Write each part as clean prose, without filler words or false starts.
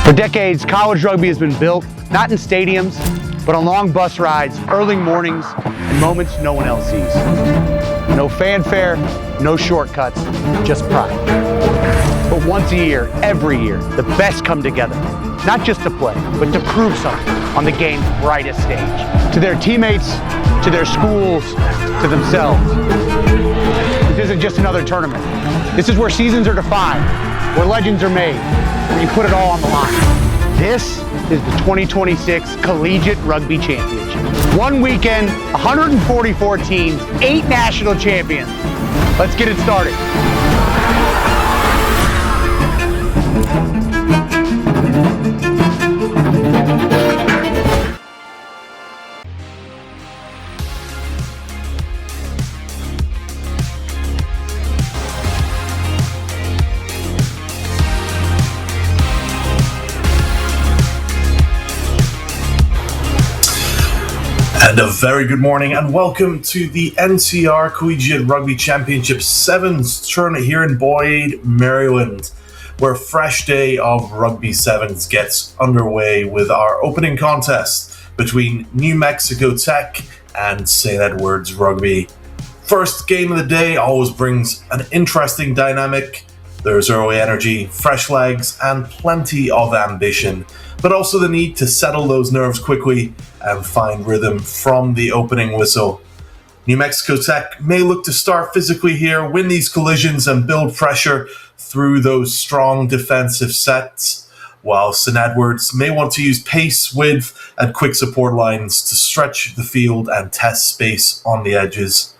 For decades, college rugby has been built, not in stadiums, but on long bus rides, early mornings, and moments no one else sees. No fanfare, no shortcuts, just pride. But once a year, every year, the best come together, not just to play, but to prove something on the game's brightest stage. To their teammates, to their schools, to themselves. This isn't just another tournament. This is where seasons are defined, where legends are made, where you put it all on the line. This is the 2026 Collegiate Rugby Championship. One weekend, 144 teams, 8 national champions. Let's get it started. And a very good morning and welcome to the NCR Collegiate Rugby Championship 7's tournament here in Boyd, Maryland, where a fresh day of Rugby 7's gets underway with our opening contest between New Mexico Tech and St. Edward's Rugby. First game of the day always brings an interesting dynamic. There's early energy, fresh legs, and plenty of ambition, but also the need to settle those nerves quickly and find rhythm from the opening whistle. New Mexico Tech may look to start physically here, win these collisions and build pressure through those strong defensive sets, while St. Edward's may want to use pace, width, and quick support lines to stretch the field and test space on the edges.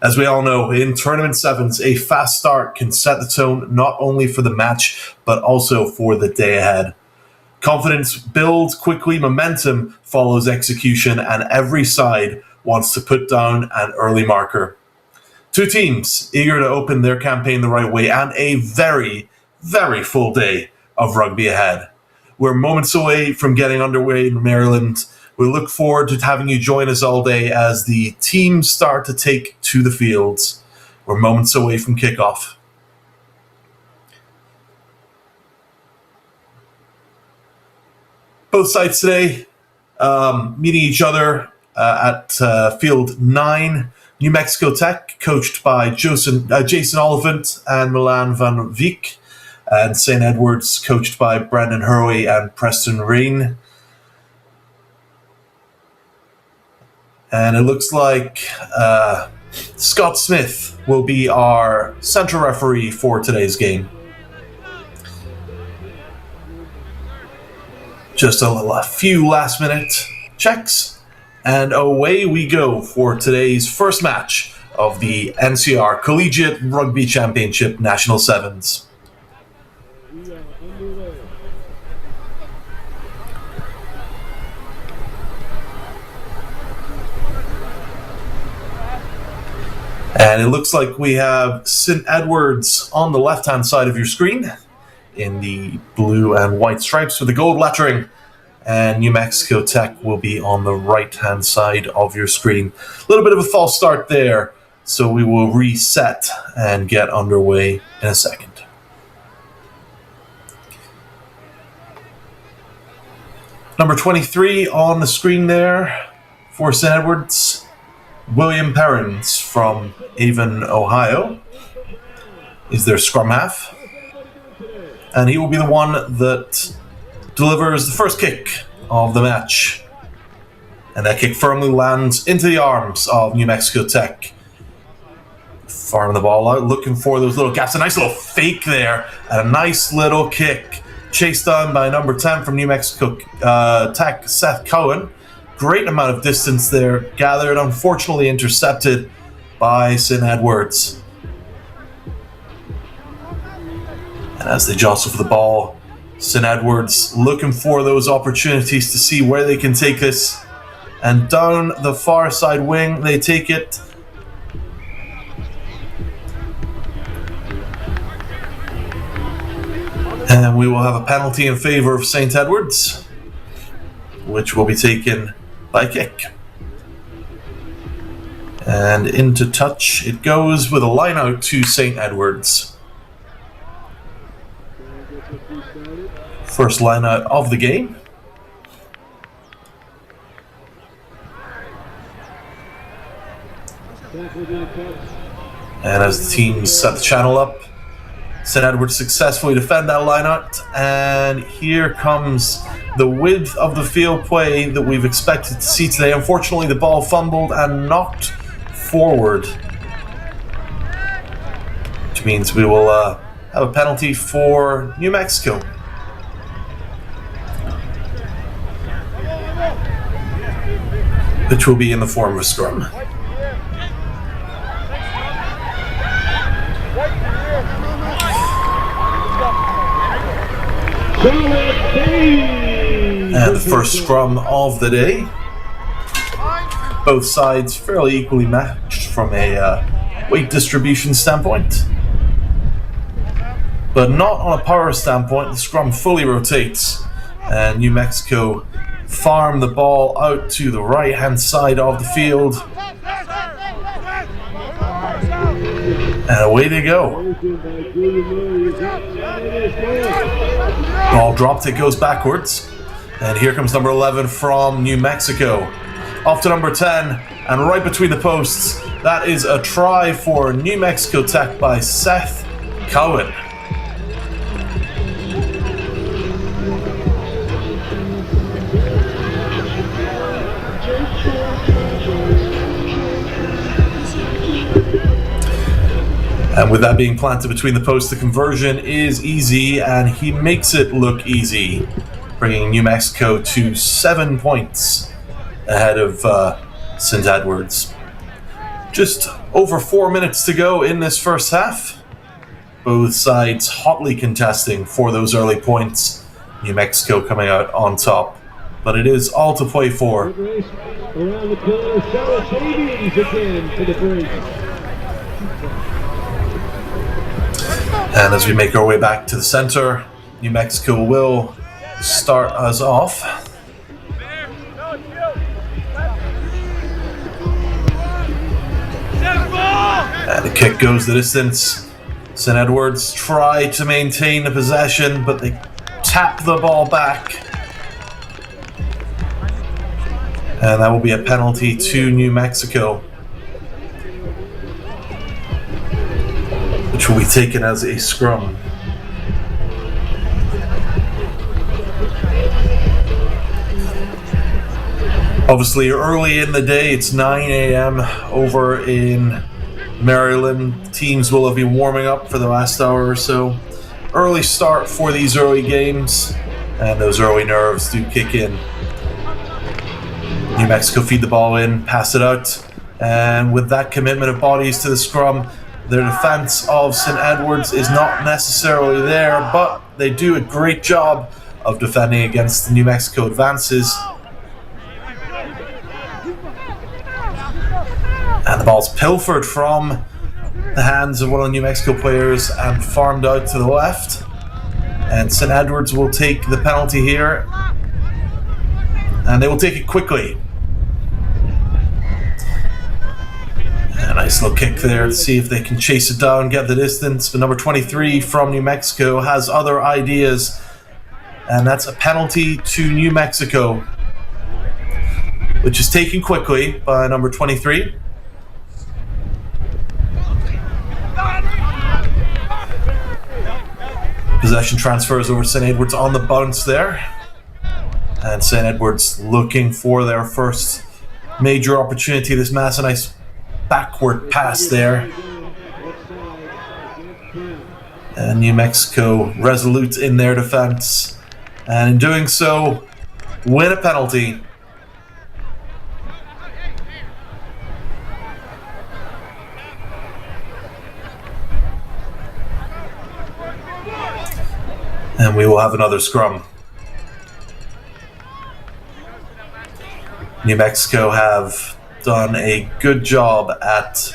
As we all know, in Tournament 7's, a fast start can set the tone not only for the match, but also for the day ahead. Confidence builds quickly, momentum follows execution, and every side wants to put down an early marker. Two teams eager to open their campaign the right way, and a very, very full day of rugby ahead. We're moments away from getting underway in Maryland. We look forward to having you join us all day as the teams start to take to the fields. We're moments away from kickoff. Both sides today meeting each other at Field 9. New Mexico Tech, coached by Jason Oliphant and Milan van Viek. And St. Edward's, coached by Brandon Hurley and Preston Rain. And it looks like Scott Smith will be our central referee for today's game. Just a few last-minute checks, and away we go for today's first match of the NCR Collegiate Rugby Championship National Sevens. And it looks like we have St. Edward's on the left-hand side of your screen in the blue and white stripes with the gold lettering, and New Mexico Tech will be on the right-hand side of your screen. A little bit of a false start there, so we will reset and get underway in a second. Number 23 on the screen there for St. Edward's, William Perrins from Avon, Ohio, is their scrum half. And he will be the one that delivers the first kick of the match. And that kick firmly lands into the arms of New Mexico Tech. Farming the ball out, looking for those little gaps. A nice little fake there, and a nice little kick. Chased down by number 10 from New Mexico Tech, Seth Cohen. Great amount of distance there, gathered, unfortunately intercepted by St. Edward's. And as they jostle for the ball, St. Edward's looking for those opportunities to see where they can take this. And down the far side wing, they take it. And we will have a penalty in favor of St. Edward's, which will be taken by kick. And into touch it goes with a line out to St. Edward's. First line out of the game. And as the teams set the channel up, St. Edward's successfully defend that lineout, and here comes the width of the field play that we've expected to see today. Unfortunately, the ball fumbled and knocked forward, which means we will have a penalty for New Mexico. Which will be in the form of a scrum. And the first scrum of the day. Both sides fairly equally matched from a weight distribution standpoint. But not on a power standpoint. The scrum fully rotates, and New Mexico farm the ball out to the right-hand side of the field. And away they go. Ball dropped, it goes backwards. And here comes number 11 from New Mexico. Off to number 10, and right between the posts. That is a try for New Mexico Tech by Seth Cohen. And with that being planted between the posts, the conversion is easy, and he makes it look easy, bringing New Mexico to 7 points ahead of St. Edward's. Just over 4 minutes to go in this first half. Both sides hotly contesting for those early points. New Mexico coming out on top. But it is all to play for. Around the corner, again for the break. And as we make our way back to the center, New Mexico will start us off. And the kick goes the distance. St. Edward's try to maintain the possession, but they tap the ball back. And that will be a penalty to New Mexico, which will be taken as a scrum. Obviously early in the day, it's 9 a.m. over in Maryland. Teams will have been warming up for the last hour or so. Early start for these early games, and those early nerves do kick in. New Mexico feed the ball in, pass it out, and with that commitment of bodies to the scrum, their defense of St. Edward's is not necessarily there, but they do a great job of defending against the New Mexico advances. And the ball's pilfered from the hands of one of the New Mexico players and farmed out to the left. And St. Edward's will take the penalty here. And they will take it quickly. A nice little kick there to see if they can chase it down, get the distance. But number 23 from New Mexico has other ideas. And that's a penalty to New Mexico, which is taken quickly by number 23. Possession transfers over St. Edward's on the bounce there. And St. Edward's looking for their first major opportunity. This mass, a nice backward pass there. And New Mexico resolute in their defense. And in doing so, win a penalty. And we will have another scrum. New Mexico have done a good job at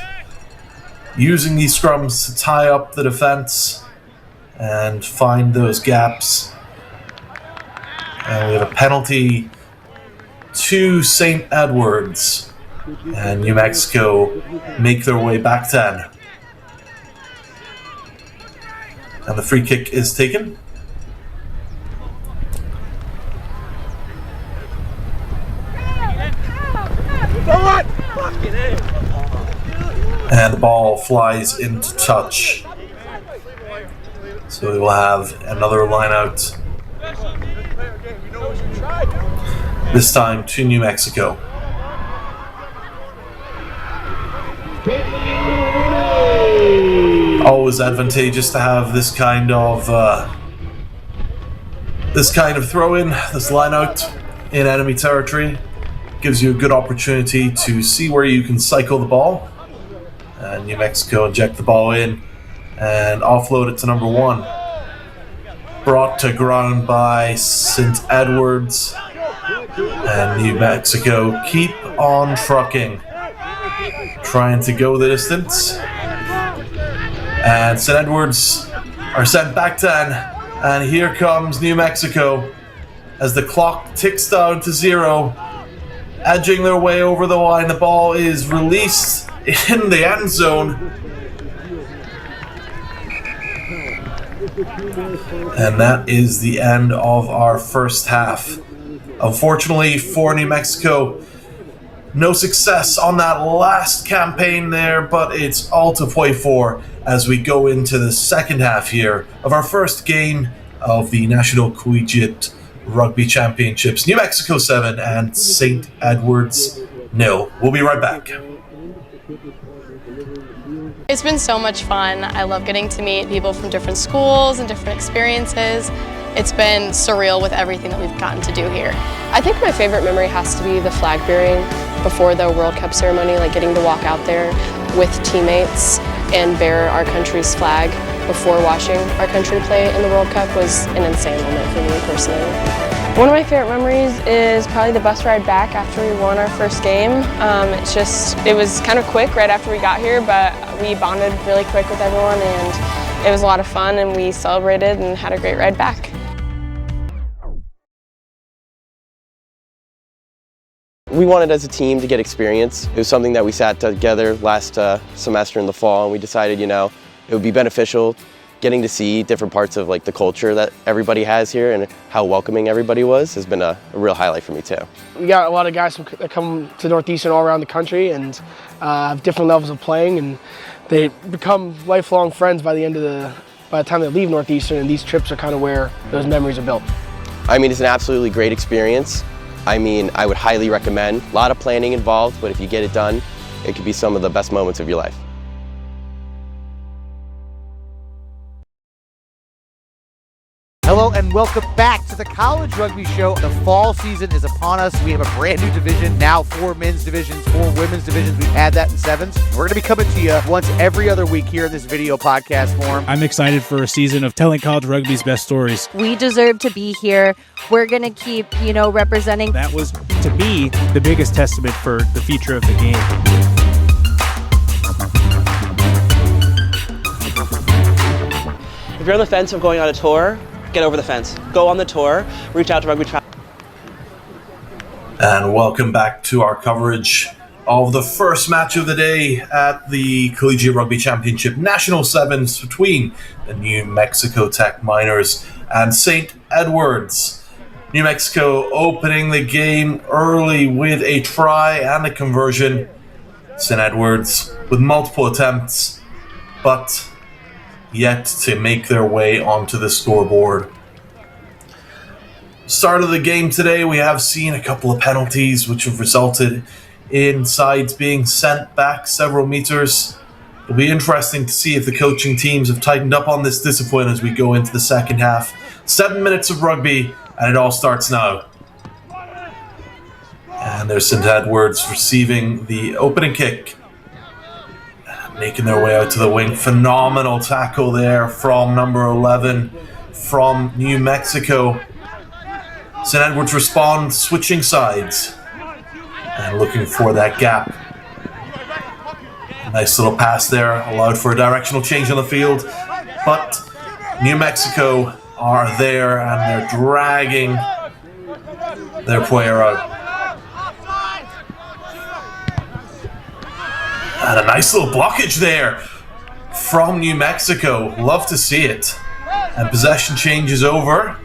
using these scrums to tie up the defense and find those gaps. And we have a penalty to St. Edward's. And New Mexico make their way back 10. And the free kick is taken. And the ball flies into touch. So we will have another line out. This time to New Mexico. Always advantageous to have this kind of throw-in, this line-out in enemy territory. Gives you a good opportunity to see where you can cycle the ball. And New Mexico inject the ball in and offload it to number 1. Brought to ground by St. Edwards. And New Mexico keep on trucking. Trying to go the distance. And St. Edwards are sent back 10. And here comes New Mexico as the clock ticks down to 0. Edging their way over the line. The ball is released in the end zone. And that is the end of our first half. Unfortunately for New Mexico, no success on that last campaign there, but it's all to play for as we go into the second half here of our first game of the National Collegiate Rugby Championships. New Mexico 7 and St. Edwards 0. We'll be right back. It's been so much fun. I love getting to meet people from different schools and different experiences. It's been surreal with everything that we've gotten to do here. I think my favorite memory has to be the flag bearing before the World Cup ceremony, like getting to walk out there with teammates and bear our country's flag before watching our country play in the World Cup was an insane moment for me personally. One of my favorite memories is probably the bus ride back after we won our first game. It was kind of quick right after we got here, but we bonded really quick with everyone and it was a lot of fun and we celebrated and had a great ride back. We wanted as a team to get experience. It was something that we sat together last semester in the fall and we decided, it would be beneficial getting to see different parts of the culture that everybody has here and how welcoming everybody was has been a real highlight for me too. We got a lot of guys that come to Northeastern all around the country and have different levels of playing, and they become lifelong friends by the time they leave Northeastern, and these trips are kind of where those memories are built. It's an absolutely great experience. I would highly recommend. A lot of planning involved, but if you get it done, it could be some of the best moments of your life. Hello and welcome back to the College Rugby Show. The fall season is upon us. We have a brand new division, now 4 men's divisions, 4 women's divisions. We've had that in 7's. We're going to be coming to you once every other week here in this video podcast form. I'm excited for a season of telling college rugby's best stories. We deserve to be here. We're going to keep, representing. That was, to me, the biggest testament for the future of the game. If you're on the fence of going on a tour, get over the fence. Go on the tour, reach out to Rugby Travel. And welcome back to our coverage of the first match of the day at the Collegiate Rugby Championship National 7's between the New Mexico Tech Miners and St. Edwards. New Mexico opening the game early with a try and a conversion. St. Edwards with multiple attempts, but yet to make their way onto the scoreboard. Start of the game today, we have seen a couple of penalties which have resulted in sides being sent back several meters. It'll be interesting to see if the coaching teams have tightened up on this discipline as we go into the second half. 7 minutes of rugby, and it all starts now. And there's St. Edwards receiving the opening kick. Making their way out to the wing. Phenomenal tackle there from number 11 from New Mexico. St. Edwards responds, switching sides and looking for that gap. Nice little pass there, allowed for a directional change on the field, but New Mexico are there and they're dragging their player out. And a nice little blockage there from New Mexico. Love to see it. And possession changes over.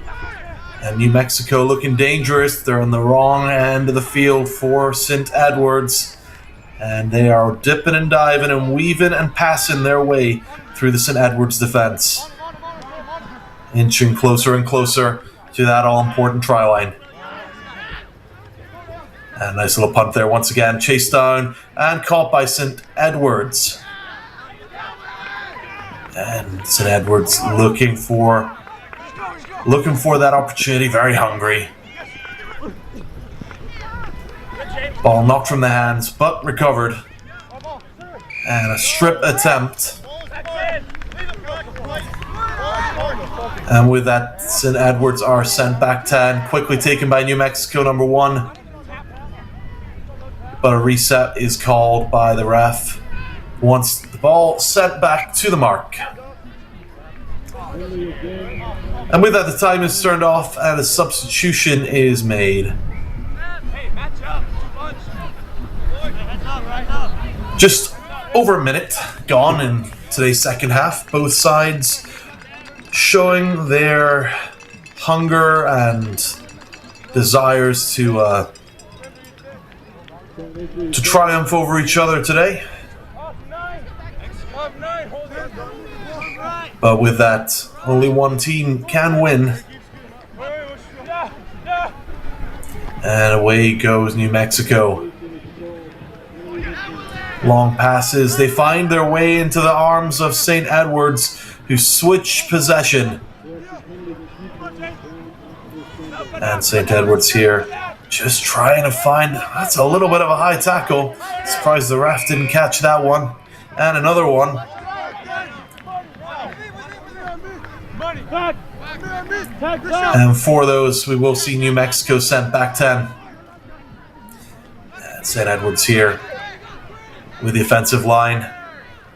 And New Mexico looking dangerous. They're on the wrong end of the field for St. Edwards. And they are dipping and diving and weaving and passing their way through the St. Edwards defense. Inching closer and closer to that all-important try line. And a nice little punt there once again. Chased down and caught by St. Edwards. And St. Edwards looking for that opportunity, very hungry. Ball knocked from the hands, but recovered. And a strip attempt. And with that, St. Edwards are sent back 10, quickly taken by New Mexico, number 1. But a reset is called by the ref once the ball sent back to the mark. And with that, the time is turned off and a substitution is made. Just over a minute gone in today's second half. Both sides showing their hunger and desires to triumph over each other today. But with that, only one team can win. And away goes New Mexico. Long passes. They find their way into the arms of St. Edwards, who switch possession. And St. Edwards here just trying to find... That's a little bit of a high tackle. Surprised the ref didn't catch that one. And another one. And for those, we will see New Mexico sent back 10. And St. Edwards here with the offensive line.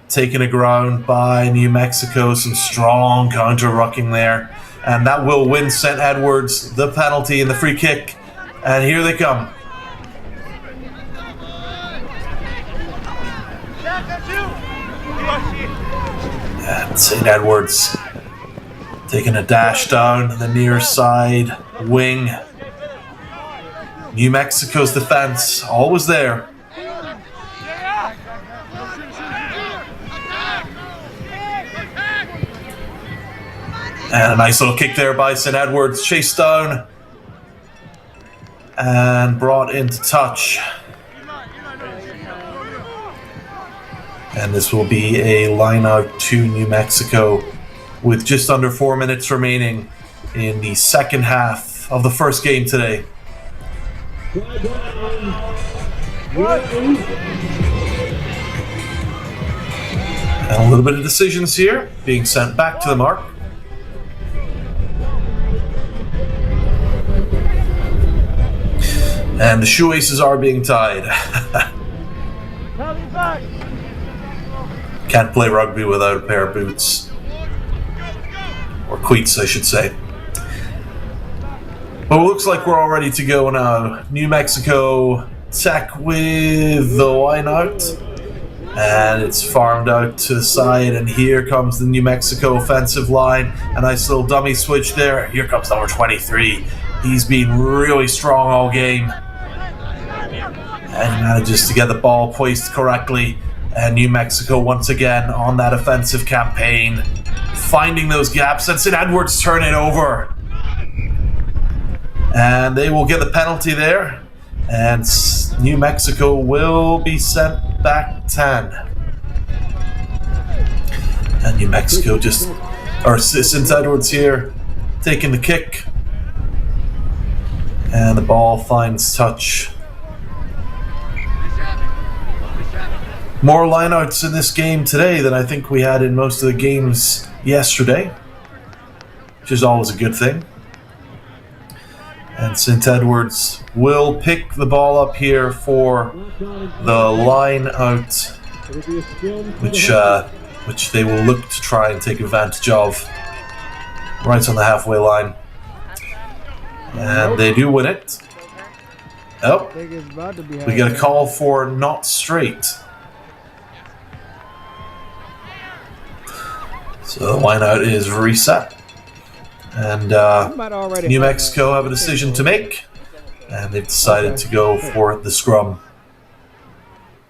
Taken a ground by New Mexico. Some strong counter-rucking there. And that will win St. Edwards the penalty and the free kick. And here they come. And St. Edwards taking a dash down the near side wing. New Mexico's defense always there. And a nice little kick there by St. Edwards. Chased down and brought into touch. And this will be a line out to New Mexico with just under 4 minutes remaining in the second half of the first game today. And a little bit of decisions here being sent back to the mark. And the shoelaces are being tied. Can't play rugby without a pair of boots. Or cleats, I should say. But it looks like we're all ready to go now. New Mexico attack with the line out. And it's farmed out to the side. And here comes the New Mexico offensive line. A nice little dummy switch there. Here comes number 23. He's been really strong all game. And he manages to get the ball poised correctly. And New Mexico once again on that offensive campaign, finding those gaps. And St. Edwards turn it over. And they will get the penalty there. And New Mexico will be sent back 10. And New Mexico St. Edwards here taking the kick. And the ball finds touch. More lineouts in this game today than I think we had in most of the games yesterday, which is always a good thing. And St. Edwards will pick the ball up here for the line out, which they will look to try and take advantage of right on the halfway line. And they do win it. Oh, we get a call for not straight. So the line out is reset. And New Mexico have a decision to make, and they've decided to go for the scrum.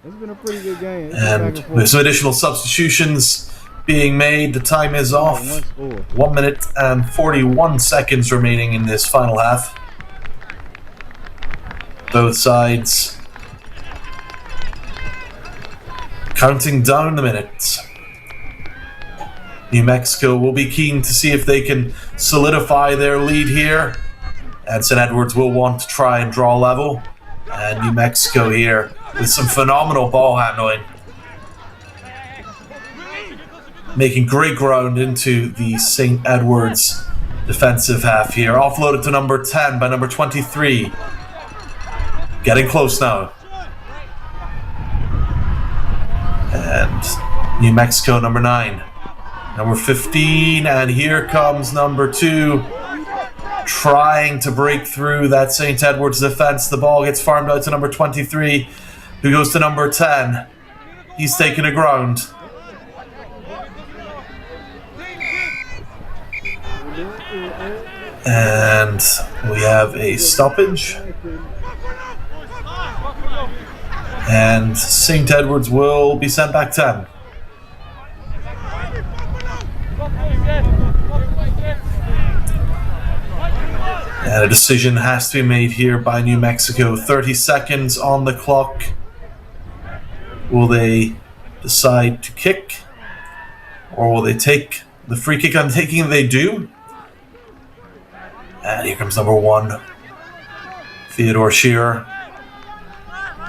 It's been a pretty good game. And with some additional substitutions being made, the time is off. 1 minute and 41 seconds remaining in this final half. Both sides counting down the minutes. New Mexico will be keen to see if they can solidify their lead here. And St. Edwards will want to try and draw level. And New Mexico here with some phenomenal ball handling. Making great ground into the St. Edwards defensive half here. Offloaded to number 10 by number 23. Getting close now. And New Mexico number 9. Number 15, and here comes number 2, trying to break through that St. Edwards defense. The ball gets farmed out to number 23, who goes to number 10. He's taking the ground. And we have a stoppage. And St. Edwards will be sent back 10. And a decision has to be made here by New Mexico. 30 seconds on the clock. Will they decide to kick? Or will they take the free kick? I'm taking they do. And here comes number 1. Theodore Shearer.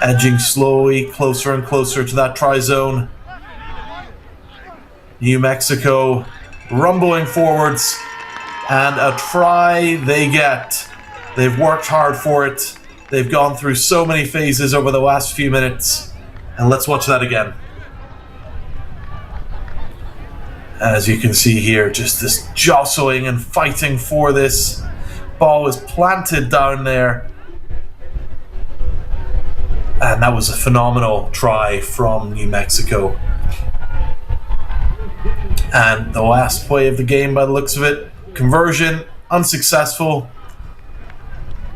Edging slowly closer and closer to that try zone. New Mexico rumbling forwards. And a try they get. They've worked hard for it. They've gone through so many phases over the last few minutes. And let's watch that again. As you can see here, just this jostling and fighting for this. Ball is planted down there. And that was a phenomenal try from New Mexico. And the last play of the game by the looks of it. Conversion, unsuccessful,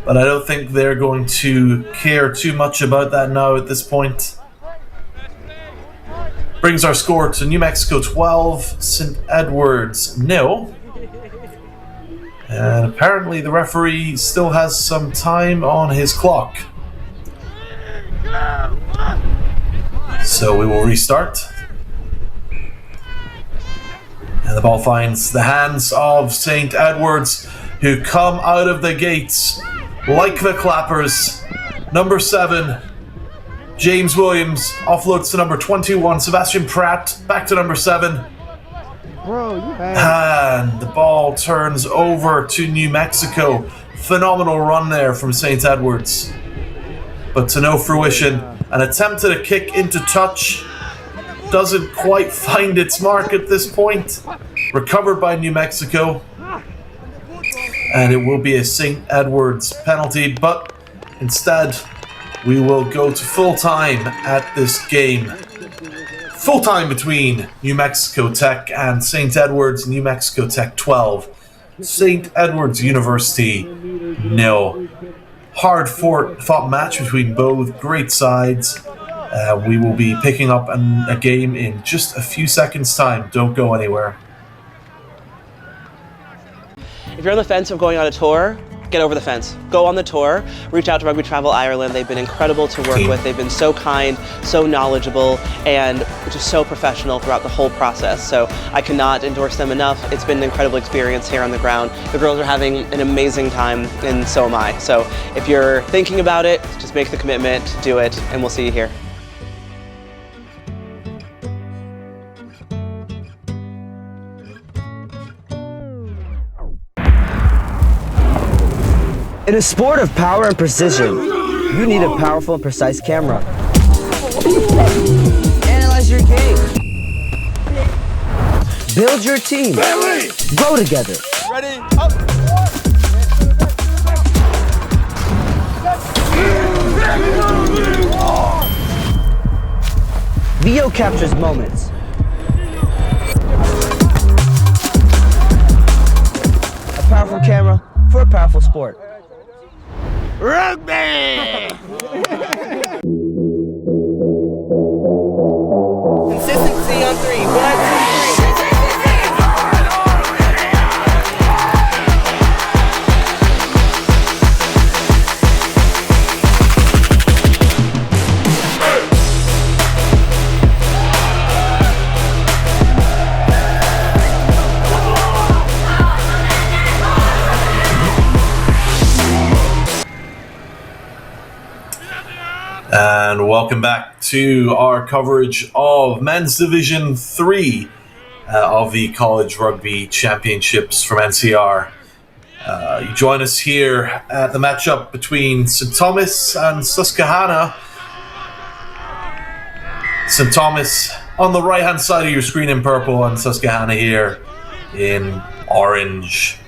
but I don't think they're going to care too much about that now at this point. Brings our score to New Mexico 12, St. Edwards 0. And apparently the referee still has some time on his clock. So we will restart. And the ball finds the hands of St. Edwards, who come out of the gates like the clappers. Number 7, James Williams, offloads to number 21, Sebastian Pratt, back to number 7. And the ball turns over to New Mexico. Phenomenal run there from St. Edwards. But to no fruition. An attempt at a kick into touch. Doesn't quite find its mark at this point. Recovered by New Mexico. And it will be a St. Edwards penalty, but instead we will go to full time at this game. Full time between New Mexico Tech and St. Edwards, New Mexico Tech 12. St. Edwards University 0. Hard fought match between both great sides. We will be picking up a game in just a few seconds' time. Don't go anywhere. If you're on the fence of going on a tour, get over the fence. Go on the tour, reach out to Rugby Travel Ireland. They've been incredible to work with. They've been so kind, so knowledgeable, and just so professional throughout the whole process. So I cannot endorse them enough. It's been an incredible experience here on the ground. The girls are having an amazing time, and so am I. So if you're thinking about it, just make the commitment, do it, and we'll see you here. In a sport of power and precision, you need a powerful and precise camera. Analyze your game. Build your team. Grow together. Ready, up. Video captures moments. A powerful sport. Rugby! Consistency on 3. 1, 2, 3. And welcome back to our coverage of Men's Division 3 of the College Rugby Championships from NCR. You join us here at the matchup between St. Thomas and Susquehanna. St. Thomas on the right-hand side of your screen in purple, and Susquehanna here in orange.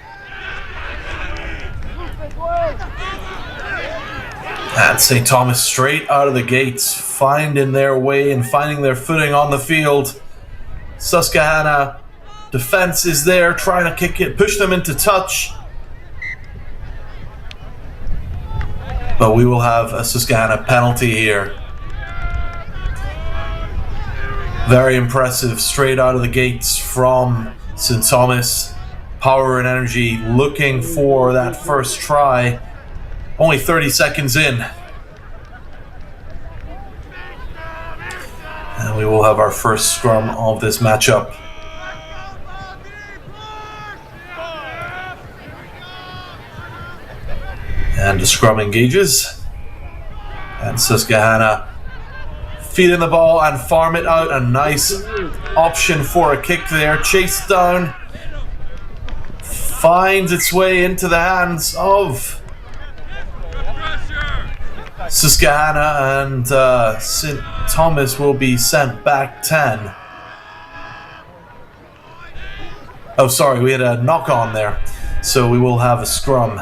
And St. Thomas straight out of the gates, finding their way and finding their footing on the field. Susquehanna defense is there, trying to kick it, push them into touch. But we will have a Susquehanna penalty here. Very impressive, straight out of the gates from St. Thomas. Power and energy, looking for that first try. Only 30 seconds in. And we will have our first scrum of this matchup. And the scrum engages. And Susquehanna feeding the ball and farm it out. A nice option for a kick there. Chased down. Finds its way into the hands of Susquehanna, and St. Thomas will be sent back 10. Oh, sorry, we had a knock on there. So we will have a scrum.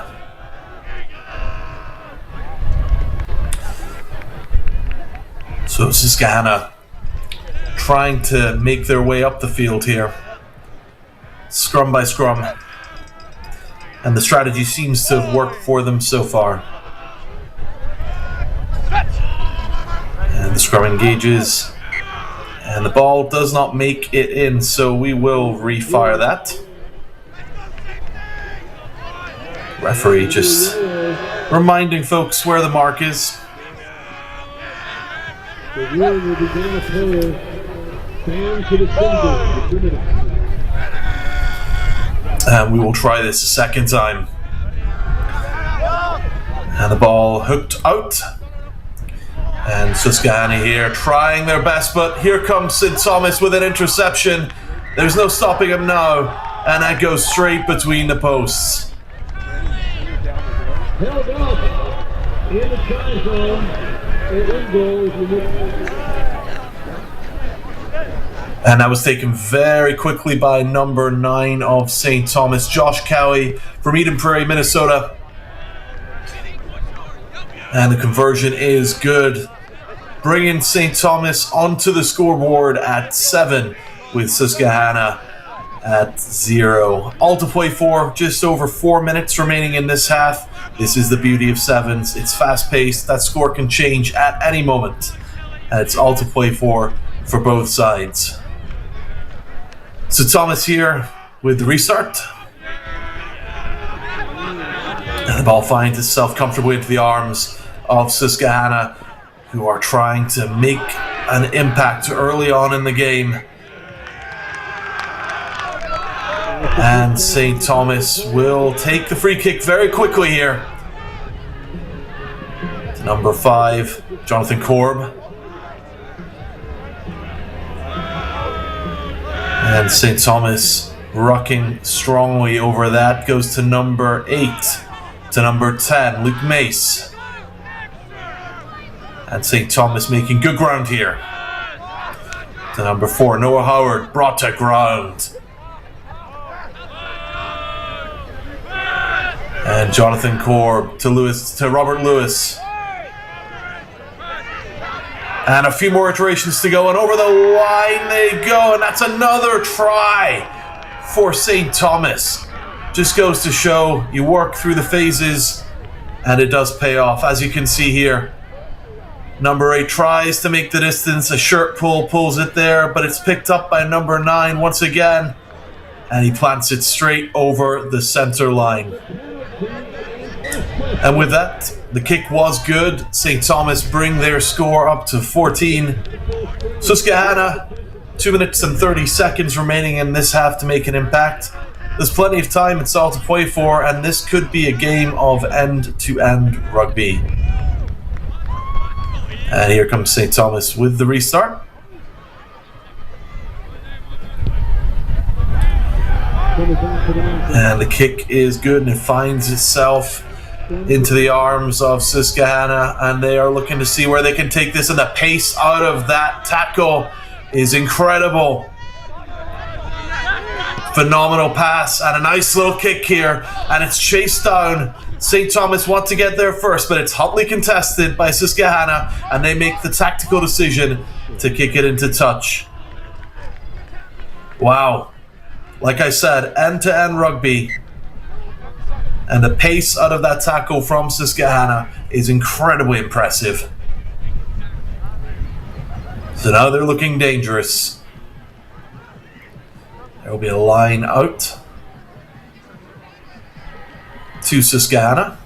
So Susquehanna trying to make their way up the field here. Scrum by scrum. And the strategy seems to have worked for them so far. And the scrum engages, and the ball does not make it in, so we will refire that. Referee just reminding folks where the mark is. The rule will begin a player down to the center for 2 minutes. And we will try this a second time. And the ball hooked out. And Susquehanna here trying their best, but here comes St. Thomas with an interception. There's no stopping him now, and that goes straight between the posts. Held up in the try zone. In goal is Nichols. And that was taken very quickly by number 9 of St. Thomas, Josh Cowie from Eden Prairie, Minnesota. And the conversion is good, bringing St. Thomas onto the scoreboard at 7 with Susquehanna at 0. All to play for, just over 4 minutes remaining in this half. This is the beauty of 7's. It's fast-paced. That score can change at any moment. And it's all to play for both sides. St. Thomas here with the restart. And the ball finds itself comfortably into the arms of Susquehanna, who are trying to make an impact early on in the game. And St. Thomas will take the free kick very quickly here. To number 5, Jonathan Korb. And St. Thomas rocking strongly over that. Goes to number 8. To number 10, Luke Mace. And St. Thomas making good ground here. To number 4, Noah Howard, brought to ground. And Jonathan Korb to Robert Lewis. And a few more iterations to go, and over the line they go, and that's another try for St. Thomas. Just goes to show you work through the phases and it does pay off. As you can see here, number 8 tries to make the distance. A shirt pull pulls it there, but it's picked up by number 9 once again, and he plants it straight over the center line. And with that, the kick was good. St. Thomas bring their score up to 14. Susquehanna, 2 minutes and 30 seconds remaining in this half to make an impact. There's plenty of time, it's all to play for, and this could be a game of end-to-end rugby. And here comes St. Thomas with the restart. And the kick is good, and it finds itself into the arms of Susquehanna, and they are looking to see where they can take this, and the pace out of that tackle is incredible. Phenomenal pass and a nice little kick here, and it's chased down. St. Thomas want to get there first, but it's hotly contested by Susquehanna, and they make the tactical decision to kick it into touch. Wow. Like I said, end-to-end rugby. And the pace out of that tackle from Susquehanna is incredibly impressive. So now they're looking dangerous. There will be a line out to Susquehanna.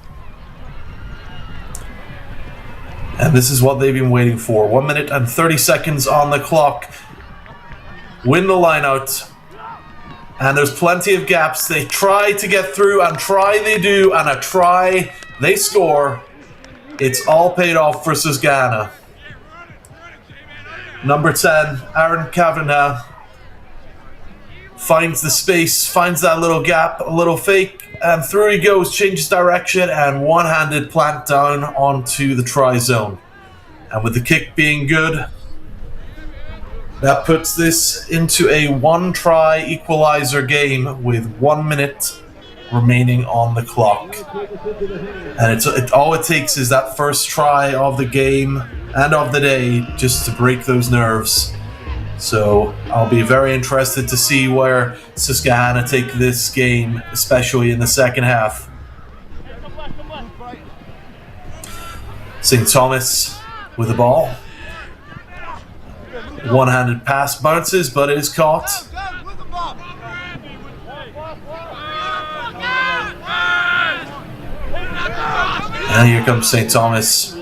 And this is what they've been waiting for. 1 minute and 30 seconds on the clock. Win the line out. And there's plenty of gaps. They try to get through, and try they do, and a try they score. It's all paid off for Susquehanna. Number 10, Aaron Kavanagh, finds the space, finds that little gap, a little fake, and through he goes, changes direction, and one-handed plant down onto the try zone. And with the kick being good, that puts this into a one-try equalizer game with 1 minute remaining on the clock. And all it takes is that first try of the game and of the day just to break those nerves. So I'll be very interested to see where Susquehanna take this game, especially in the second half. St. Thomas with the ball. One-handed pass bounces, but it is caught. And here comes St. Thomas,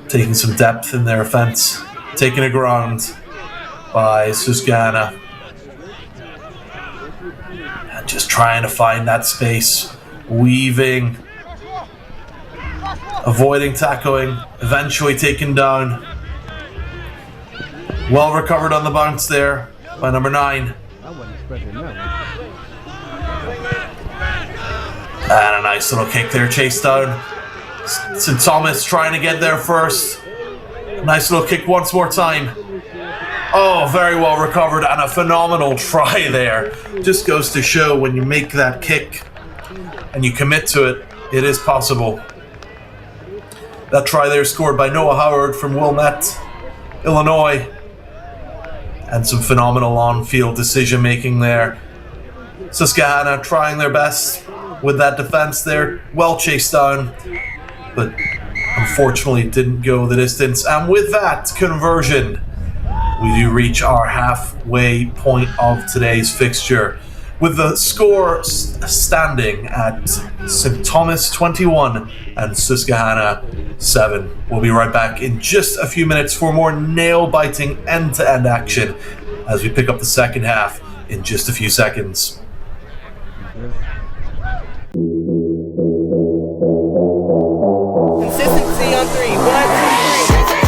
taking some depth in their offense, taking a ground by Susquehanna, and just trying to find that space, weaving, avoiding tackling, eventually taken down. Well recovered on the bounce there by number 9. And a nice little kick there, chased down. St. Thomas trying to get there first. Nice little kick once more time. Oh, very well recovered, and a phenomenal try there. Just goes to show when you make that kick and you commit to it, it is possible. That try there scored by Noah Howard from Wilmette, Illinois. And some phenomenal on-field decision-making there. Susquehanna trying their best with that defense there. Well chased down, but unfortunately didn't go the distance. And with that conversion, we do reach our halfway point of today's fixture, with the score standing at St. Thomas 21 and Susquehanna 7. We'll be right back in just a few minutes for more nail-biting end-to-end action as we pick up the second half in just a few seconds. Consistency on 3. 1, 2, 3.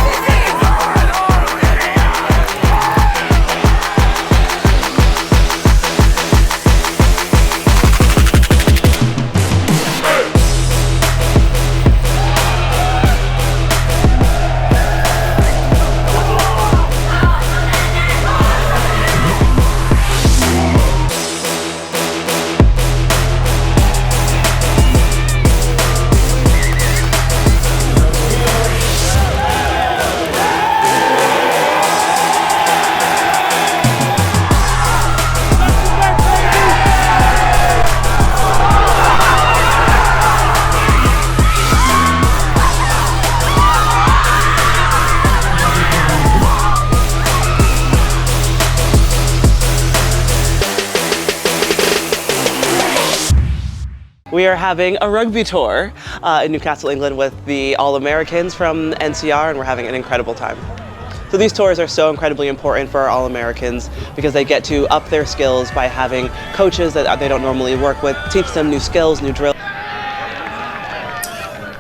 We are having a rugby tour in Newcastle, England with the All-Americans from NCR, and we're having an incredible time. So these tours are so incredibly important for our All-Americans because they get to up their skills by having coaches that they don't normally work with, teach them new skills, new drills.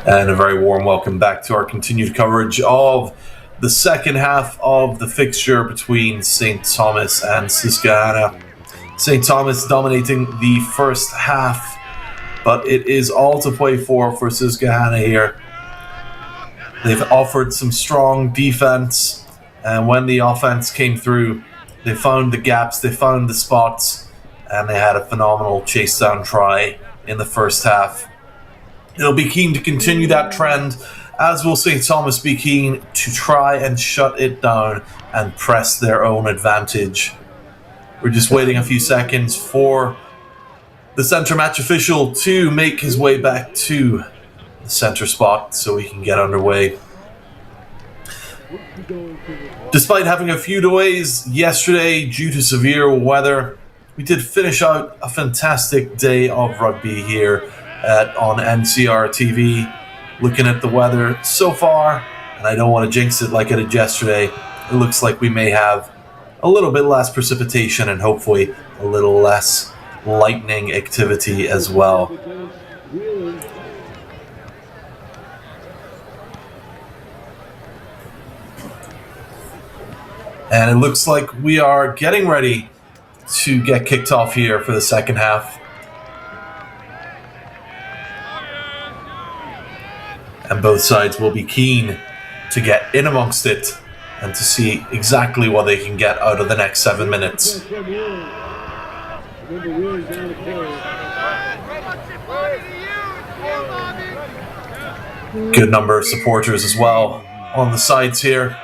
And a very warm welcome back to our continued coverage of the second half of the fixture between St. Thomas and Susquehanna. St. Thomas dominating the first half, but it is all to play for Susquehanna here. They've offered some strong defense. And when the offense came through, they found the gaps, they found the spots, and they had a phenomenal chase down try in the first half. They'll be keen to continue that trend, as will St. Thomas be keen to try and shut it down and press their own advantage. We're just waiting a few seconds for the centre match official to make his way back to the centre spot so we can get underway. Despite having a few delays yesterday due to severe weather, we did finish out a fantastic day of rugby here on NCR TV. Looking at the weather so far, and I don't want to jinx it like I did yesterday, it looks like we may have a little bit less precipitation and hopefully a little less lightning activity as well. And it looks like we are getting ready to get kicked off here for the second half. And both sides will be keen to get in amongst it and to see exactly what they can get out of the next 7 minutes. Good number of supporters as well on the sides here.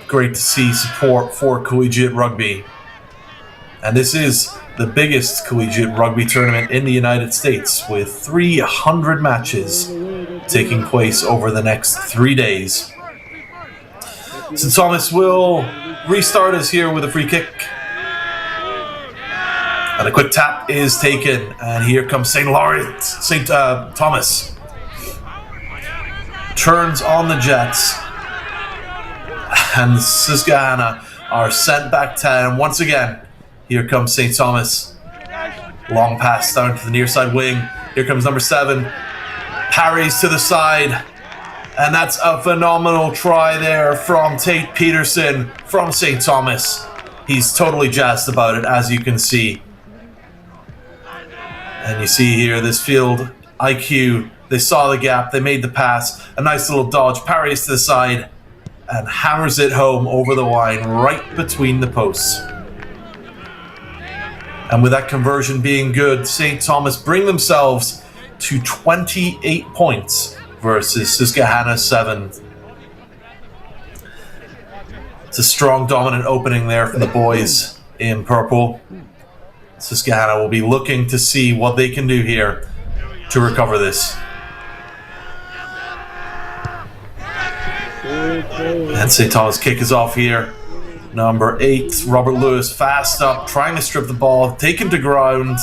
Great to see support for collegiate rugby. And this is the biggest collegiate rugby tournament in the United States, with 300 matches taking place over the next 3 days. St. Thomas will restart us here with a free kick. And a quick tap is taken, and here comes St. Thomas. Turns on the Jets. And Susquehanna are sent back 10. Once again, here comes St. Thomas. Long pass down to the near side wing. Here comes number 7. Parries to the side. And that's a phenomenal try there from Tate Peterson from St. Thomas. He's totally jazzed about it, as you can see. And you see here this field IQ. They saw the gap. They made the pass. A nice little dodge. Parries to the side. And hammers it home over the line right between the posts. And with that conversion being good, St. Thomas bring themselves to 28 points versus Susquehanna 7. It's a strong, dominant opening there for the boys in purple. Susquehanna will be looking to see what they can do here to recover this. And St. Thomas kick is off here. Number 8, Robert Lewis, fast up, trying to strip the ball, taken to ground.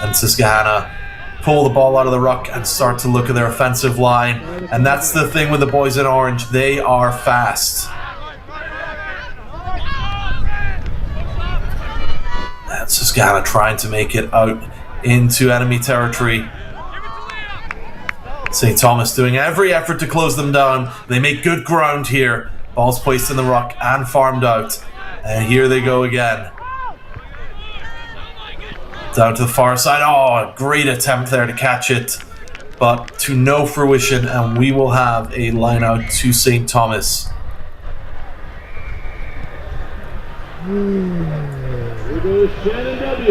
And Susquehanna pull the ball out of the ruck and start to look at their offensive line. And that's the thing with the boys in orange, they are fast. And Susquehanna trying to make it out into enemy territory. St. Thomas doing every effort to close them down. They make good ground here. Ball's placed in the ruck and farmed out. And here they go again. Down to the far side. Oh, a great attempt there to catch it. But to no fruition, and we will have a line out to St. Thomas.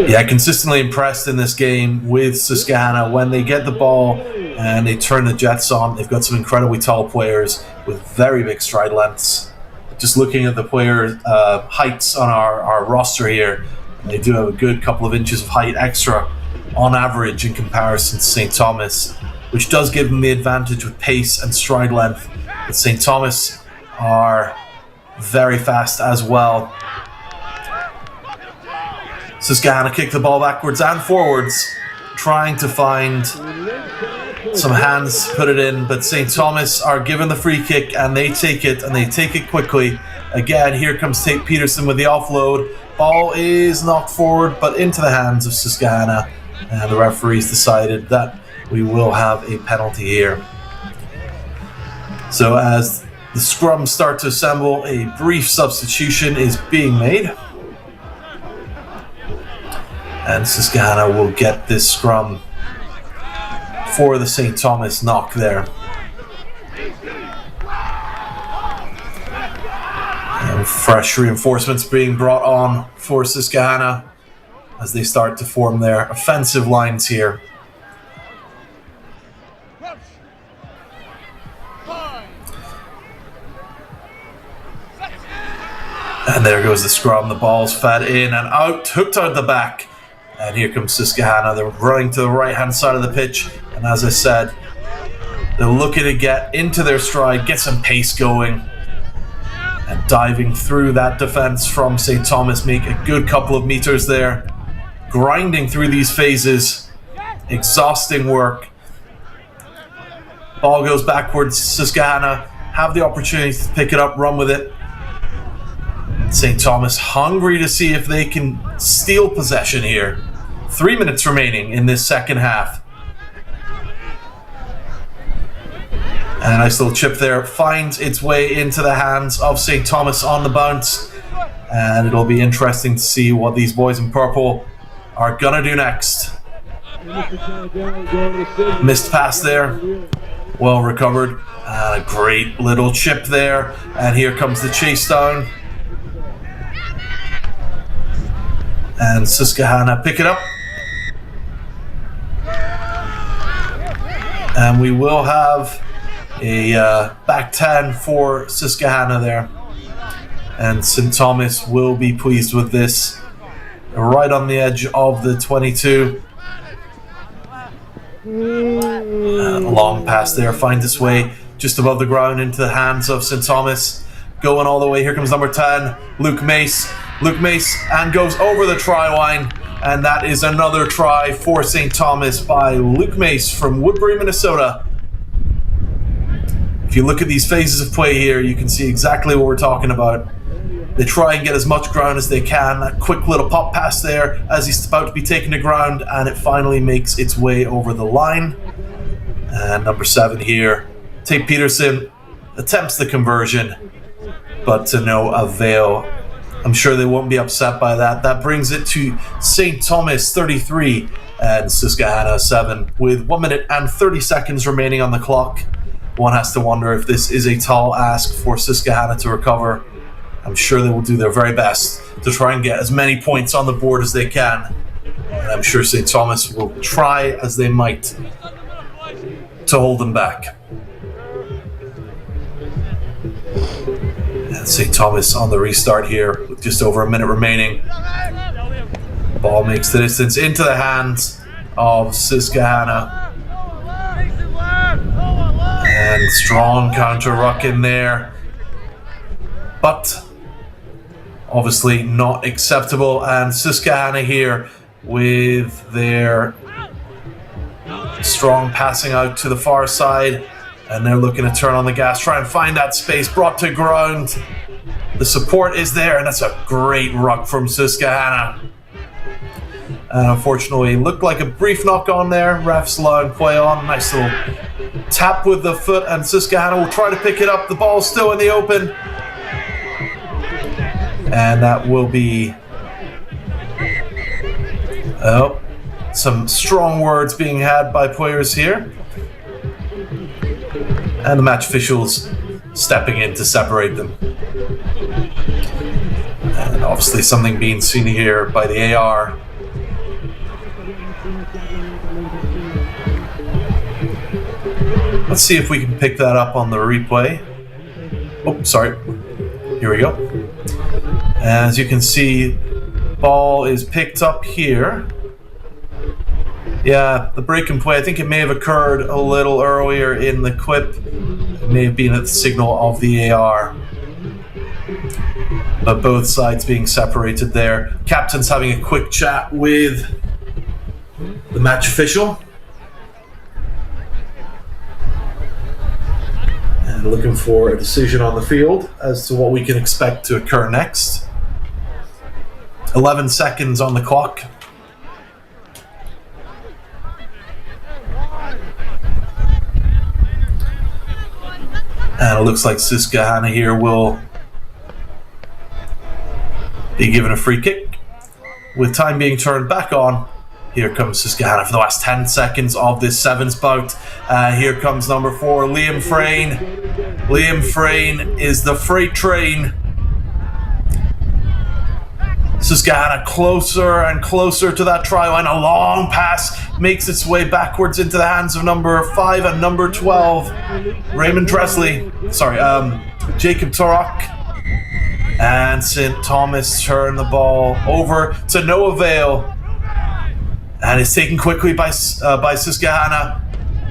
Yeah, consistently impressed in this game with Susquehanna. When they get the ball and they turn the Jets on, they've got some incredibly tall players with very big stride lengths. Just looking at the player heights on our roster here, they do have a good couple of inches of height extra on average in comparison to St. Thomas, which does give them the advantage with pace and stride length. But St. Thomas are very fast as well. Susquehanna kick the ball backwards and forwards. trying to find some hands to put it in, but St. Thomas are given the free kick and they take it, and they take it quickly. Again, here comes Tate Peterson with the offload. Ball is knocked forward, but into the hands of Susquehanna, and the referees decided that we will have a penalty here. So as the scrum start to assemble, a brief substitution is being made. And Susquehanna will get this scrum for the St. Thomas knock there. And fresh reinforcements being brought on for Susquehanna as they start to form their offensive lines here. And there goes the scrum. The ball's fed in and out, hooked out the back. And here comes Susquehanna. They're running to the right-hand side of the pitch. And as I said, they're looking to get into their stride, get some pace going. And diving through that defense from St. Thomas, make a good couple of meters there. Grinding through these phases. Exhausting work. Ball goes backwards. Susquehanna have the opportunity to pick it up, run with it. St. Thomas hungry to see if they can steal possession here. 3 minutes remaining in this second half. And a nice little chip there finds its way into the hands of St. Thomas on the bounce. And it'll be interesting to see what these boys in purple are gonna do next. Missed pass there. Well recovered. A great little chip there. And here comes the chase down. And Susquehanna pick it up. And we will have a back 10 for Susquehanna there. And St. Thomas will be pleased with this. Right on the edge of the 22. And a long pass there finds its way just above the ground into the hands of St. Thomas. Going all the way, here comes number 10, Luke Mace. Luke Mace, and goes over the try line, and that is another try for St. Thomas by Luke Mace from Woodbury, Minnesota. If you look at these phases of play here, you can see exactly what we're talking about. They try and get as much ground as they can. A quick little pop pass there as he's about to be taken to ground, and it finally makes its way over the line. And number 7 here, Tate Peterson, attempts the conversion, but to no avail. I'm sure they won't be upset by that. That brings it to St. Thomas 33 and Susquehanna 7 with 1 minute and 30 seconds remaining on the clock. One has to wonder if this is a tall ask for Susquehanna to recover. I'm sure they will do their very best to try and get as many points on the board as they can. And I'm sure St. Thomas will try as they might to hold them back. And St. Thomas on the restart here with just over a minute remaining. Ball makes the distance into the hands of Susquehanna. And strong counter ruck in there. But obviously not acceptable. And Susquehanna here with their strong passing out to the far side. And they're looking to turn on the gas, try and find that space, brought to ground. The support is there, and that's a great ruck from Susquehanna. And unfortunately, looked like a brief knock on there. Refs allowing play on. Nice little tap with the foot, and Susquehanna will try to pick it up. The ball's still in the open. And that will be... oh, some strong words being had by players here. And the match officials stepping in to separate them. And obviously something being seen here by the AR. Let's see if we can pick that up on the replay. Oh, sorry. Here we go. As you can see, ball is picked up here. Yeah, the break and play, I think it may have occurred a little earlier in the quip. It may have been at the signal of the AR. But both sides being separated there. Captain's having a quick chat with the match official. And looking for a decision on the field as to what we can expect to occur next. 11 seconds on the clock. And it looks like Susquehanna here will be given a free kick. With time being turned back on, here comes Susquehanna for the last 10 seconds of this 7's bout. Here comes number 4, Liam Frayne. Liam Frayne is the freight train. Susquehanna closer and closer to that try line. A long pass makes its way backwards into the hands of number 5 and number 12, Raymond Dresley. Jacob Turok. And St. Thomas turn the ball over to no avail. And it's taken quickly by Susquehanna.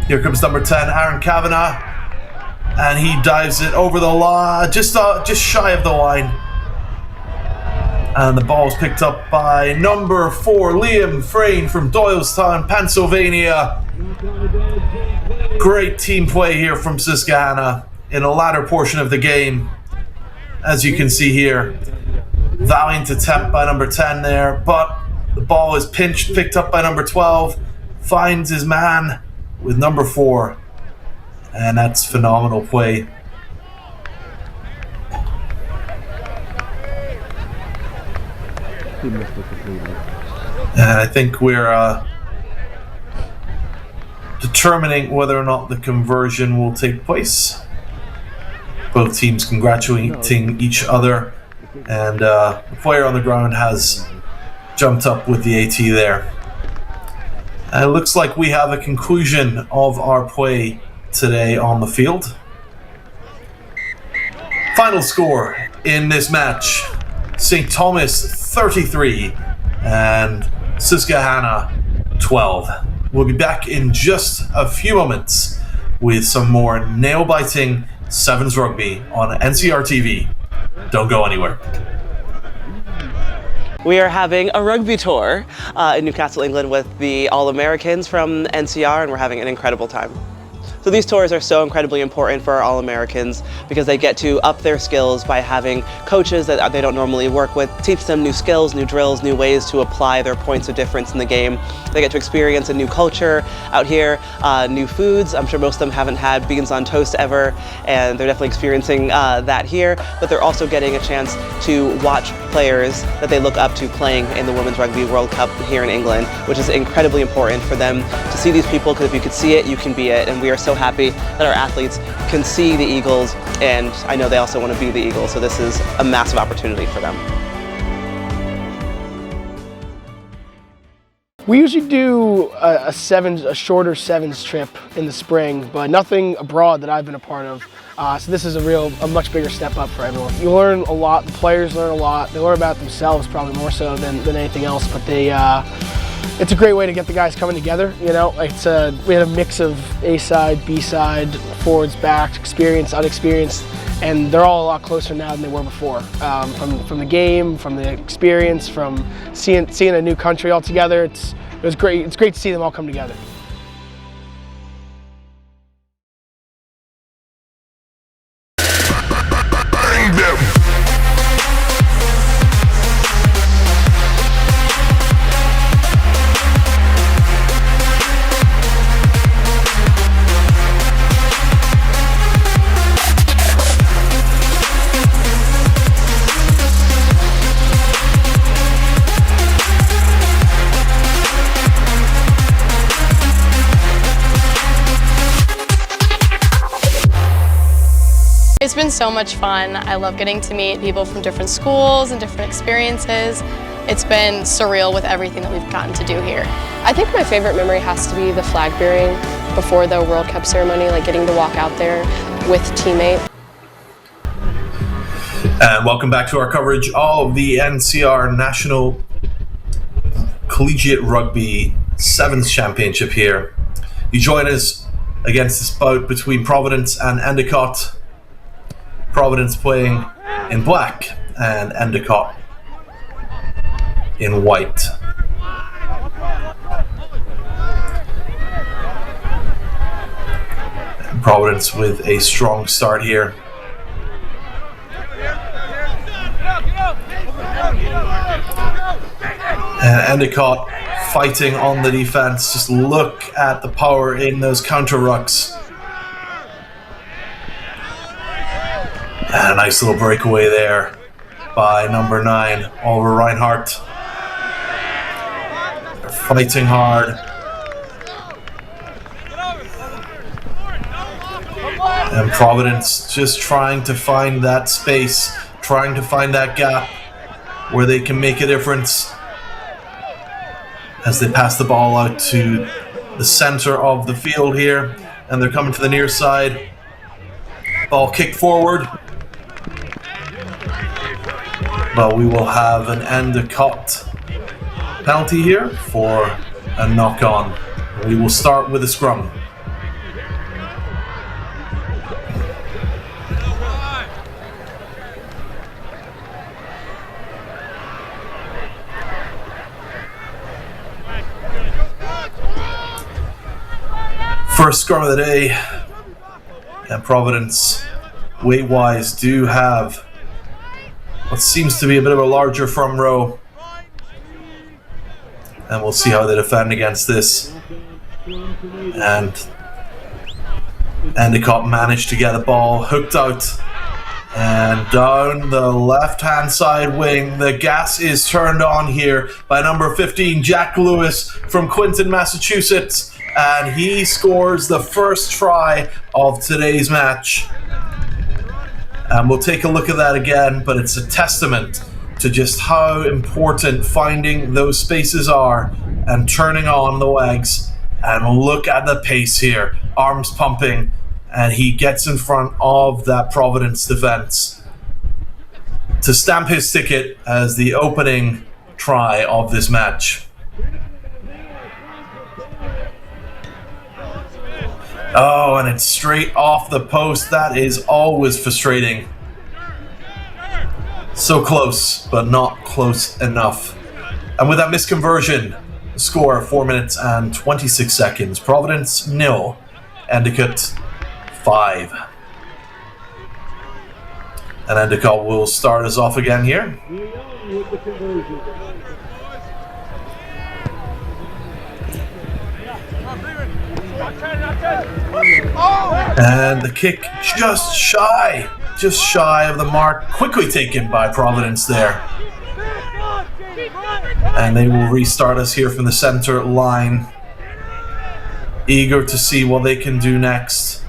Here comes number 10, Aaron Kavanagh. And he dives it over the line, just shy of the line. And the ball is picked up by number 4, Liam Frayne from Doylestown, Pennsylvania. Great team play here from Susquehanna in the latter portion of the game. As you can see here, valiant attempt by number 10 there, but the ball is picked up by number 12, finds his man with number 4, and that's phenomenal play. And I think we're determining whether or not the conversion will take place. Both teams congratulating each other, and the player on the ground has jumped up with the AT there. And it looks like we have a conclusion of our play today on the field. Final score in this match: St. Thomas 33 and Susquehanna 12. We'll be back in just a few moments with some more nail-biting 7's rugby on NCR TV. Don't go anywhere. We are having a rugby tour in Newcastle, England with the All-Americans from NCR, and we're having an incredible time. So these tours are so incredibly important for our All-Americans because they get to up their skills by having coaches that they don't normally work with, teach them new skills, new drills, new ways to apply their points of difference in the game. They get to experience a new culture out here, new foods. I'm sure most of them haven't had beans on toast ever, and they're definitely experiencing that here, but they're also getting a chance to watch players that they look up to playing in the Women's Rugby World Cup here in England, which is incredibly important for them to see these people, because if you could see it, you can be it, and we are so happy that our athletes can see the Eagles, and I know they also want to be the Eagles, so this is a massive opportunity for them. We usually do a shorter 7's trip in the spring, but nothing abroad that I've been a part of. So this is a much bigger step up for everyone. You learn a lot, the players learn a lot, they learn about themselves probably more so than anything else, but it's a great way to get the guys coming together. You know, we had a mix of A-side, B-side, forwards, backs, experienced, unexperienced, and they're all a lot closer now than they were before. From the game, from the experience, from seeing a new country altogether. It was great. It's great to see them all come together. It's been so much fun. I love getting to meet people from different schools and different experiences. It's been surreal with everything that we've gotten to do here. I think my favorite memory has to be the flag bearing before the World Cup ceremony, like getting to walk out there with teammates. And welcome back to our coverage of the NCR National Collegiate Rugby 7's Championship here. You join us against this bout between Providence and Endicott. Providence playing in black and Endicott in white. Providence with a strong start here. And Endicott fighting on the defense. Just look at the power in those counter rucks. And a nice little breakaway there by number 9, Oliver Reinhardt. They're fighting hard. And Providence just trying to find that space, trying to find that gap where they can make a difference as they pass the ball out to the center of the field here. And they're coming to the near side. Ball kicked forward. But we will have an Endicott penalty here for a knock-on. We will start with a scrum. First scrum of the day, and Providence, weight-wise, do have what seems to be a bit of a larger front row, and we'll see how they defend against this. And Endicott managed to get a ball hooked out, and down the left-hand side wing, the gas is turned on here by number 15, Jack Lewis from Quinton, Massachusetts. And he scores the first try of today's match. And we'll take a look at that again, but it's a testament to just how important finding those spaces are and turning on the wags. And look at the pace here, arms pumping, and he gets in front of that Providence defense to stamp his ticket as the opening try of this match. Oh, and it's straight off the post. That is always frustrating. So close, but not close enough. And with that misconversion, the score 4 minutes and 26 seconds. Providence 0, Endicott 5. And Endicott will start us off again here. And the kick just shy of the mark, quickly taken by Providence there. And they will restart us here from the center line, eager to see what they can do next.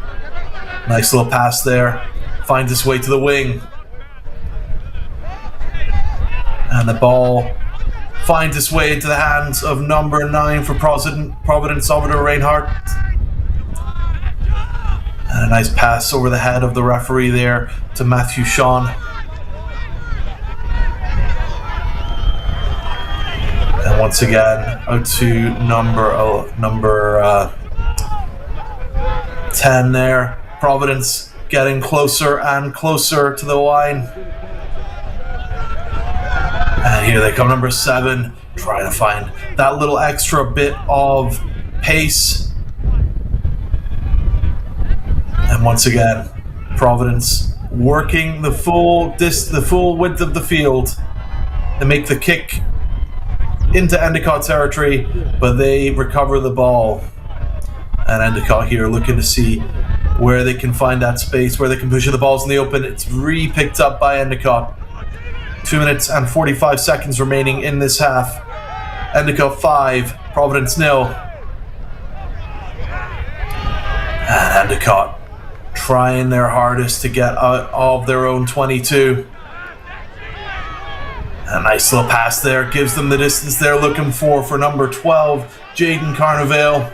Nice little pass there, finds its way to the wing, and the ball finds its way into the hands of number 9 for Providence, Oliver Reinhardt. And a nice pass over the head of the referee there to Matthew Shawn. And once again, out to number 10 there. Providence getting closer and closer to the line. And here they come, number 7, trying to find that little extra bit of pace. And once again, Providence working the full width of the field. They make the kick into Endicott territory, but they recover the ball. And Endicott here looking to see where they can find that space, where they can push the balls in the open. It's re-picked up by Endicott. 2 minutes and 45 seconds remaining in this half. Endicott 5, Providence 0. And Endicott trying their hardest to get out of their own 22. A nice little pass there, gives them the distance they're looking for number 12, Jaden Carnevale.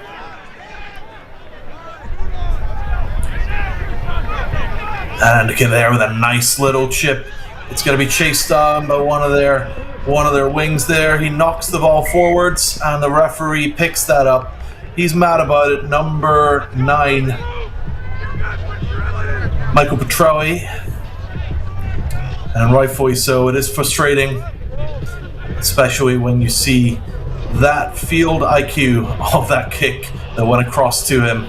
And Endicott there with a nice little chip. It's going to be chased down by one of their wings there. He knocks the ball forwards, and the referee picks that up. He's mad about it. Number 9, Michael Petrelli. And rightfully so. It is frustrating, especially when you see that field IQ of that kick that went across to him.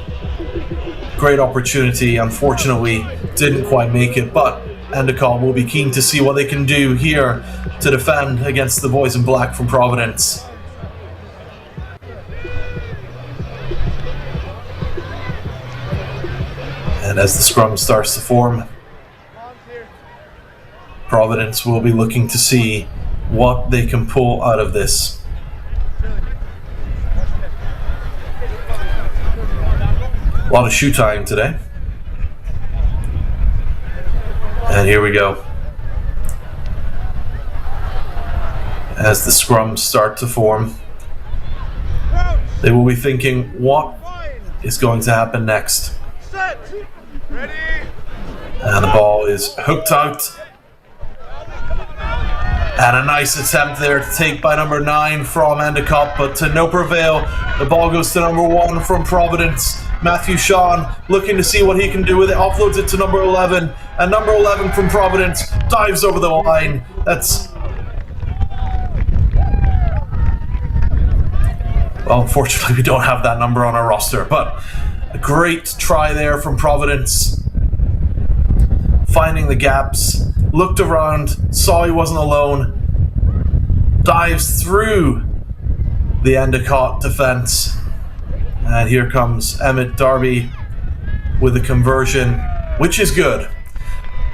great opportunity. Unfortunately, didn't quite make it, but Endicott will be keen to see what they can do here to defend against the boys in black from Providence. And as the scrum starts to form, Providence will be looking to see what they can pull out of this. A lot of shoe tying today. And here we go. As the scrums start to form, they will be thinking, what is going to happen next? And the ball is hooked out. And a nice attempt there to take by number 9 from Endicott, but to no prevail. The ball goes to number 1 from Providence. Matthew Sean looking to see what he can do with it. Offloads it to number 11. And number 11 from Providence dives over the line. Well, unfortunately, we don't have that number on our roster, but a great try there from Providence. Finding the gaps, looked around, saw he wasn't alone, dives through the Endicott defense. And here comes Emmett Darby with a conversion, which is good,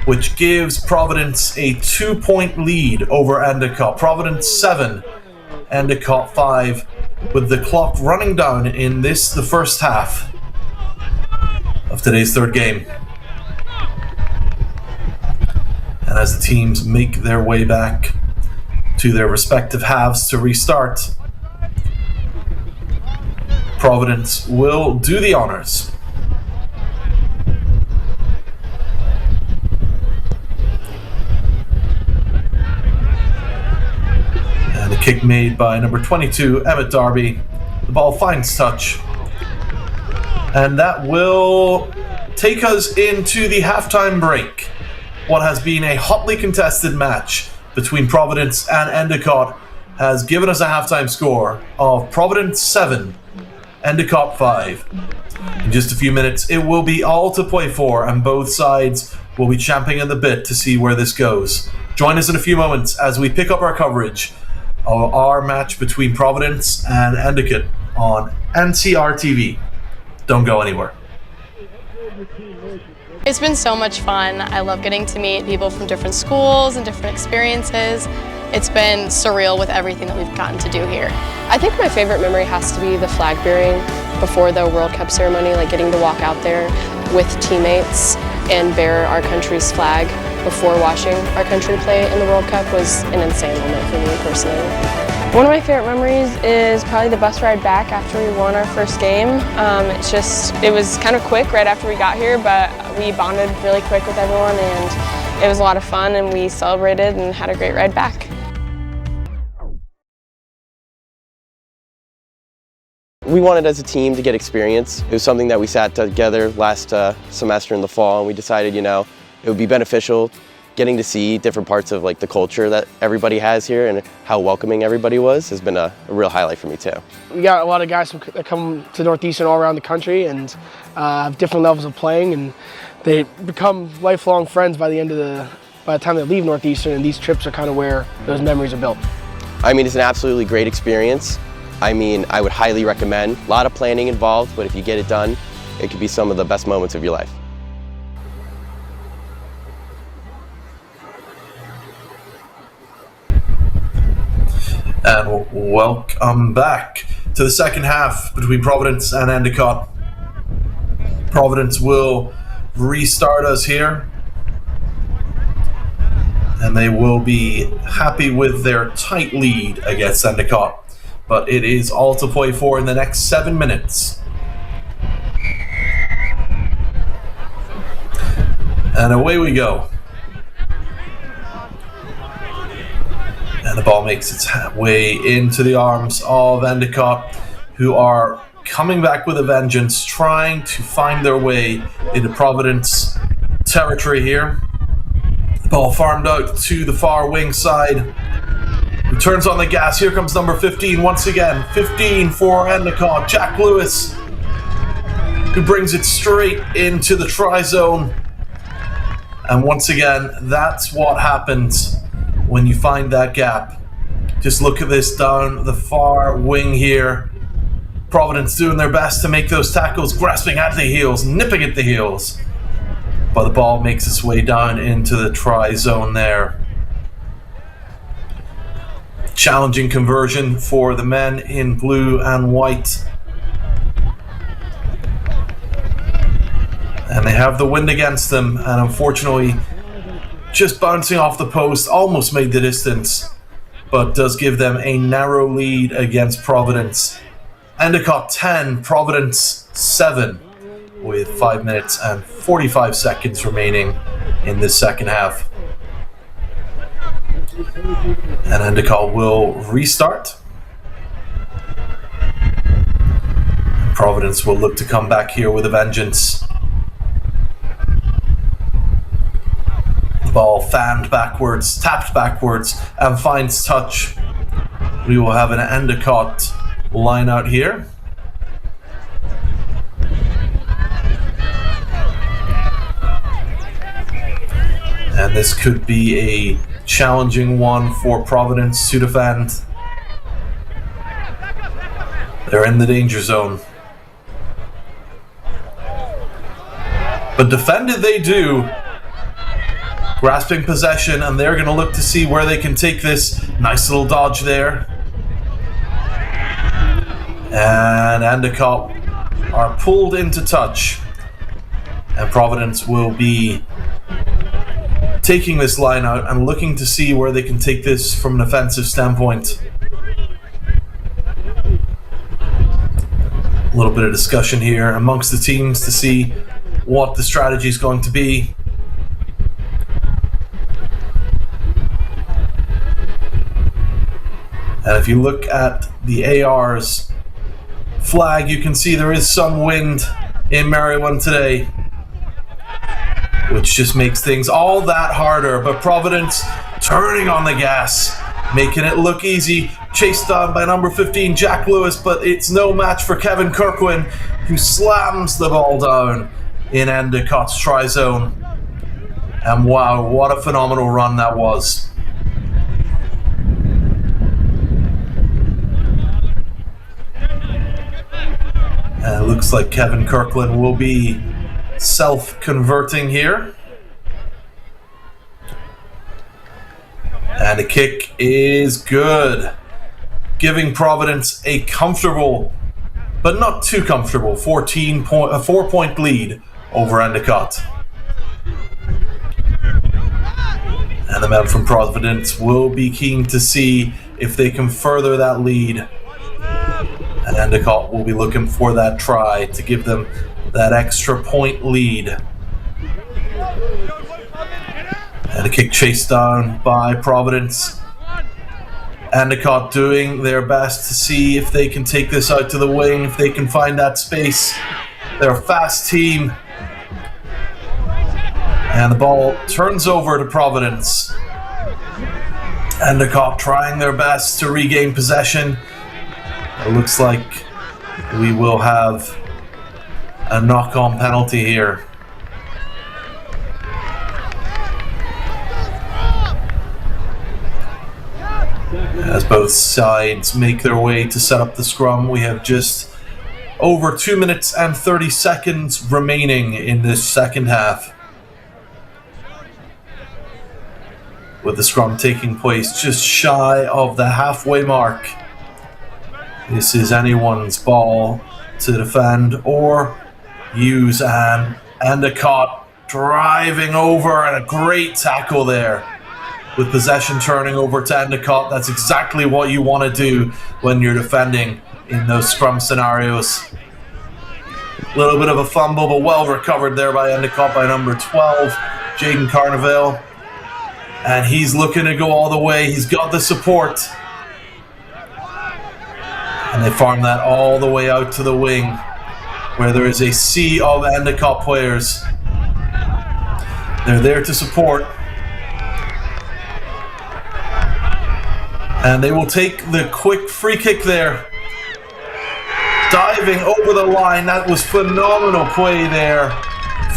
which gives Providence a 2-point lead over Endicott. Providence 7, Endicott 5, with the clock running down in the first half of today's third game. And as the teams make their way back to their respective halves to restart, Providence will do the honors. And the kick made by number 22, Emmett Darby. The ball finds touch. And that will take us into the halftime break. What has been a hotly contested match between Providence and Endicott has given us a halftime score of Providence 7, Endicott 5. In just a few minutes, it will be all to play for, and both sides will be champing at the bit to see where this goes. Join us in a few moments as we pick up our coverage of our match between Providence and Endicott on NCR TV. Don't go anywhere. It's been so much fun. I love getting to meet people from different schools and different experiences. It's been surreal with everything that we've gotten to do here. I think my favorite memory has to be the flag bearing before the World Cup ceremony, like getting to walk out there with teammates and bear our country's flag before watching our country play in the World Cup was an insane moment for me personally. One of my favorite memories is probably the bus ride back after we won our first game. It was kind of quick right after we got here, but we bonded really quick with everyone and it was a lot of fun and we celebrated and had a great ride back. We wanted as a team to get experience. It was something that we sat together last semester in the fall, and we decided, it would be beneficial getting to see different parts of the culture that everybody has here and how welcoming everybody was has been a real highlight for me too. We got a lot of guys that come to Northeastern all around the country and have different levels of playing, and they become lifelong friends by the time they leave Northeastern, and these trips are kind of where those memories are built. It's an absolutely great experience. I would highly recommend. A lot of planning involved, but if you get it done, it could be some of the best moments of your life. And welcome back to the second half between Providence and Endicott. Providence will restart us here, and they will be happy with their tight lead against Endicott. But it is all to play for in the next 7 minutes. And away we go. And the ball makes its way into the arms of Endicott, who are coming back with a vengeance, trying to find their way into Providence territory here. The ball farmed out to the far wing side. Returns on the gas. Here comes number 15 once again. 15 for Endicott. Jack Lewis, who brings it straight into the try zone. And once again, that's what happens when you find that gap. Just look at this down the far wing here. Providence doing their best to make those tackles, grasping at the heels, nipping at the heels. But the ball makes its way down into the try zone there. Challenging conversion for the men in blue and white. And they have the wind against them, and unfortunately, just bouncing off the post, almost made the distance, but does give them a narrow lead against Providence. Endicott 10, Providence 7, with 5 minutes and 45 seconds remaining in this second half. And Endicott will restart. Providence will look to come back here with a vengeance. The ball fanned backwards, tapped backwards, and finds touch. We will have an Endicott line out here. And this could be a challenging one for Providence to defend. They're in the danger zone. But defended they do. Grasping possession, and they're going to look to see where they can take this. Nice little dodge there. And Endicott are pulled into touch. And Providence will be taking this line out and looking to see where they can take this from an offensive standpoint. A little bit of discussion here amongst the teams to see what the strategy is going to be. And if you look at the AR's flag, you can see there is some wind in Maryland today, which just makes things all that harder. But Providence turning on the gas, making it look easy. Chased down by number 15, Jack Lewis, but it's no match for Kevin Kirkwin, who slams the ball down in Endicott's try zone. And wow, what a phenomenal run that was. And it looks like Kevin Kirkland will be self-converting here. And the kick is good, giving Providence a comfortable, but not too comfortable, 4-point lead over Endicott. And the men from Providence will be keen to see if they can further that lead. And Endicott will be looking for that try to give them that extra point lead. And a kick chased down by Providence. Endicott doing their best to see if they can take this out to the wing, if they can find that space. They're a fast team. And the ball turns over to Providence. Endicott trying their best to regain possession. It looks like we will have a knock-on penalty here. As both sides make their way to set up the scrum, we have just over 2 minutes and 30 seconds remaining in this second half. With the scrum taking place just shy of the halfway mark. This is anyone's ball to defend or use, and Endicott driving over, and a great tackle there. With possession turning over to Endicott, that's exactly what you want to do when you're defending in those scrum scenarios. A little bit of a fumble, but well recovered there by Endicott by number 12, Jaden Carnevale. And he's looking to go all the way. He's got the support. And they farm that all the way out to the wing, where there is a sea of Endicott players. They're there to support. And they will take the quick free kick there. Diving over the line, that was phenomenal play there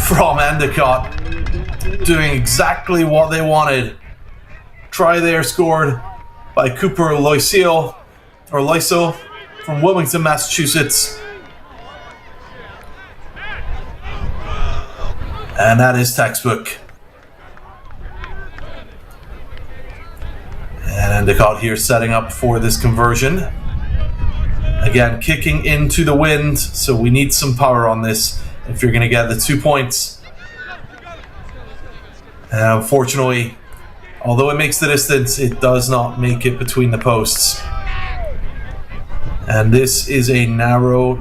from Endicott. Doing exactly what they wanted. Try there scored by Cooper Loyso from Wilmington, Massachusetts. And that is textbook. And Endicott here setting up for this conversion. Again, kicking into the wind, so we need some power on this if you're going to get the 2 points. And unfortunately, although it makes the distance, it does not make it between the posts. And this is a narrow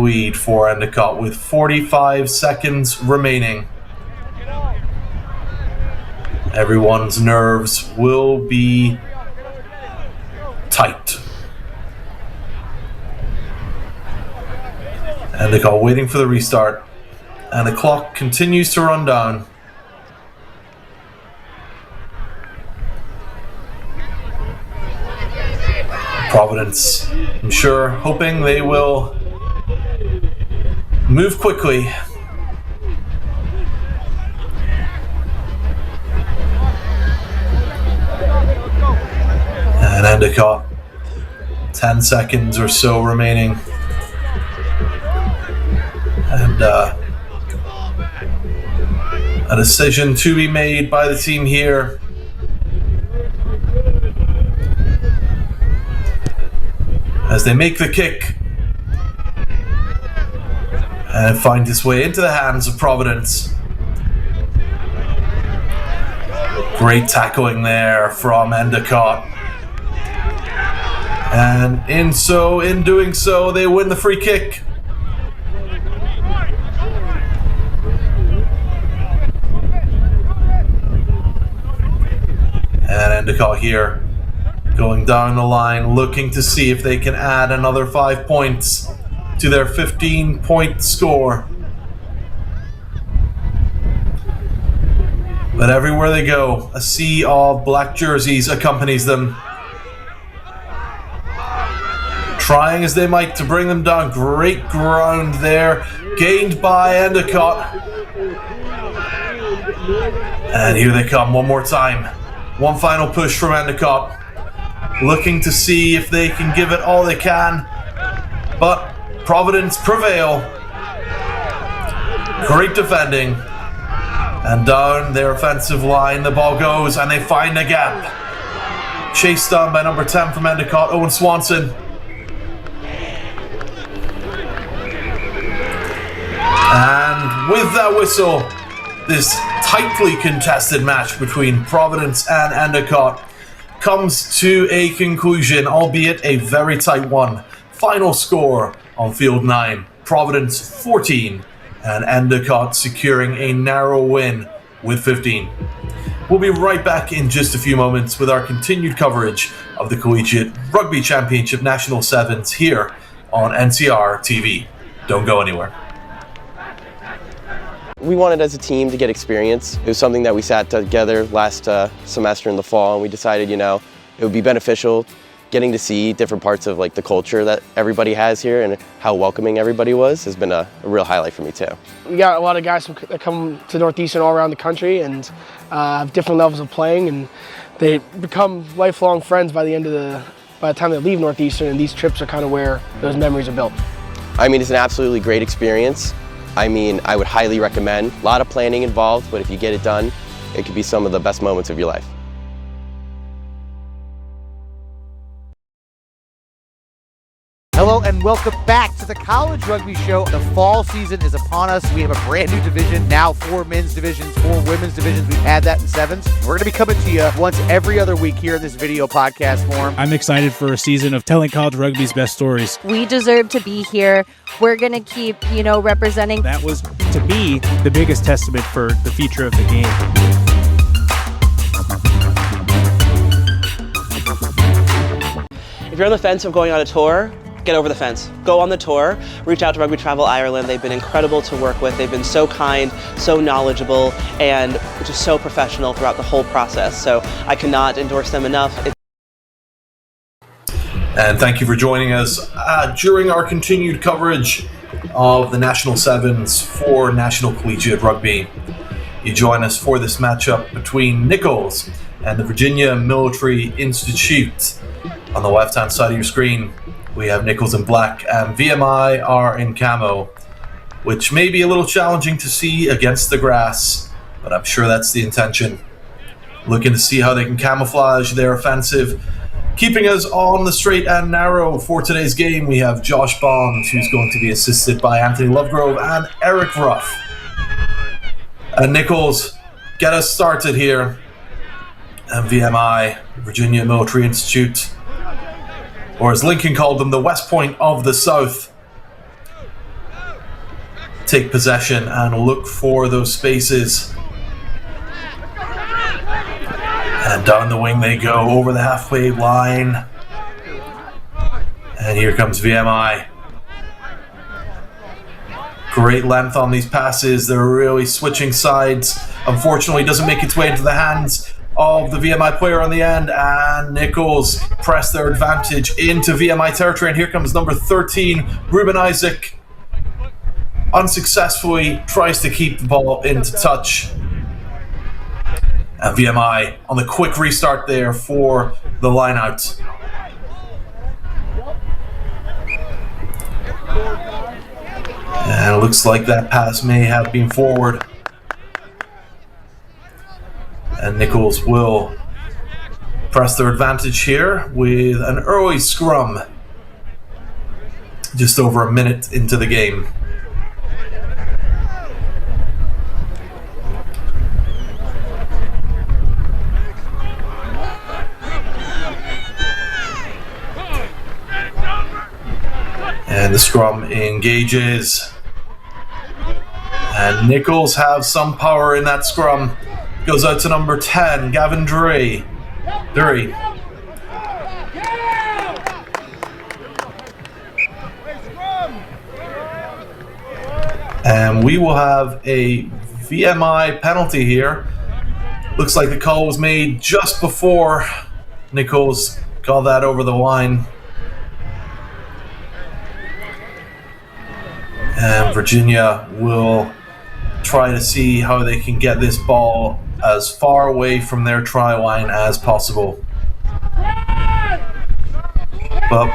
lead for Endicott with 45 seconds remaining. Everyone's nerves will be tight. Endicott waiting for the restart, and the clock continues to run down. Providence, I'm sure, hoping they will move quickly. And Endicott, 10 seconds or so remaining. And a decision to be made by the team here. As they make the kick and find its way into the hands of Providence. Great tackling there from Endicott. And in doing so, they win the free kick. And Endicott here going down the line, looking to see if they can add another 5 points to their 15-point score. But everywhere they go, a sea of black jerseys accompanies them. Trying as they might to bring them down. Great ground there, gained by Endicott. And here they come one more time. One final push from Endicott. Looking to see if they can give it all they can. But Providence prevail. Great defending. And down their offensive line, the ball goes and they find a gap. Chased down by number 10 from Endicott, Owen Swanson. And with that whistle, this tightly contested match between Providence and Endicott comes to a conclusion, albeit a very tight one. Final score on field 9, Providence 14 and Endicott securing a narrow win with 15. We'll be right back in just a few moments with our continued coverage of the Collegiate Rugby Championship National 7's here on NCR TV. Don't go anywhere. We wanted as a team to get experience. It was something that we sat together last semester in the fall, and we decided, it would be beneficial getting to see different parts of the culture that everybody has here and how welcoming everybody has been a real highlight for me too. We got a lot of guys that come to Northeastern all around the country and have different levels of playing, and they become lifelong friends by the time they leave Northeastern, and these trips are kind of where those memories are built. It's an absolutely great experience. I would highly recommend. A lot of planning involved, but if you get it done, it could be some of the best moments of your life. Hello and welcome back to the College Rugby Show. The fall season is upon us. We have a brand new division, now 4 men's divisions, 4 women's divisions. We've had that in 7's. We're going to be coming to you once every other week here in this video podcast form. I'm excited for a season of telling college rugby's best stories. We deserve to be here. We're going to keep, representing. That was, to me, the biggest testament for the future of the game. If you're on the fence of going on a tour, get over the fence. Go on the tour, reach out to Rugby Travel Ireland. They've been incredible to work with. They've been so kind, so knowledgeable, and just so professional throughout the whole process. So I cannot endorse them enough. And thank you for joining us during our continued coverage of the National 7's for National Collegiate Rugby. You join us for this matchup between Nichols and the Virginia Military Institute. On the left-hand side of your screen, we have Nichols in black and VMI are in camo, which may be a little challenging to see against the grass, but I'm sure that's the intention. Looking to see how they can camouflage their offensive. Keeping us on the straight and narrow for today's game, we have Josh Bond, who's going to be assisted by Anthony Lovegrove and Eric Ruff. And Nichols, get us started here. And VMI, Virginia Military Institute, or as Lincoln called them, the West Point of the South, take possession and look for those spaces. And down the wing they go, over the halfway line. And here comes VMI. Great length on these passes. They're really switching sides. Unfortunately, it doesn't make its way into the hands of the VMI player on the end. And Nichols press their advantage into VMI territory. And here comes number 13, Ruben Isaac. Unsuccessfully tries to keep the ball into touch. And VMI on the quick restart there for the lineout. And it looks like that pass may have been forward. And Nichols will press their advantage here with an early scrum. Just over a minute into the game. And the scrum engages. And Nichols have some power in that scrum. Goes out to number 10, Gavin Dury. And we will have a VMI penalty here. Looks like the call was made just before Nichols got that over the line. And Virginia will try to see how they can get this ball as far away from their try line as possible. But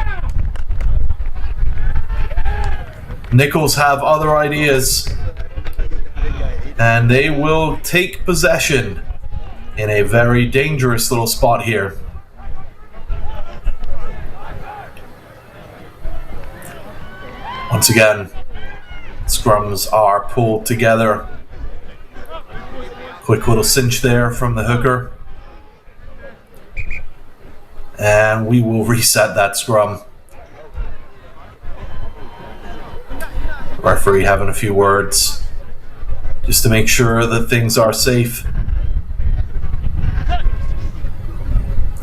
Nichols have other ideas, and they will take possession in a very dangerous little spot here. Once again, scrums are pulled together. Quick little cinch there from the hooker. And we will reset that scrum. Referee having a few words just to make sure that things are safe.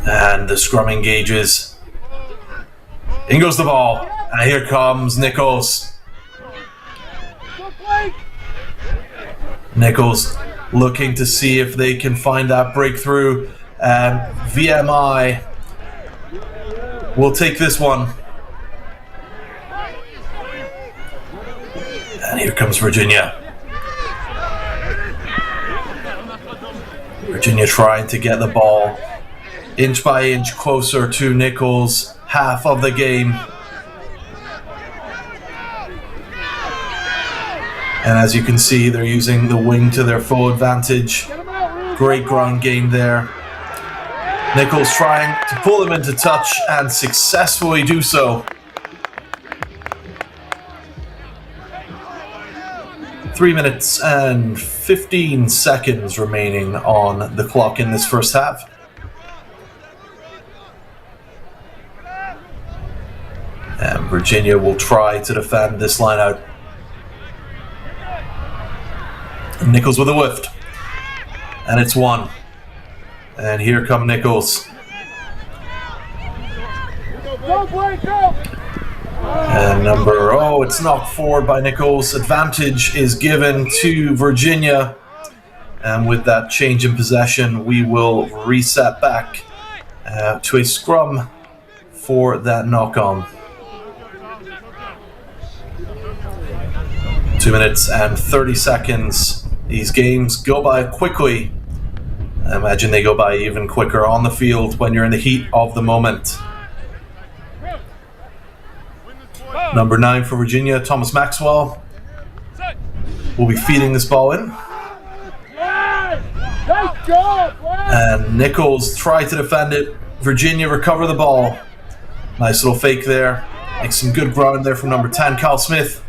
And the scrum engages. In goes the ball. And here comes Nichols. Nichols looking to see if they can find that breakthrough, and VMI will take this one. And here comes Virginia. Virginia trying to get the ball inch by inch closer to Nichols' half of the game. And as you can see, they're using the wing to their full advantage. Great ground game there. Nichols trying to pull them into touch and successfully do so. 3 minutes and 15 seconds remaining on the clock in this first half. And Virginia will try to defend this line out. Nichols with a whiff. And it's one. And here come Nichols. And it's knocked forward by Nichols. Advantage is given to Virginia. And with that change in possession, we will reset back to a scrum for that knock-on. 2 minutes and 30 seconds. These games go by quickly. I imagine they go by even quicker on the field when you're in the heat of the moment. Number 9 for Virginia, Thomas Maxwell, will be feeding this ball in. And Nichols tried to defend it. Virginia recover the ball. Nice little fake there. Makes some good ground there from number 10, Kyle Smith.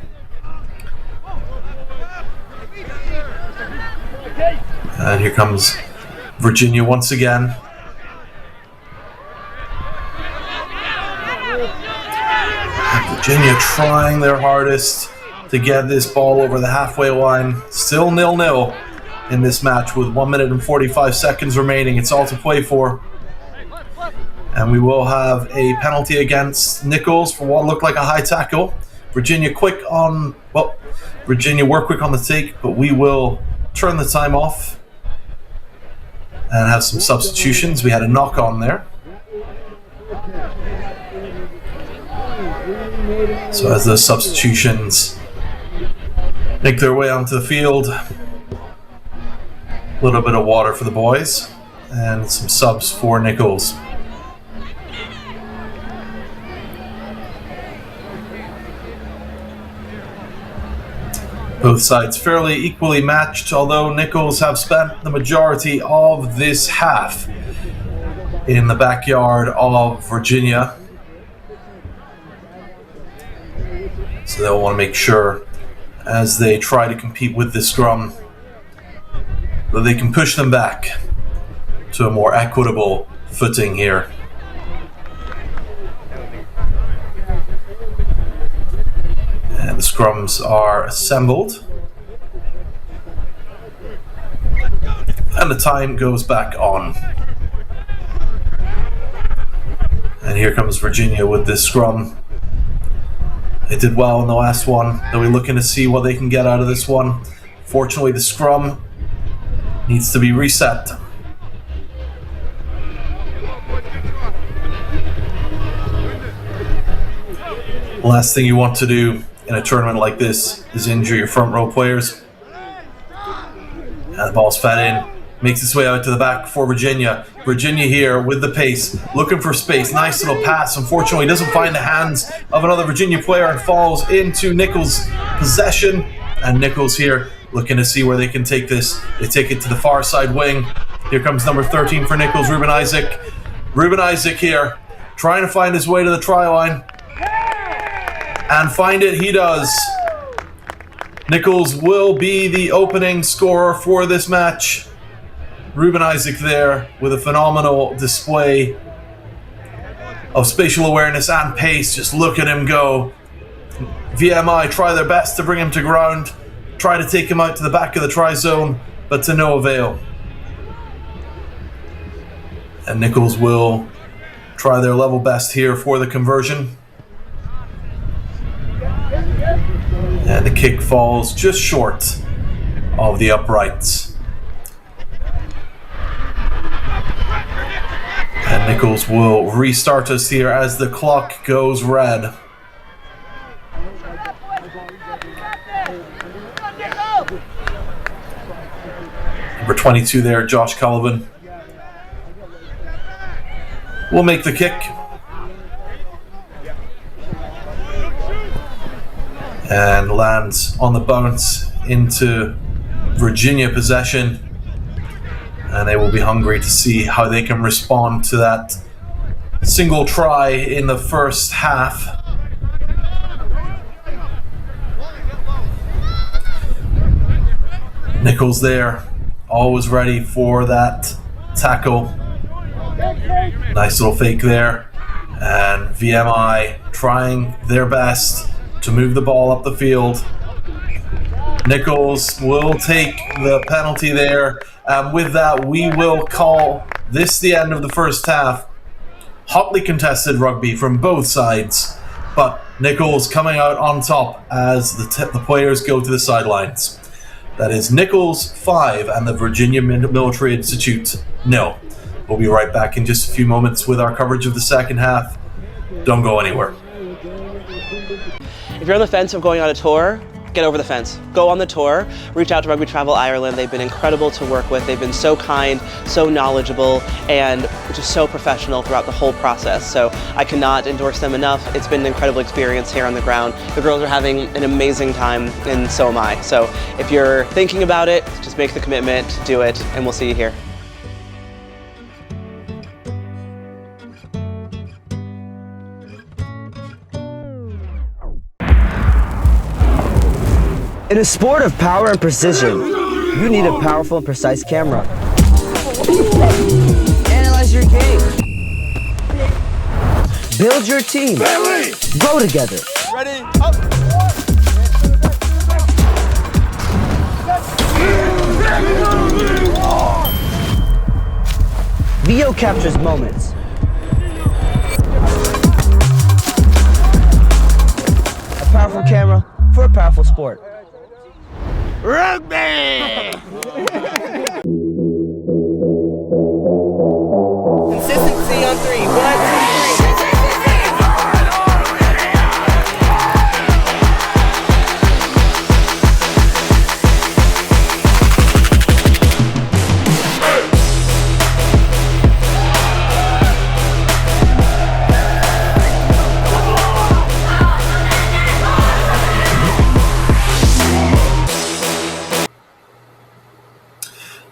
And here comes Virginia once again. And Virginia trying their hardest to get this ball over the halfway line. Still 0-0 in this match with 1 minute and 45 seconds remaining. It's all to play for. And we will have a penalty against Nichols for what looked like a high tackle. Virginia quick on, well, Virginia were quick on the take, but we will turn the time off and have some substitutions. We had a knock on there. So as those substitutions make their way onto the field, a little bit of water for the boys and some subs for Nichols. Both sides fairly equally matched, although Nichols have spent the majority of this half in the backyard of Virginia. So they'll want to make sure, as they try to compete with the scrum, that they can push them back to a more equitable footing here. And the scrums are assembled. And the time goes back on. And here comes Virginia with this scrum. They did well in the last one. They'll be looking to see what they can get out of this one. Fortunately, the scrum needs to be reset. Last thing you want to do in a tournament like this is injure your front row players. And the ball's fed in, makes its way out to the back for Virginia. Virginia here with the pace, looking for space. Nice little pass. Unfortunately, doesn't find the hands of another Virginia player and falls into Nichols' possession. And Nichols here looking to see where they can take this. They take it to the far side wing. Here comes number 13 for Nichols, Ruben Isaac. Ruben Isaac here, trying to find his way to the try line. And find it he does. Nichols will be the opening scorer for this match. Ruben Isaac there with a phenomenal display of spatial awareness and pace. Just look at him go. VMI try their best to bring him to ground, try to take him out to the back of the try zone, but to no avail. And Nichols will try their level best here for the conversion. And the kick falls just short of the uprights. And Nichols will restart us here as the clock goes red. Number 22 there, Josh Cullivan, will make the kick. And lands on the bounce into Virginia possession. And they will be hungry to see how they can respond to that single try in the first half. Nichols there, always ready for that tackle. Nice little fake there. And VMI trying their best to move the ball up the field. Nichols will take the penalty there. With that, we will call this the end of the first half. Hotly contested rugby from both sides, but Nichols coming out on top as the players go to the sidelines. That is Nichols 5 and the Virginia Military Institute 0. We'll be right back in just a few moments with our coverage of the second half. Don't go anywhere. If you're on the fence of going on a tour, get over the fence. Go on the tour, reach out to Rugby Travel Ireland. They've been incredible to work with. They've been so kind, so knowledgeable, and just so professional throughout the whole process. So I cannot endorse them enough. It's been an incredible experience here on the ground. The girls are having an amazing time, and so am I. So if you're thinking about it, just make the commitment, do it, and we'll see you here. In a sport of power and precision, you need a powerful and precise camera. Analyze your game. Build your team. Grow together. Ready, up. Video captures moments. A powerful camera for a powerful sport. Rugby! Consistency on 3. 1, 2, 3.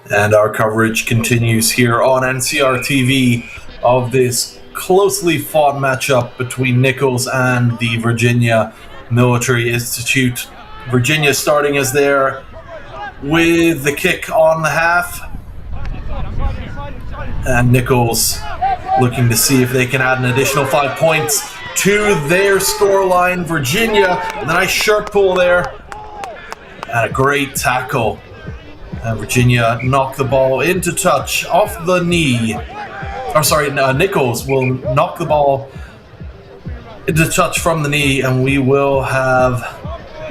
And our coverage continues here on NCR TV of this closely fought matchup between Nichols and the Virginia Military Institute. Virginia starting as there with the kick on the half. And Nichols looking to see if they can add an additional 5 points to their scoreline. Virginia, a nice sharp pull there. And a great tackle. And Virginia knocked the ball into touch off the knee. Or sorry, Nichols will knock the ball into touch from the knee, and we will have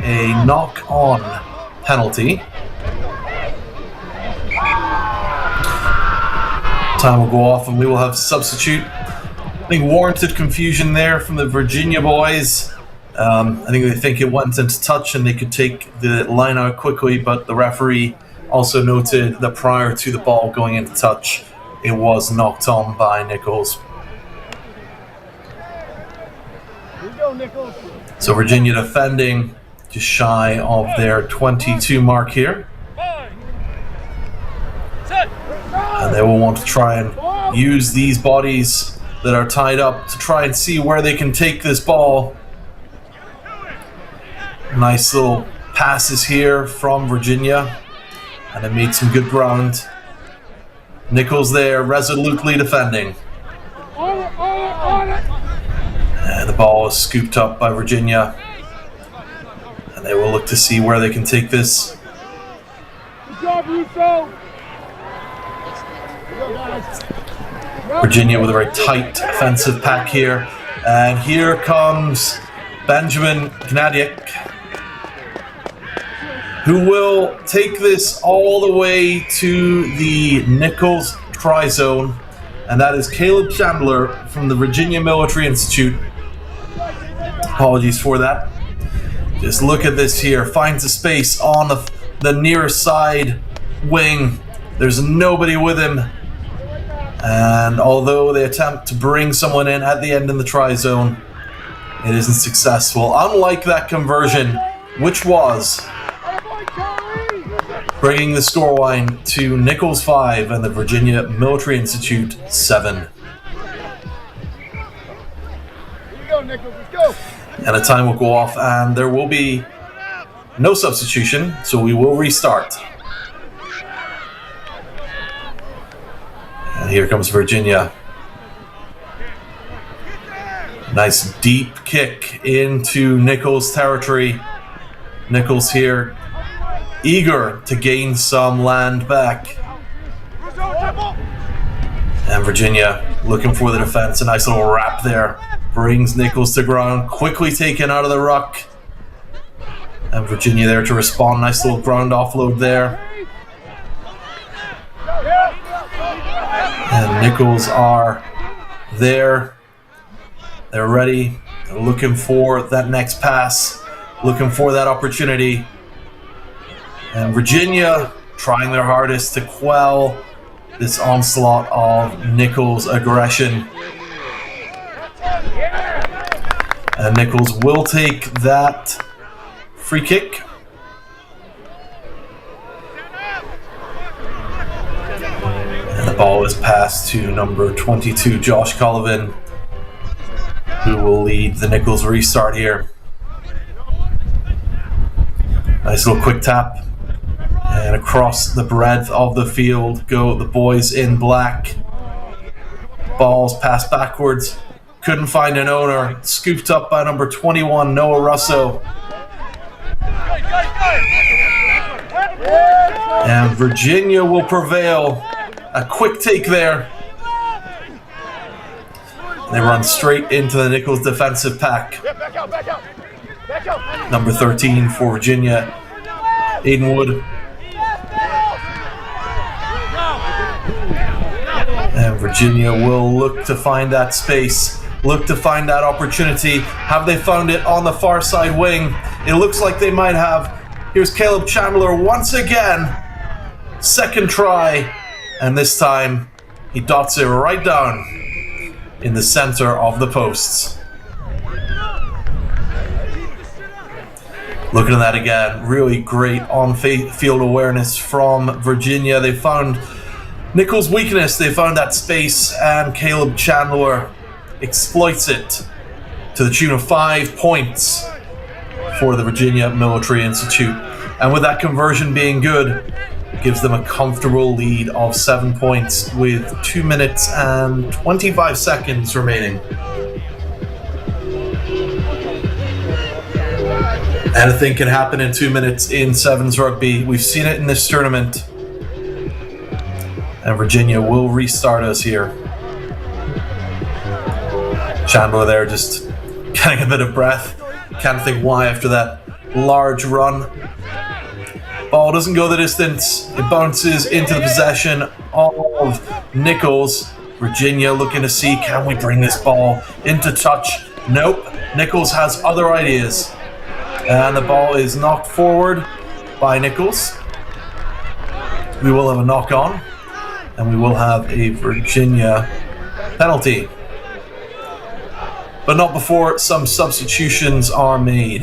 a knock-on penalty. Time will go off, and we will have substitute. I think warranted confusion there from the Virginia boys. I think they think it went into touch, and they could take the line out quickly, but the referee also noted that prior to the ball going into touch, it was knocked on by Nichols. So Virginia defending just shy of their 22 mark here. And they will want to try and use these bodies that are tied up to try and see where they can take this ball. Nice little passes here from Virginia. And they made some good ground. Nichols there, resolutely defending. And the ball is scooped up by Virginia. And they will look to see where they can take this. Virginia with a very tight offensive pack here. And here comes Benjamin Gnadiak, who will take this all the way to the Nichols try zone. And that is Caleb Chandler from the Virginia Military Institute. Apologies for that. Just look at this here. Finds a space on the near side wing. There's nobody with him. And although they attempt to bring someone in at the end in the try zone, it isn't successful. Unlike that conversion, which was bringing the scoreline to Nichols 5 and the Virginia Military Institute 7. And a time will go off, and there will be no substitution, so we will restart. And here comes Virginia. Nice deep kick into Nichols territory. Nichols here, eager to gain some land back. And Virginia looking for the defense. A nice little wrap there. Brings Nichols to ground. Quickly taken out of the ruck. And Virginia there to respond. Nice little ground offload there. And Nichols are there They're ready. They're looking for that next pass, looking for that opportunity. And Virginia trying their hardest to quell this onslaught of Nichols' aggression. And Nichols will take that free kick. And the ball is passed to number 22, Josh Collivan, who will lead the Nichols restart here. Nice little quick tap. And across the breadth of the field go the boys in black. Balls passed backwards. Couldn't find an owner. Scooped up by number 21, Noah Russo. And Virginia will prevail. A quick take there. They run straight into the Nichols defensive pack. Number 13 for Virginia, Aiden Wood. And Virginia will look to find that space, look to find that opportunity. Have they found it on the far side wing? It looks like they might have. Here's Caleb Chandler once again. Second try, and this time he dots it right down in the center of the posts. Looking at that again, really great on-field awareness from Virginia. They found Nichols' weakness, they found that space, and Caleb Chandler exploits it to the tune of 5 points for the Virginia Military Institute. And with that conversion being good, it gives them a comfortable lead of 7 points with 2 minutes and 25 seconds remaining. Anything can happen in 2 minutes in 7's rugby. We've seen it in this tournament. And Virginia will restart us here. Chandler there just getting a bit of breath. Can't think why after that large run. Ball doesn't go the distance. It bounces into the possession of Nichols. Virginia looking to see, can we bring this ball into touch? Nope. Nichols has other ideas. And the ball is knocked forward by Nichols. We will have a knock on. And we will have a Virginia penalty. But not before some substitutions are made.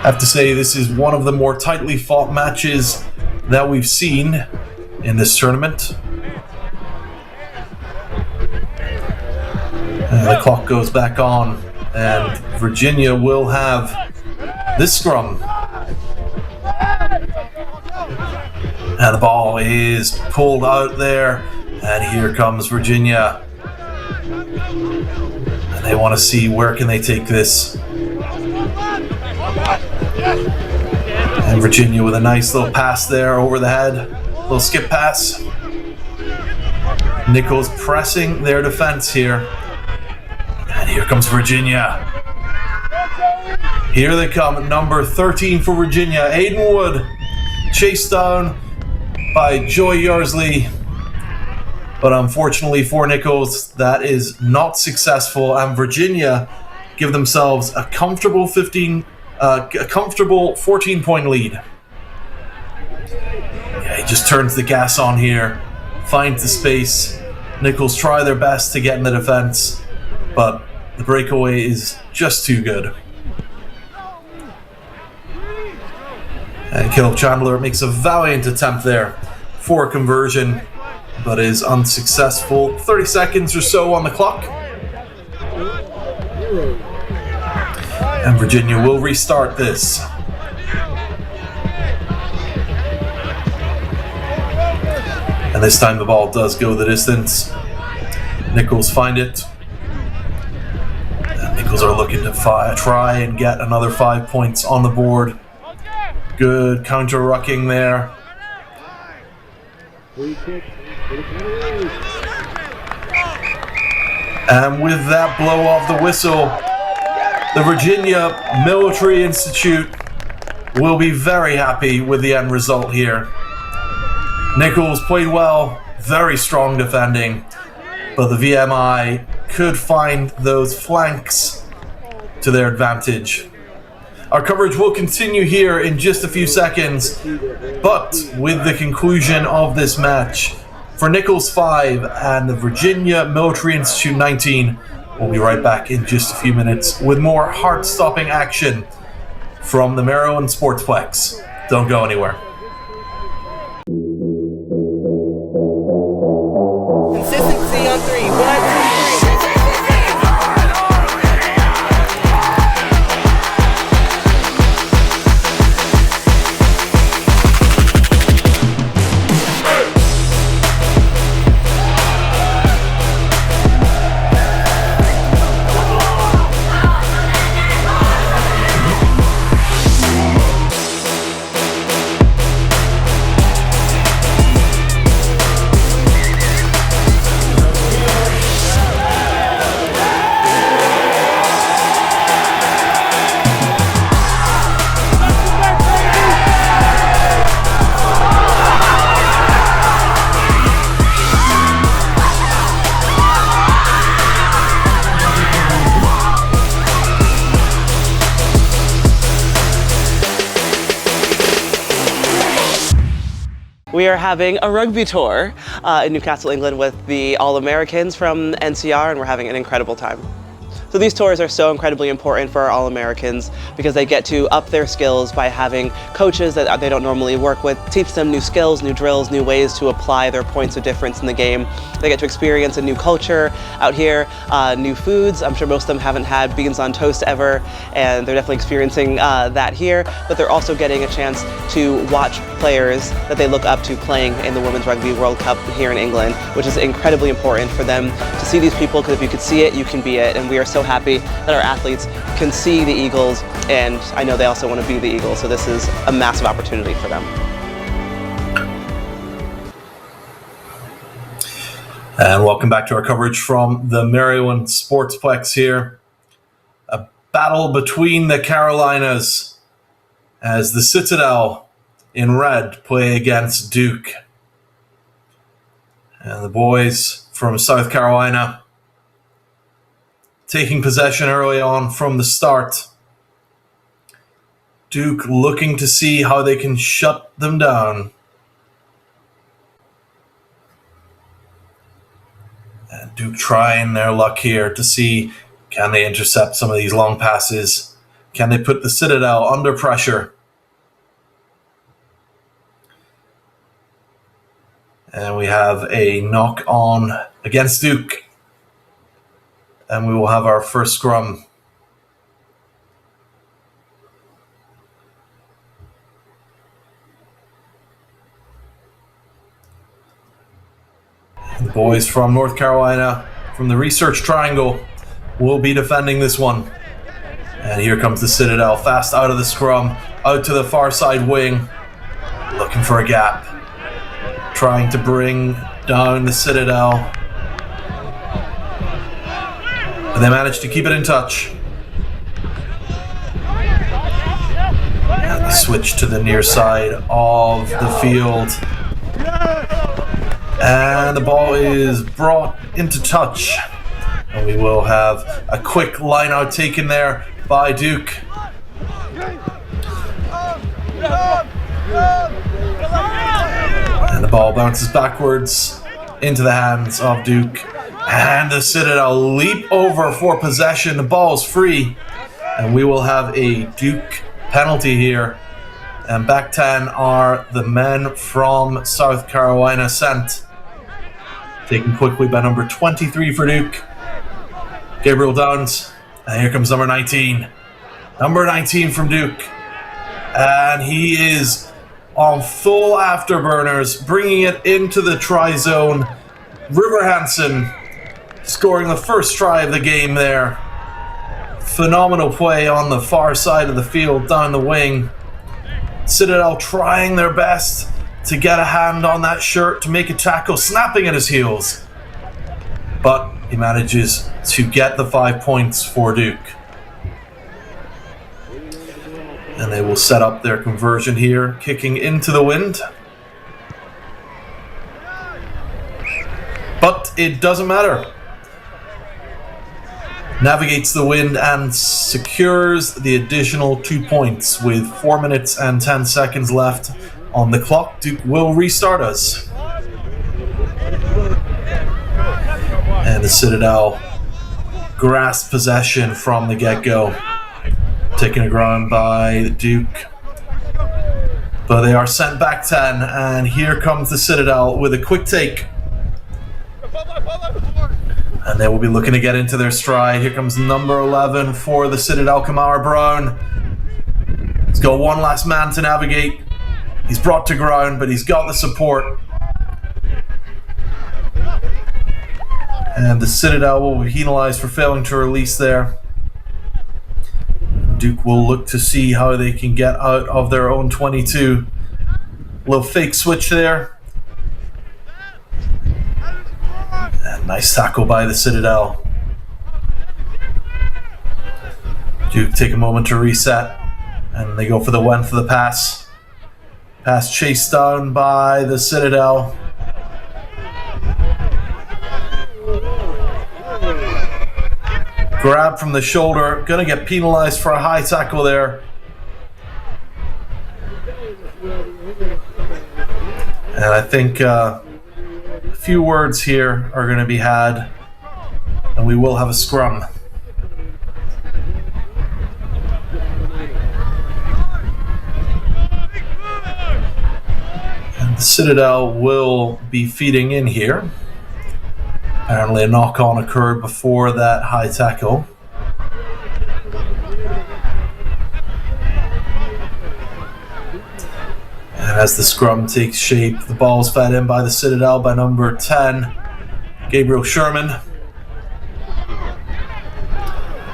I have to say, this is one of the more tightly fought matches that we've seen in this tournament. And the clock goes back on, and Virginia will have this scrum. And the ball is pulled out there, and here comes Virginia. And they want to see where can they take this. And Virginia with a nice little pass there over the head, little skip pass. Nichols pressing their defense here. And here comes Virginia. Here they come, number 13 for Virginia, Aiden Wood. Chased down by Joy Yarsley, but unfortunately for Nichols, that is not successful, and Virginia give themselves a comfortable 14-point lead. Yeah, he just turns the gas on here, finds the space. Nichols try their best to get in the defense, but the breakaway is just too good. And Caleb Chandler makes a valiant attempt there for a conversion, but is unsuccessful. 30 seconds or so on the clock. And Virginia will restart this. And this time the ball does go the distance. Nichols find it. And Nichols are looking to try and get another 5 points on the board. Good counter-rucking there. And with that blow of the whistle, the Virginia Military Institute will be very happy with the end result here. Nichols played well, very strong defending, but the VMI could find those flanks to their advantage. Our coverage will continue here in just a few seconds, but with the conclusion of this match, for Nichols 5 and the Virginia Military Institute 19, we'll be right back in just a few minutes with more heart-stopping action from the Maryland Sportsplex. Don't go anywhere. Consistency on 3. 1, 2, 3. We are having a rugby tour in Newcastle, England with the All-Americans from NCR, and we're having an incredible time. So these tours are so incredibly important for our All-Americans because they get to up their skills by having coaches that they don't normally work with, teach them new skills, new drills, new ways to apply their points of difference in the game. They get to experience a new culture out here, new foods. I'm sure most of them haven't had beans on toast ever, and they're definitely experiencing that here, but they're also getting a chance to watch players that they look up to playing in the Women's Rugby World Cup here in England, which is incredibly important for them to see these people, because if you could see it, you can be it, and we are so happy that our athletes can see the Eagles, and I know they also want to be the Eagles, so this is a massive opportunity for them. And welcome back to our coverage from the Maryland Sportsplex here. A battle between the Carolinas as the Citadel in red play against Duke. And the boys from South Carolina taking possession early on from the start. Duke looking to see how they can shut them down. And Duke trying their luck here to see, can they intercept some of these long passes? Can they put the Citadel under pressure? And we have a knock on against Duke. And we will have our first scrum. The boys from North Carolina, from the Research Triangle, will be defending this one. And here comes the Citadel, fast out of the scrum, out to the far side wing, looking for a gap. Trying to bring down the Citadel. But they managed to keep it in touch. And they switch to the near side of the field. And the ball is brought into touch. And we will have a quick line out taken there by Duke. And the ball bounces backwards into the hands of Duke. And the Citadel leap over for possession. The ball is free. And we will have a Duke penalty here. And back 10 are the men from South Carolina sent. Taken quickly by number 23 for Duke, Gabriel Downs. And here comes number 19. Number 19 from Duke. And he is on full afterburners, bringing it into the try zone. River Hansen scoring the first try of the game there. Phenomenal play on the far side of the field, down the wing. Citadel trying their best to get a hand on that shirt to make a tackle, snapping at his heels. But he manages to get the 5 points for Duke. And they will set up their conversion here, kicking into the wind. it doesn't matter. Navigates the wind and secures the additional 2 points with 4 minutes and 10 seconds left on the clock. Duke will restart us. And the Citadel grasp possession from the get-go. Taken a ground by Duke. But they are sent back 10, and here comes the Citadel with a quick take. And they will be looking to get into their stride. Here comes number 11 for the Citadel, Kamara Brown. He's got one last man to navigate. He's brought to ground, but he's got the support. And the Citadel will be penalized for failing to release there. Duke will look to see how they can get out of their own 22. Little fake switch there. And nice tackle by the Citadel. Duke take a moment to reset. And they go for the one for the pass. Pass chased down by the Citadel. Grab from the shoulder. Gonna get penalized for a high tackle there. And I think a few words here are going to be had, and we will have a scrum. And the Citadel will be feeding in here. Apparently a knock-on occurred before that high tackle. And as the scrum takes shape, the ball's fed in by the Citadel by number 10, Gabriel Sherman.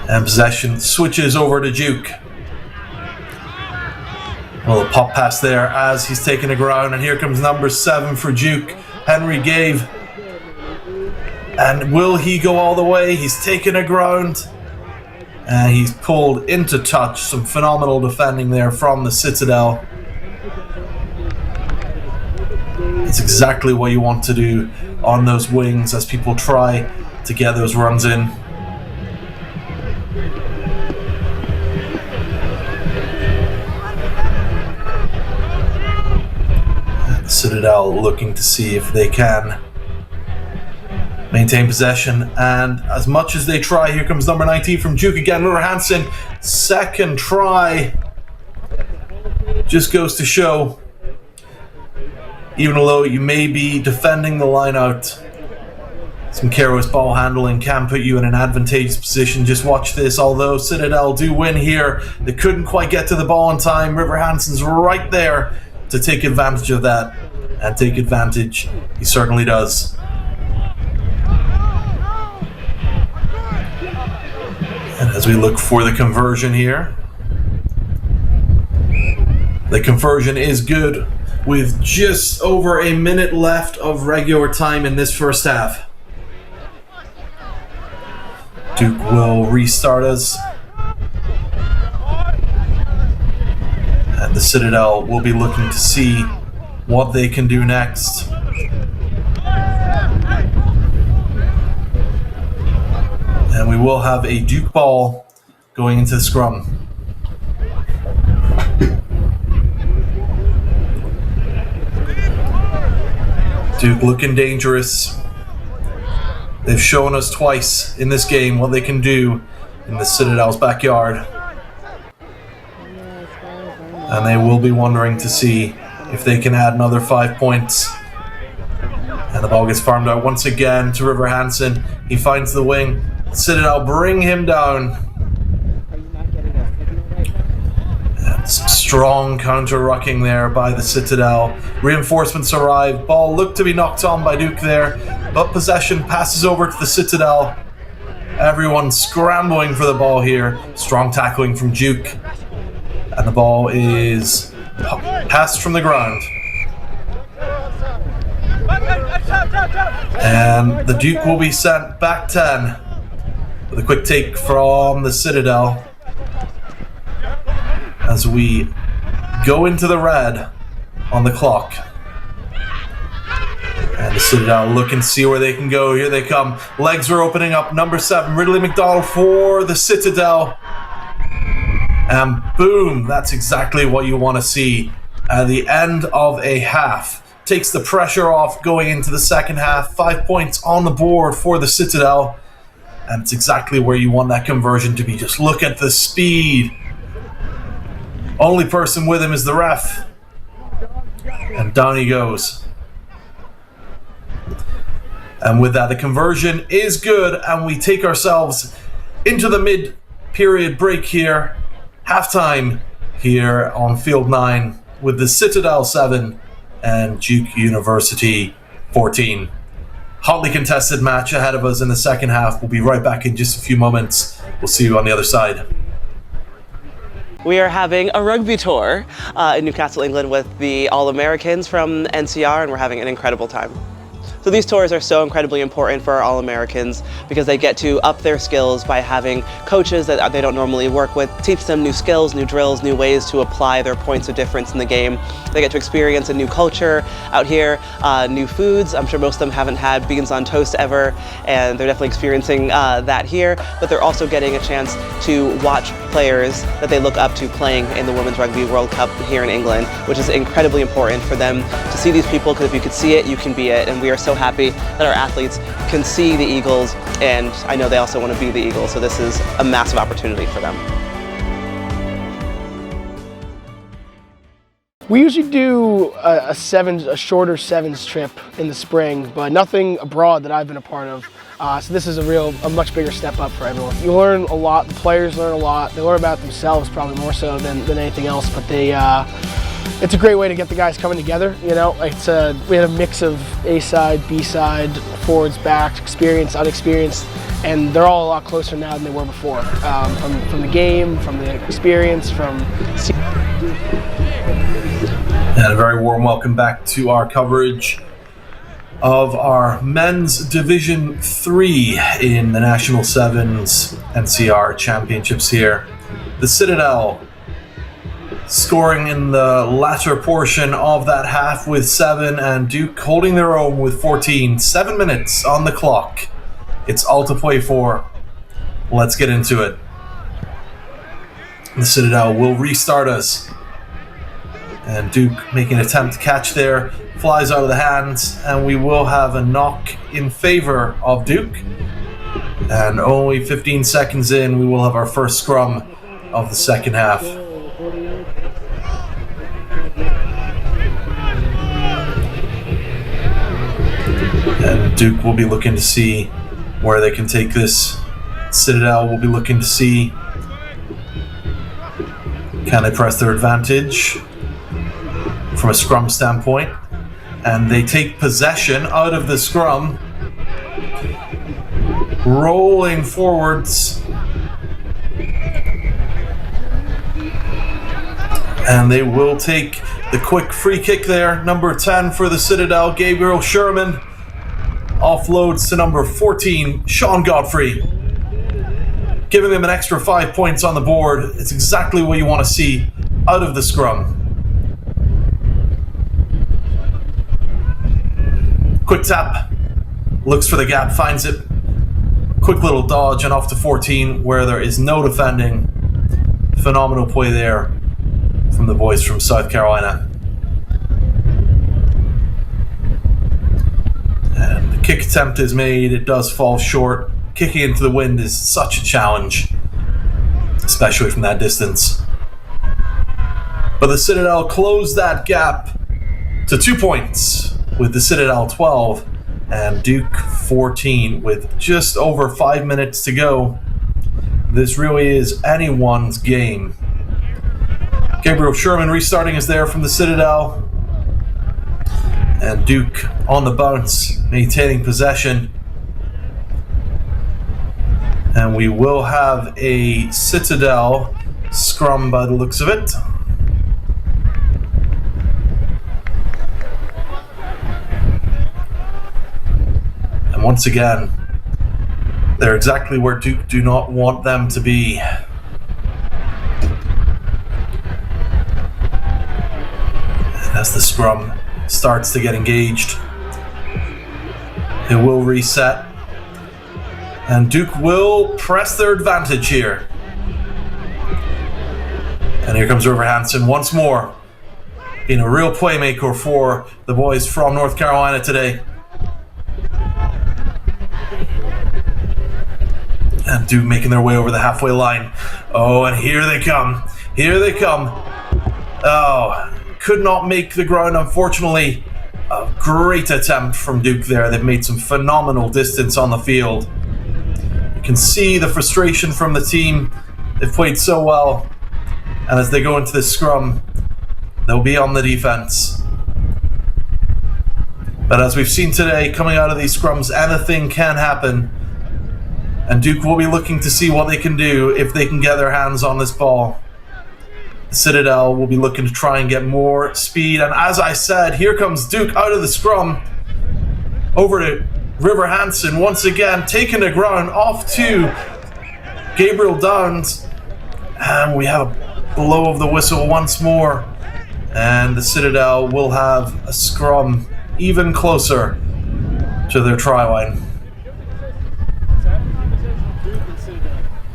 And possession switches over to Duke. A little pop pass there as he's taking the ground, and here comes number 7 for Duke, Henry Gave. And will he go all the way? He's taken a ground. And he's pulled into touch. Some phenomenal defending there from the Citadel. It's exactly what you want to do on those wings as people try to get those runs in. And the Citadel looking to see if they can maintain possession, and as much as they try, here comes number 19 from Duke again, River Hansen. Second try. Just goes to show, even though you may be defending the line out, some careless ball handling can put you in an advantageous position. Just watch this. Although Citadel do win here, they couldn't quite get to the ball in time. River Hansen's right there to take advantage of that, and take advantage he certainly does. And as we look for the conversion here, the conversion is good with just over a minute left of regular time in this first half. Duke will restart us. And the Citadel will be looking to see what they can do next. And we will have a Duke ball going into the scrum. Duke looking dangerous. They've shown us twice in this game what they can do in the Citadel's backyard. And they will be wondering to see if they can add another 5 points. And the ball gets farmed out once again to River Hansen. He finds the wing. Citadel bring him down. And strong counter-rucking there by the Citadel. Reinforcements arrive. Ball looked to be knocked on by Duke there, but possession passes over to the Citadel. Everyone scrambling for the ball here. Strong tackling from Duke. And the ball is passed from the ground. And the Duke will be sent back 10 with a quick take from the Citadel as we go into the red on the clock. And the Citadel look and see where they can go. Here they come. Legs are opening up. Number 7, Ridley McDonald for the Citadel. And boom, that's exactly what you want to see at the end of a half. Takes the pressure off going into the second half. 5 points on the board for the Citadel. And it's exactly where you want that conversion to be. Just look at the speed. Only person with him is the ref. And down he goes. And with that, the conversion is good, and we take ourselves into the mid-period break here. Halftime here on Field 9 with the Citadel 7 and Duke University 14. Hotly contested match ahead of us in the second half. We'll be right back in just a few moments. We'll see you on the other side. We are having a rugby tour in Newcastle, England with the All-Americans from NCR, and we're having an incredible time. So these tours are so incredibly important for our All-Americans because they get to up their skills by having coaches that they don't normally work with, teach them new skills, new drills, new ways to apply their points of difference in the game. They get to experience a new culture out here, new foods. I'm sure most of them haven't had beans on toast ever, and they're definitely experiencing that here, but they're also getting a chance to watch players that they look up to playing in the Women's Rugby World Cup here in England, which is incredibly important for them to see these people, because if you could see it, you can be it, and we are so happy that our athletes can see the Eagles, and I know they also want to be the Eagles, so this is a massive opportunity for them. We usually do a shorter sevens trip in the spring, but nothing abroad that I've been a part of. So this is a much bigger step up for everyone. You learn a lot, the players learn a lot, they learn about themselves probably more so than anything else, but it's a great way to get the guys coming together, you know. We had a mix of A-side, B-side, forwards, backs, experienced, unexperienced, and they're all a lot closer now than they were before. From the game, from the experience, from... And a very warm welcome back to our coverage of our men's Division 3 in the National 7's NCR Championships here. The Citadel scoring in the latter portion of that half with 7, and Duke holding their own with 14. 7 minutes on the clock. It's all to play for. Let's get into it. The Citadel will restart us. And Duke making an attempt to catch there, flies out of the hands, and we will have a knock in favor of Duke. And only 15 seconds in, we will have our first scrum of the second half. And Duke will be looking to see where they can take this. Citadel will be looking to see, can they press their advantage from a scrum standpoint. And they take possession out of the scrum, rolling forwards, and they will take the quick free kick there. Number 10 for the Citadel, Gabriel Sherman, offloads to number 14, Sean Godfrey, giving them an extra 5 points on the board. It's exactly what you want to see out of the scrum. Quick tap, looks for the gap, finds it. Quick little dodge and off to 14 where there is no defending. Phenomenal play there from the boys from South Carolina. And the kick attempt is made, it does fall short. Kicking into the wind is such a challenge, especially from that distance. But the Citadel closed that gap to 2 points, with the Citadel 12 and Duke 14 with just over 5 minutes to go. This really is anyone's game. Gabriel Sherman restarting is there from the Citadel. And Duke on the bounce, maintaining possession. And we will have a Citadel scrum by the looks of it. And once again, they're exactly where Duke do not want them to be. And as the scrum starts to get engaged, It will reset. And Duke will press their advantage here. And here comes River Hansen once more, being a real playmaker for the boys from North Carolina today. And Duke making their way over the halfway line. Oh, and here they come. Here they come. Oh, could not make the ground, unfortunately. A great attempt from Duke there. They've made some phenomenal distance on the field. You can see the frustration from the team. They've played so well. And as they go into this scrum, they'll be on the defense. But as we've seen today, coming out of these scrums, anything can happen. And Duke will be looking to see what they can do if they can get their hands on this ball. The Citadel will be looking to try and get more speed. And as I said, here comes Duke out of the scrum. Over to River Hansen once again, taking the ground off to Gabriel Downs. And we have a blow of the whistle once more, and the Citadel will have a scrum even closer to their try line.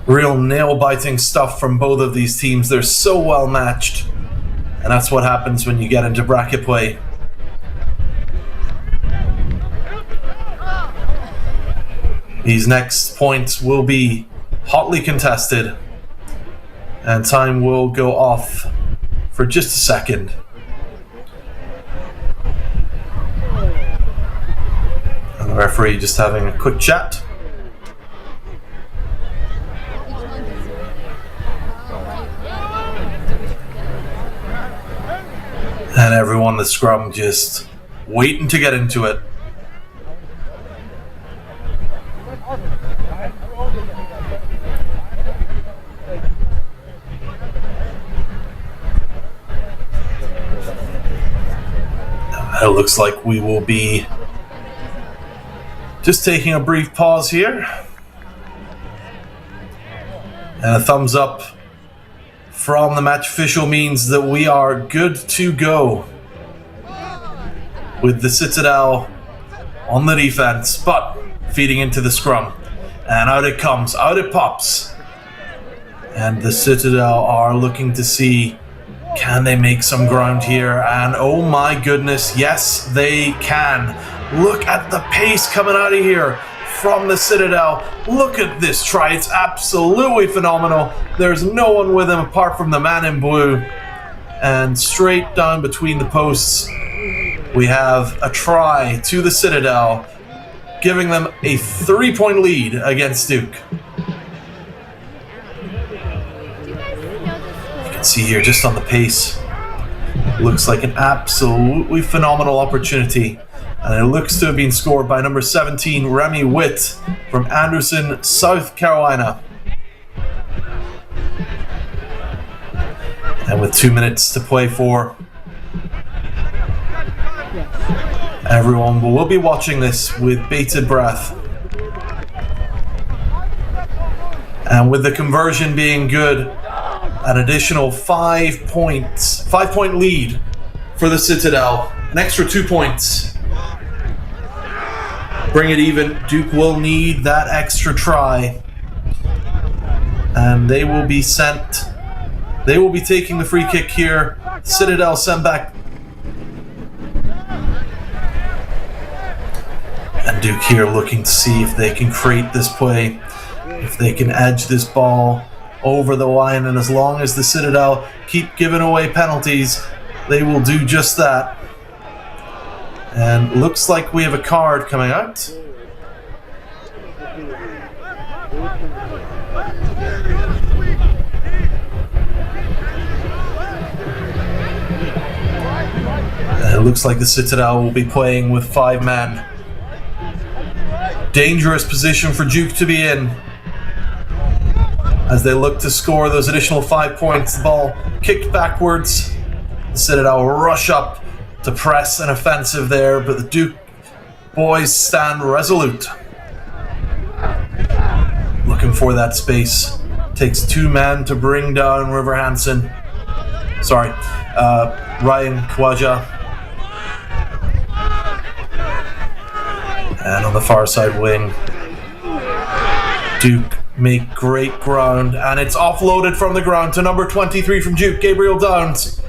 Real nail-biting stuff from both of these teams. They're so well matched, and that's what happens when you get into bracket play. These next points will be hotly contested, and time will go off for just a second. And the referee just having a quick chat. And everyone in the scrum just waiting to get into it. It looks like we will be just taking a brief pause here. And a thumbs up from the match official means that we are good to go with the Citadel on the defense, but feeding into the scrum. And out it comes, out it pops. And the Citadel are looking to see, can they make some ground here? And oh my goodness, yes they can. Look at the pace coming out of here from the Citadel. Look at this try, it's absolutely phenomenal. There's no one with him apart from the man in blue. And straight down between the posts, we have a try to the Citadel, giving them a 3-point lead against Duke. See here just on the pace, looks like an absolutely phenomenal opportunity, and it looks to have been scored by number 17 Remy Witt from Anderson, South Carolina. And with 2 minutes to play for, everyone will be watching this with bated breath. And with the conversion being good, an additional 5 points, 5-point lead for the Citadel. An extra 2 points. Bring it even. Duke will need that extra try. And they will be sent. They will be taking the free kick here. Citadel sent back. And Duke here looking to see if they can create this play, if they can edge this ball over the line, and as long as the Citadel keep giving away penalties, they will do just that. And looks like we have a card coming out. And it looks like the Citadel will be playing with 5 men. Dangerous position for Duke to be in as they look to score those additional 5 points. The ball kicked backwards. The Citadel rush up to press an offensive there, but the Duke boys stand resolute. Looking for that space. Takes 2 men to bring down River Hansen. Sorry, Ryan Kwaja. And on the far side wing, Duke make great ground, and it's offloaded from the ground to number 23 from Duke, Gabriel Downs,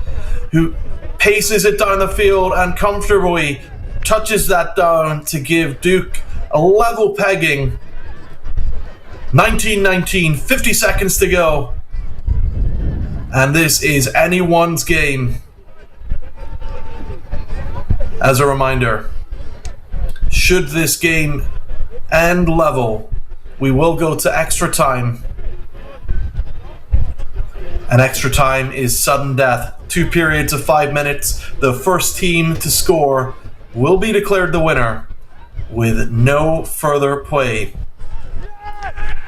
who paces it down the field and comfortably touches that down to give Duke a level pegging. 19-19, 50 seconds to go. And this is anyone's game. As a reminder, should this game end level, we will go to extra time. And extra time is sudden death. 2 periods of 5 minutes. The first team to score will be declared the winner with no further play.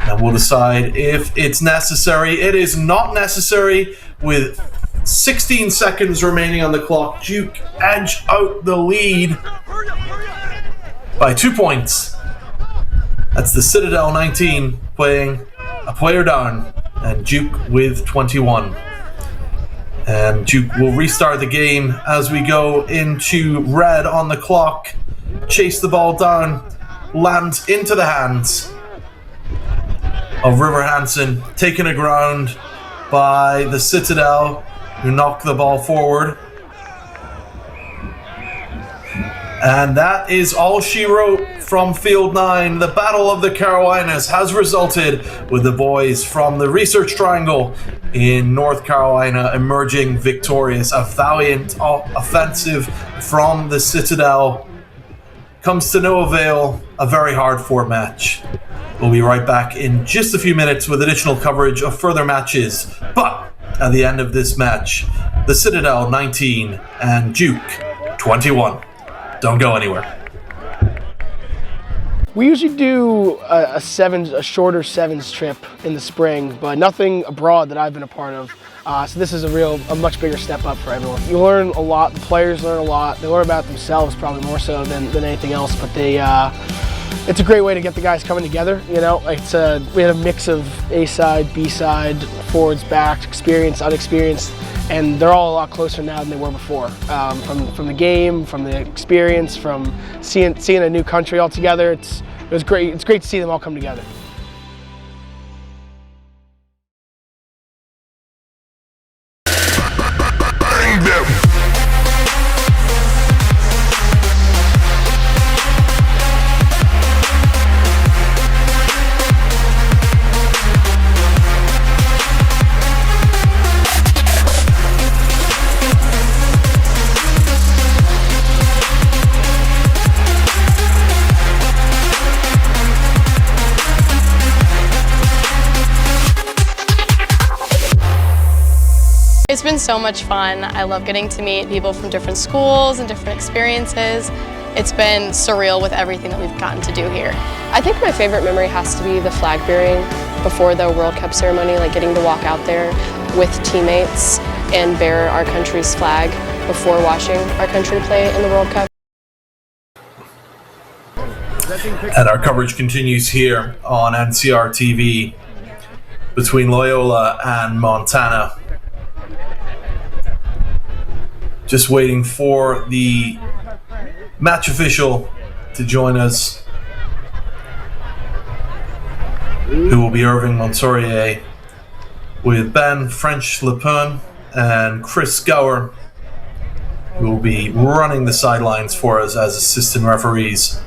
And we'll decide if it's necessary. It is not necessary. With 16 seconds remaining on the clock, Duke edge out the lead by 2 points. That's the Citadel 19 playing a player down, and Duke with 21. And Duke will restart the game as we go into red on the clock. Chase the ball down, lands into the hands of River Hansen, taken a ground by the Citadel, who knock the ball forward. And that is all she wrote from Field 9. The Battle of the Carolinas has resulted with the boys from the Research Triangle in North Carolina emerging victorious. A valiant offensive from the Citadel comes to no avail. A very hard-fought match. We'll be right back in just a few minutes with additional coverage of further matches. But at the end of this match, the Citadel 19 and Duke 21. Don't go anywhere. We usually do a shorter 7's trip in the spring, but nothing abroad that I've been a part of. So this is a much bigger step up for everyone. You learn a lot, the players learn a lot. They learn about themselves probably more so than anything else, but it's a great way to get the guys coming together. You know, we had a mix of A-side, B-side, forwards, backs, experienced, unexperienced, and they're all a lot closer now than they were before. From the game, from the experience, from seeing a new country all together. It was great. It's great to see them all come together. It's been so much fun. I love getting to meet people from different schools and different experiences. It's been surreal with everything that we've gotten to do here. I think my favorite memory has to be the flag bearing before the World Cup ceremony, like getting to walk out there with teammates and bear our country's flag before watching our country play in the World Cup. And our coverage continues here on NCR TV between Loyola and Montana. Just waiting for the match official to join us, who will be Irving Monsourier, with Ben French-Lepun and Chris Gower, who will be running the sidelines for us as assistant referees.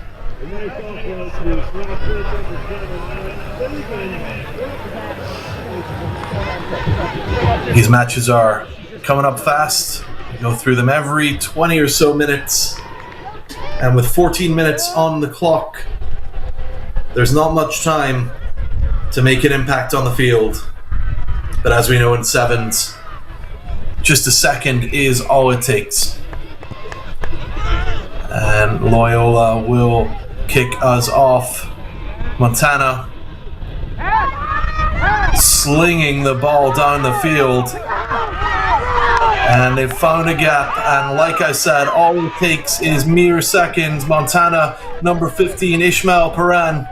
These matches are coming up fast. We go through them every 20 or so minutes. And with 14 minutes on the clock, there's not much time to make an impact on the field. But as we know in 7's, just a second is all it takes. And Loyola will kick us off. Montana slinging the ball down the field. And they've found a gap, and like I said, all it takes is mere seconds. Montana, number 15, Ishmael Paran,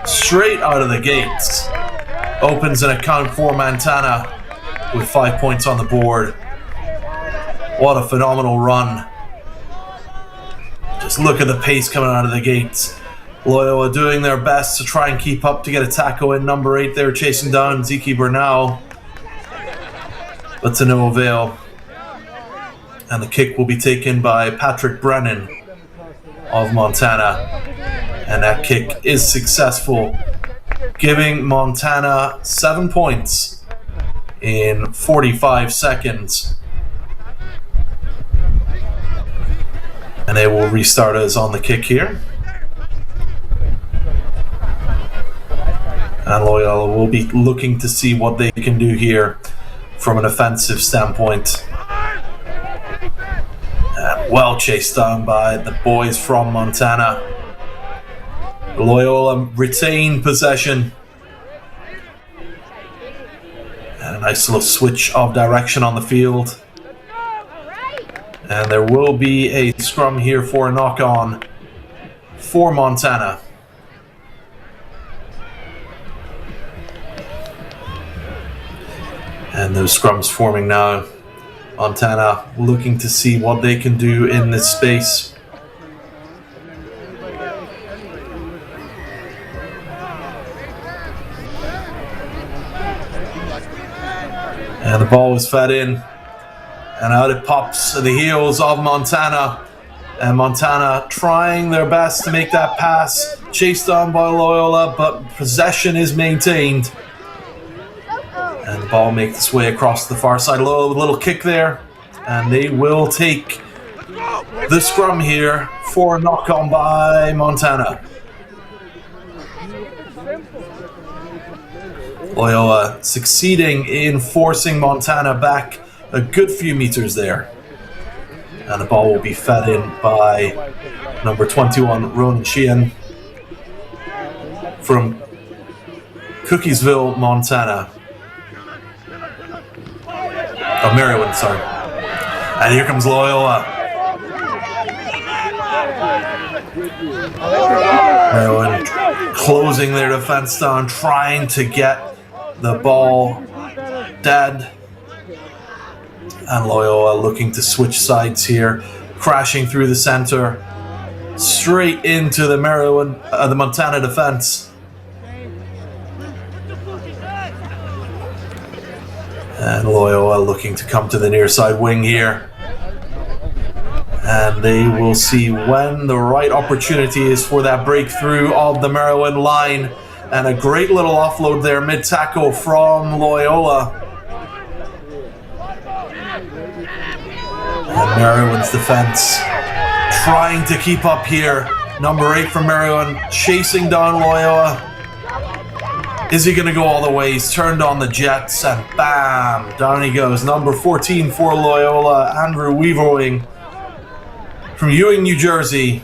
straight out of the gates, opens an account for Montana with 5 points on the board. What a phenomenal run. Just Just look at the pace coming out of the gates. Loyola doing their best to try and keep up to get a tackle in. Number 8 there chasing down Zeke Bernal, but to no avail. And the kick will be taken by Patrick Brennan of Montana. And that kick is successful, giving Montana 7 points in 45 seconds. And they will restart us on the kick here. And Loyola will be looking to see what they can do here from an offensive standpoint. And well chased down by the boys from Montana. Loyola retain possession. And a nice little switch of direction on the field. And there will be a scrum here for a knock-on for Montana. And those scrums forming now. Montana looking to see what they can do in this space. And the ball was fed in. And out it pops at the heels of Montana. And Montana trying their best to make that pass. Chased down by Loyola, but possession is maintained. And the ball makes its way across the far side. Loyola with a little kick there. And they will take the scrum here for a knock-on by Montana. Loyola succeeding in forcing Montana back a good few meters there. And the ball will be fed in by number 21, Ronan Sheehan from Cookiesville, Montana. Oh, Maryland, sorry. And here comes Loyola. Maryland closing their defense down, trying to get the ball dead. And Loyola looking to switch sides here, crashing through the center, straight into the the Montana defense. And Loyola looking to come to the near side wing here. And they will see when the right opportunity is for that breakthrough of the Maryland line. And a great little offload there mid-tackle from Loyola. And Maryland's defense trying to keep up here. Number 8 from Maryland chasing down Loyola. Is he going to go all the way? He's turned on the jets and bam, down he goes. Number 14 for Loyola, Andrew Weaverwing from Ewing, New Jersey,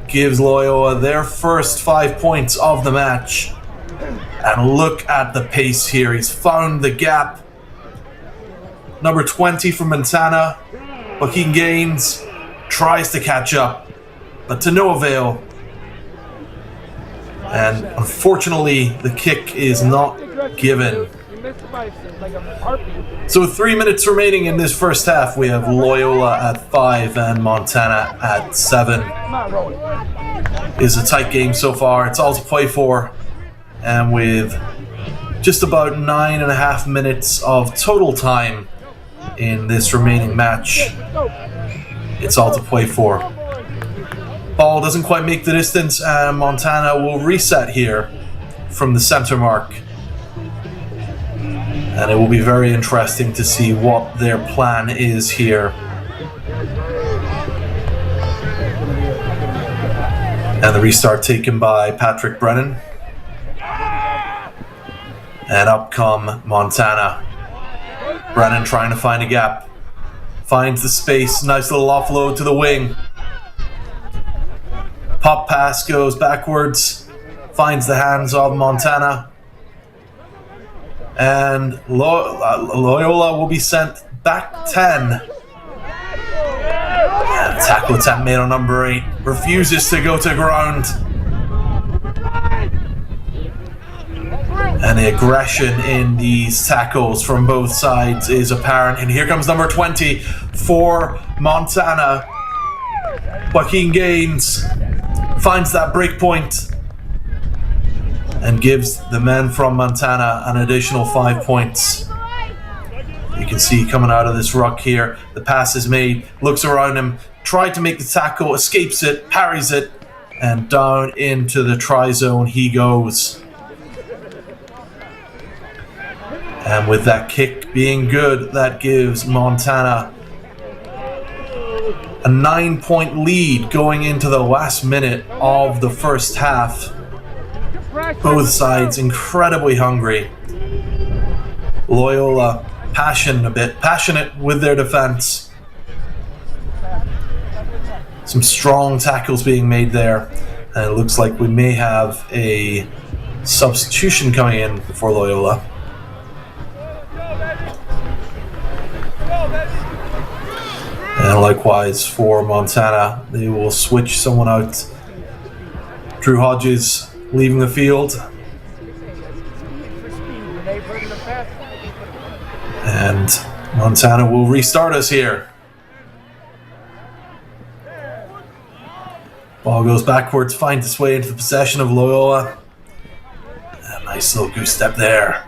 gives Loyola their first 5 points of the match. And look at the pace here. He's found the gap. Number 20 from Montana, Joaquin Gaines, tries to catch up, but to no avail. And unfortunately, the kick is not given. So with 3 minutes remaining in this first half, we have Loyola at 5 and Montana at 7. It's a tight game so far. It's all to play for. And with just about 9.5 minutes of total time in this remaining match, it's all to play for. Ball doesn't quite make the distance, and Montana will reset here from the center mark. And it will be very interesting to see what their plan is here. And the restart taken by Patrick Brennan. And up come Montana. Brennan trying to find a gap. Finds the space, nice little offload to the wing. Pop pass goes backwards, finds the hands of Montana. And Loyola will be sent back 10. And tackle attempt made on number 8. Refuses to go to ground. And the aggression in these tackles from both sides is apparent. And here comes number 20 for Montana. Joaquin Gaines finds that break point and gives the men from Montana an additional 5 points. You can see coming out of this ruck here, the pass is made, looks around him, tried to make the tackle, escapes it, parries it, and down into the try zone he goes. And with that kick being good, that gives Montana a 9-point lead going into the last minute of the first half. Both sides incredibly hungry. Loyola passionate with their defense. Some strong tackles being made there. And it looks like we may have a substitution coming in for Loyola. And likewise for Montana, they will switch someone out. Drew Hodges leaving the field. And Montana will restart us here. Ball goes backwards, finds its way into the possession of Loyola. A nice little goose step there.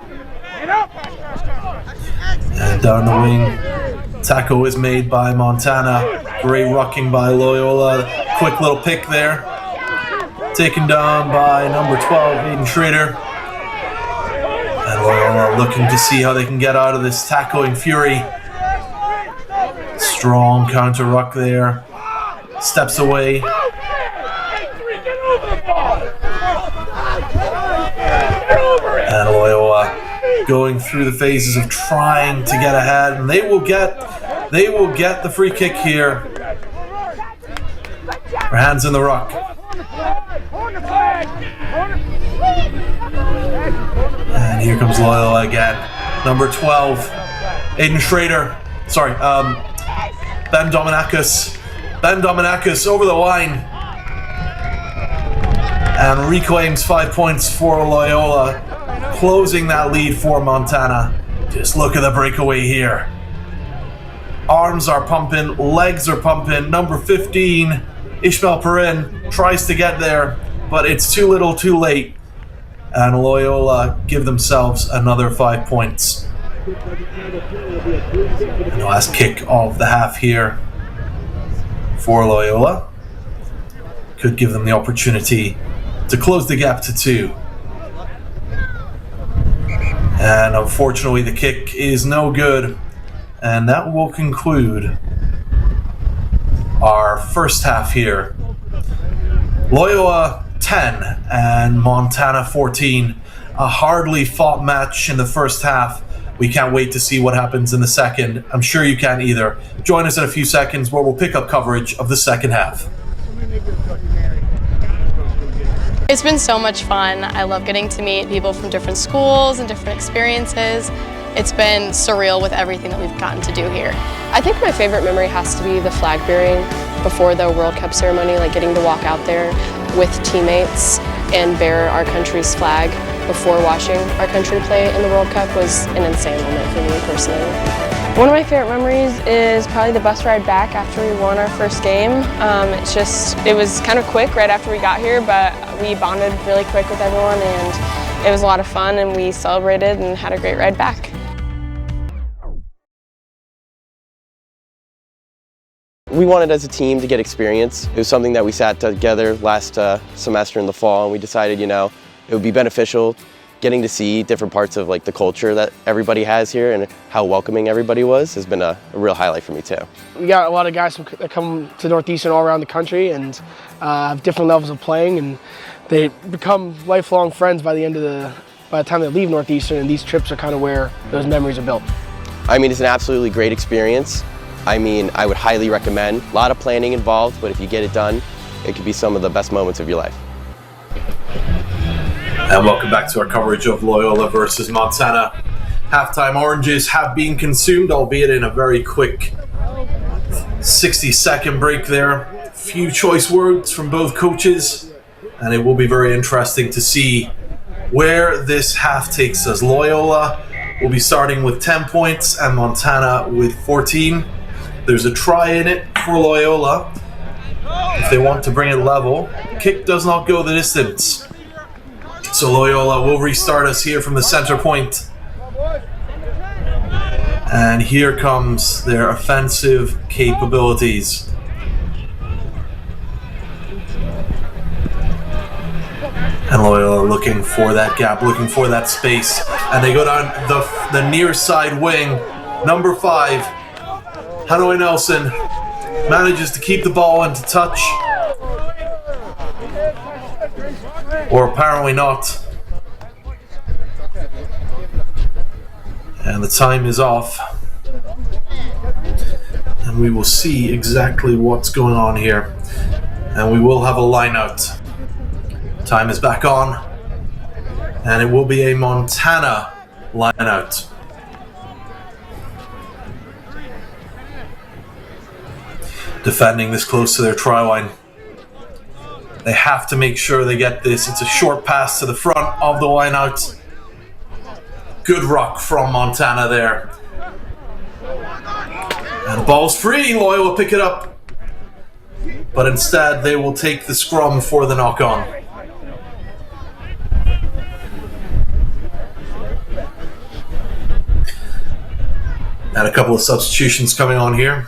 And down the wing, tackle is made by Montana. Great rucking by Loyola. Quick little pick there. Taken down by number 12, Aiden Schrader. And Loyola looking to see how they can get out of this tackling fury. Strong counter ruck there. Steps away. And Loyola going through the phases of trying to get ahead, and they will get the free kick here. Their hands in the ruck. And here comes Loyola again. Number 12, Aiden Schrader. Sorry, Ben Dominakis. Ben Dominakis over the line. And reclaims 5 points for Loyola, closing that lead for Montana. Just look at the breakaway here. Arms are pumping, legs are pumping. Number 15, Ishmael Perrin, tries to get there, but it's too little too late. And Loyola give themselves another 5 points. And the last kick of the half here for Loyola could give them the opportunity to close the gap to 2. And unfortunately the kick is no good. And that will conclude our first half here. Loyola 10 and Montana 14. A hardly fought match in the first half. We can't wait to see what happens in the second. I'm sure you can't either. Join us in a few seconds where we'll pick up coverage of the second half. It's been so much fun. I love getting to meet people from different schools and different experiences. It's been surreal with everything that we've gotten to do here. I think my favorite memory has to be the flag bearing before the World Cup ceremony, like getting to walk out there with teammates and bear our country's flag before watching our country play in the World Cup was an insane moment for me personally. One of my favorite memories is probably the bus ride back after we won our first game. It was kind of quick right after we got here, but we bonded really quick with everyone and it was a lot of fun and we celebrated and had a great ride back. We wanted as a team to get experience. It was something that we sat together last semester in the fall, and we decided, it would be beneficial getting to see different parts of the culture that everybody has here and how welcoming everybody was has been a real highlight for me too. We got a lot of guys that come to Northeastern all around the country and have different levels of playing, and they become lifelong friends by the time they leave Northeastern, and these trips are kind of where those memories are built. It's an absolutely great experience. I would highly recommend. A lot of planning involved, but if you get it done, it could be some of the best moments of your life. And welcome back to our coverage of Loyola versus Montana. Halftime oranges have been consumed, albeit in a very quick 60-second break there. Few choice words from both coaches, and it will be very interesting to see where this half takes us. Loyola will be starting with 10 points and Montana with 14. There's a try in it for Loyola, if they want to bring it level. Kick does not go the distance. So Loyola will restart us here from the center point. And here comes their offensive capabilities. And Loyola looking for that gap, looking for that space. And they go down the near side wing. Number 5, Hanoi Nelson, manages to keep the ball into touch. Or apparently not. And the time is off. And we will see exactly what's going on here. And we will have a line out. Time is back on. And it will be a Montana line out. Defending this close to their try line. They have to make sure they get this. It's a short pass to the front of the line out. Good ruck from Montana there. And the ball's free. Loyola pick it up. But instead, they will take the scrum for the knock-on. And a couple of substitutions coming on here.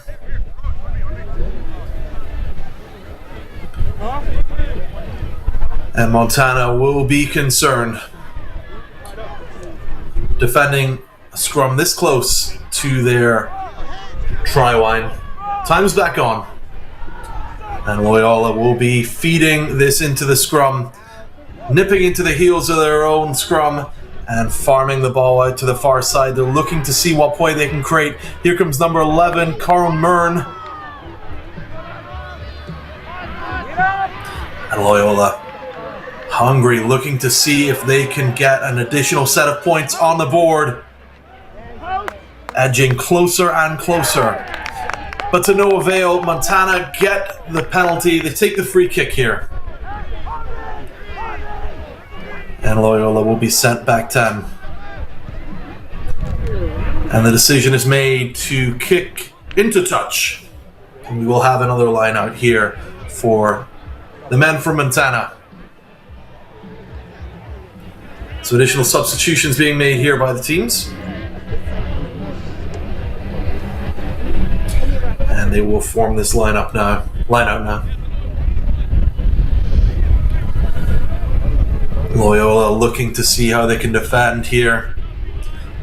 And Montana will be concerned. Defending a scrum this close to their try line. Time's back on. And Loyola will be feeding this into the scrum. Nipping into the heels of their own scrum. And farming the ball out to the far side. They're looking to see what play they can create. Here comes number 11, Carl Mern. And Loyola hungry, looking to see if they can get an additional set of points on the board. Edging closer and closer. But to no avail, Montana get the penalty. They take the free kick here. And Loyola will be sent back 10. And the decision is made to kick into touch. And we will have another line out here for the men from Montana. So additional substitutions being made here by the teams. And they will form this line out now. Loyola looking to see how they can defend here.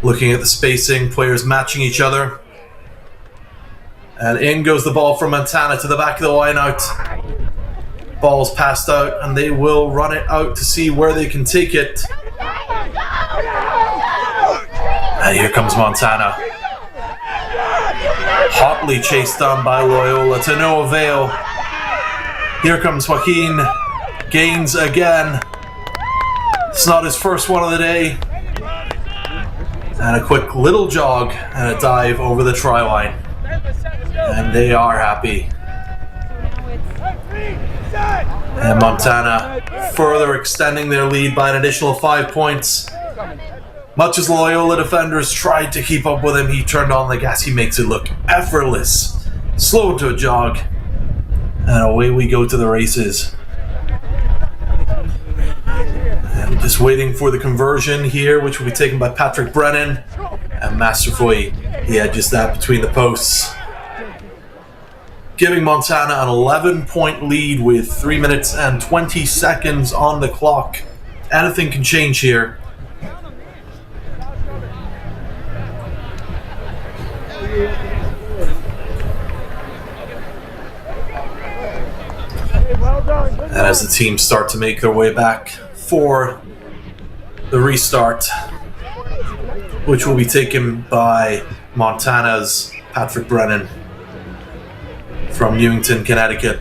Looking at the spacing, players matching each other. And in goes the ball from Montana to the back of the line out. Ball's passed out and they will run it out to see where they can take it. And here comes Montana. Hotly chased down by Loyola to no avail. Here comes Joaquin. Gains again. It's not his first one of the day. And a quick little jog and a dive over the try line. And they are happy. And Montana further extending their lead by an additional 5 points. Much as Loyola defenders tried to keep up with him, he turned on the gas. He makes it look effortless. Slow into a jog. And away we go to the races. And just waiting for the conversion here, which will be taken by Patrick Brennan. And masterfully, he edges that between the posts. Giving Montana an 11-point lead with 3 minutes and 20 seconds on the clock. Anything can change here. And as the teams start to make their way back for the restart, which will be taken by Montana's Patrick Brennan from Newington, Connecticut.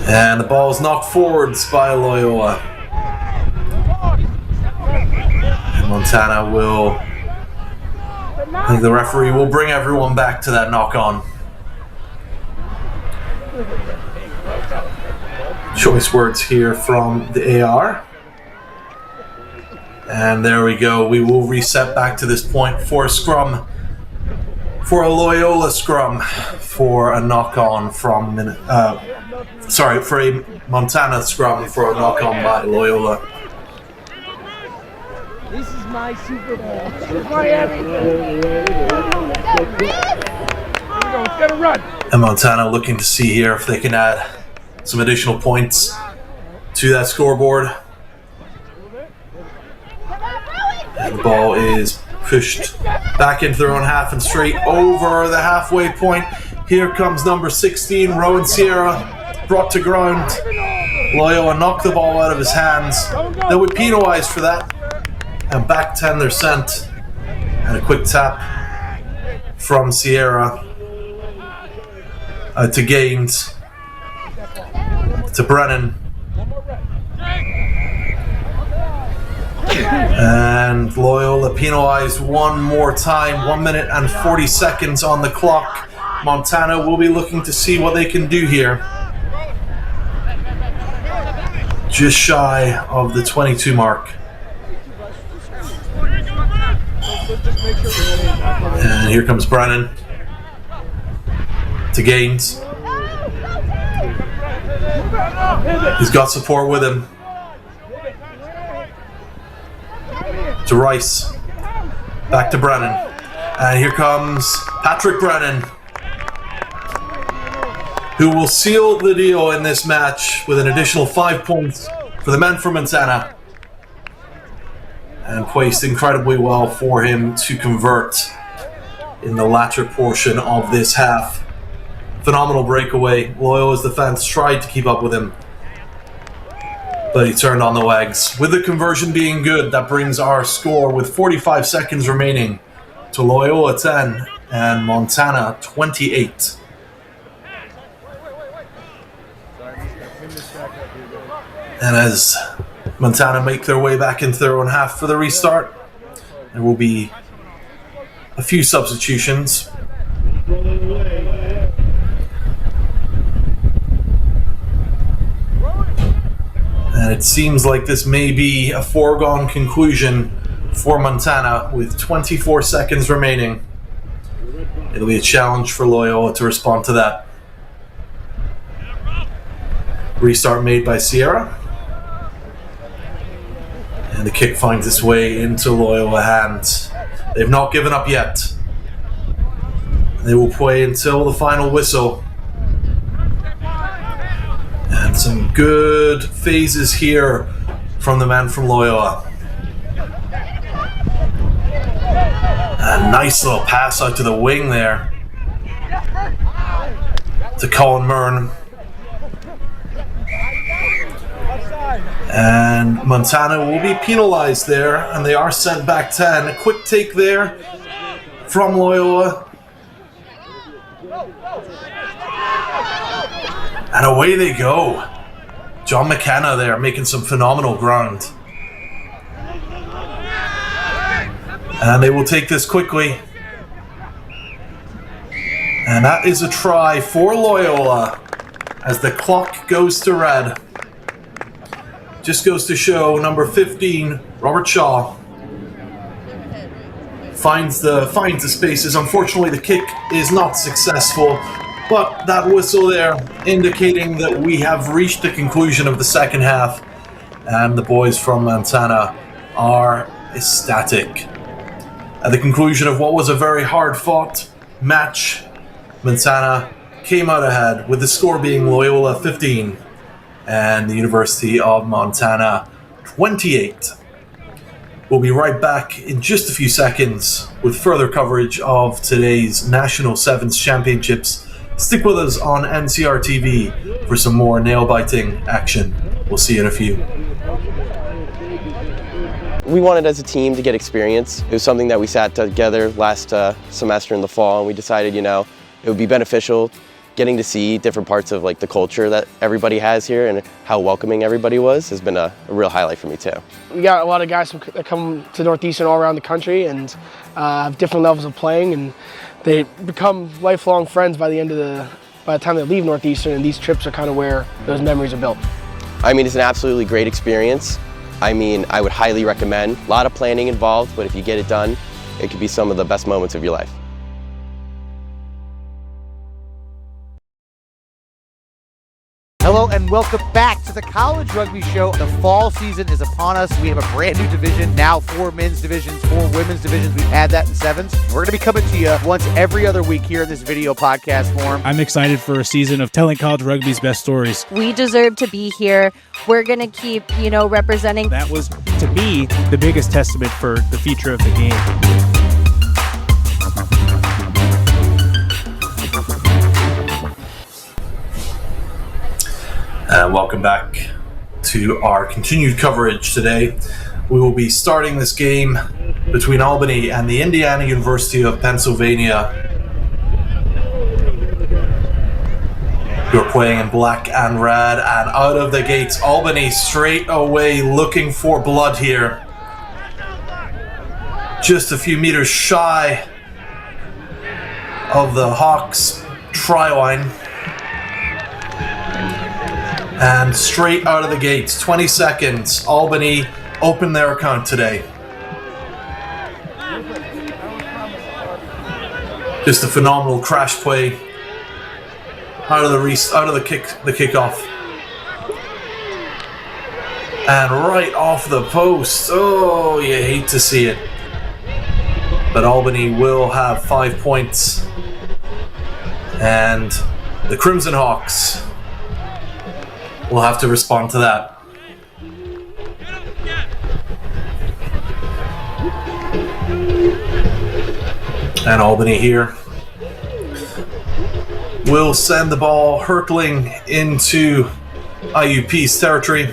And the ball is knocked forwards by Loyola. And Montana will, I think the referee will bring everyone back to that knock-on. Choice words here from the AR. And there we go. We will reset back to this point for scrum for a Loyola scrum for a knock-on from, for a Montana scrum for a knock-on by Loyola. This is my Super Bowl. This is my everything. It's gonna run. And Montana looking to see here if they can add some additional points to that scoreboard. And the ball is pushed back into their own half and straight over the halfway point. Here comes number 16, Rowan Sierra, brought to ground. Loyola knocked the ball out of his hands. They were penalized for that. And back 10 they're sent. And a quick tap from Sierra to Gaines, to Brennan. And Loyola penalized one more time. 1 minute and 40 seconds on the clock. Montana will be looking to see what they can do here. Just shy of the 22 mark. And here comes Brennan to Gaines. He's got support with him. To Rice. Back to Brennan. And here comes Patrick Brennan, who will seal the deal in this match with an additional 5 points for the men from Montana. And placed incredibly well for him to convert in the latter portion of this half. Phenomenal breakaway. Loyola's defense tried to keep up with him, but he turned on the legs. With the conversion being good, that brings our score with 45 seconds remaining to Loyola 10 and Montana 28. And as Montana make their way back into their own half for the restart, there will be a few substitutions. And it seems like this may be a foregone conclusion for Montana with 24 seconds remaining. It'll be a challenge for Loyola to respond to that. Restart made by Sierra. And the kick finds its way into Loyola hands. They've not given up yet. They will play until the final whistle. And some good phases here from the man from Loyola. A nice little pass out to the wing there to Colin Myrne. And Montana will be penalized there, and they are sent back 10. A quick take there from Loyola. And away they go. John McKenna there making some phenomenal ground. And they will take this quickly. And that is a try for Loyola as the clock goes to red. Just goes to show number 15, Robert Shaw, finds the spaces. Unfortunately, the kick is not successful, but that whistle there indicating that we have reached the conclusion of the second half, and the boys from Montana are ecstatic. At the conclusion of what was a very hard-fought match, Montana came out ahead with the score being Loyola 15 and the University of Montana 28. We'll be right back in just a few seconds with further coverage of today's National 7's Championships. Stick with us on NCR TV for some more nail-biting action. We'll see you in a few. We wanted as a team to get experience. It was something that we sat together last semester in the fall, and we decided, it would be beneficial getting to see different parts of the culture that everybody has here, and how welcoming everybody was has been a real highlight for me too. We got a lot of guys that come to Northeastern all around the country and have different levels of playing, and they become lifelong friends by the time they leave Northeastern, and these trips are kind of where those memories are built. It's an absolutely great experience. I would highly recommend. A lot of planning involved, but if you get it done, it could be some of the best moments of your life. Hello and welcome back to the College Rugby Show. The fall season is upon us. We have a brand new division, now 4 men's divisions, 4 women's divisions. We've had that in 7's. We're going to be coming to you once every other week here in this video podcast form. I'm excited for a season of telling college rugby's best stories. We deserve to be here. We're going to keep, representing. That was, to me, the biggest testament for the future of the game. And welcome back to our continued coverage today. We will be starting this game between Albany and the Indiana University of Pennsylvania, who are playing in black and red. And out of the gates, Albany straight away looking for blood here. Just a few meters shy of the Hawks try line. And straight out of the gates, 20 seconds, Albany opened their account today. Just a phenomenal crash play out of the kickoff. And right off the post. Oh, you hate to see it. But Albany will have 5 points. And the Crimson Hawks will have to respond to that. And Albany here will send the ball hurtling into IUP's territory.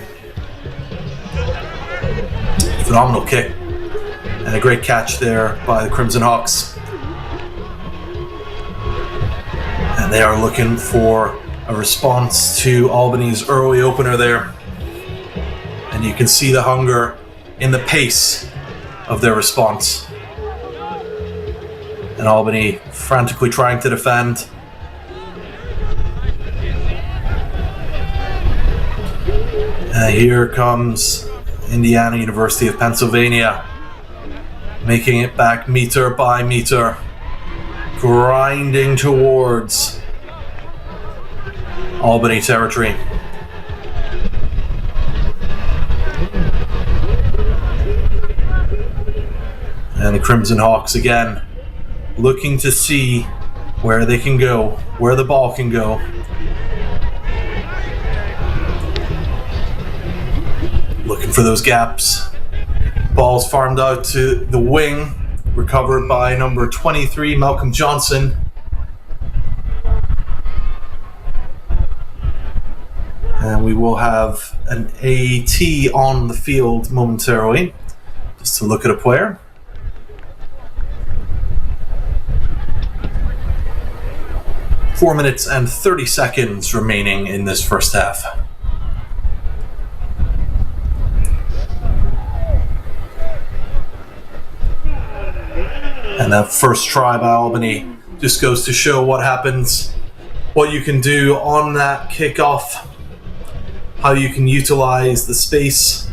Phenomenal kick and a great catch there by the Crimson Hawks. And they are looking for a response to Albany's early opener there. And you can see the hunger in the pace of their response. And Albany frantically trying to defend. And here comes Indiana University of Pennsylvania, making it back meter by meter, grinding towards Albany territory. And the Crimson Hawks again looking to see where they can go, where the ball can go. Looking for those gaps. Ball's farmed out to the wing, recovered by number 23, Malcolm Johnson. And we will have an AT on the field momentarily, just to look at a player. Four minutes and 30 seconds remaining in this first half. And that first try by Albany just goes to show what happens, what you can do on that kickoff, how you can utilize the space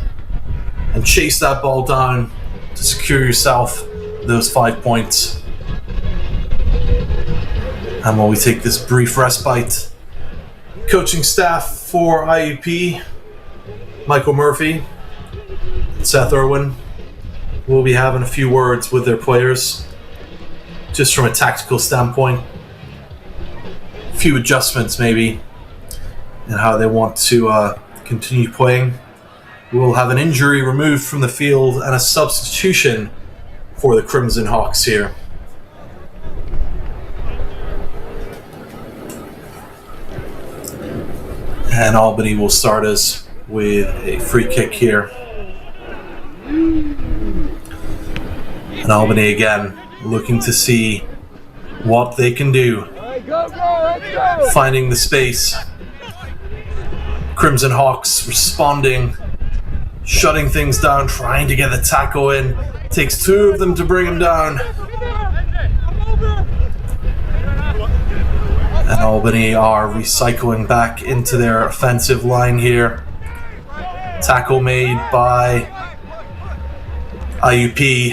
and chase that ball down to secure yourself those 5 points. And while we take this brief respite, coaching staff for IUP, Michael Murphy, Seth Irwin, will be having a few words with their players, just from a tactical standpoint. A few adjustments maybe in how they want to continue playing. We will have an injury removed from the field and a substitution for the Crimson Hawks here. And Albany will start us with a free kick here. And Albany again looking to see what they can do. Finding the space. Crimson Hawks responding, shutting things down, trying to get the tackle in. Takes two of them to bring him down. And Albany are recycling back into their offensive line here. Tackle made by IUP.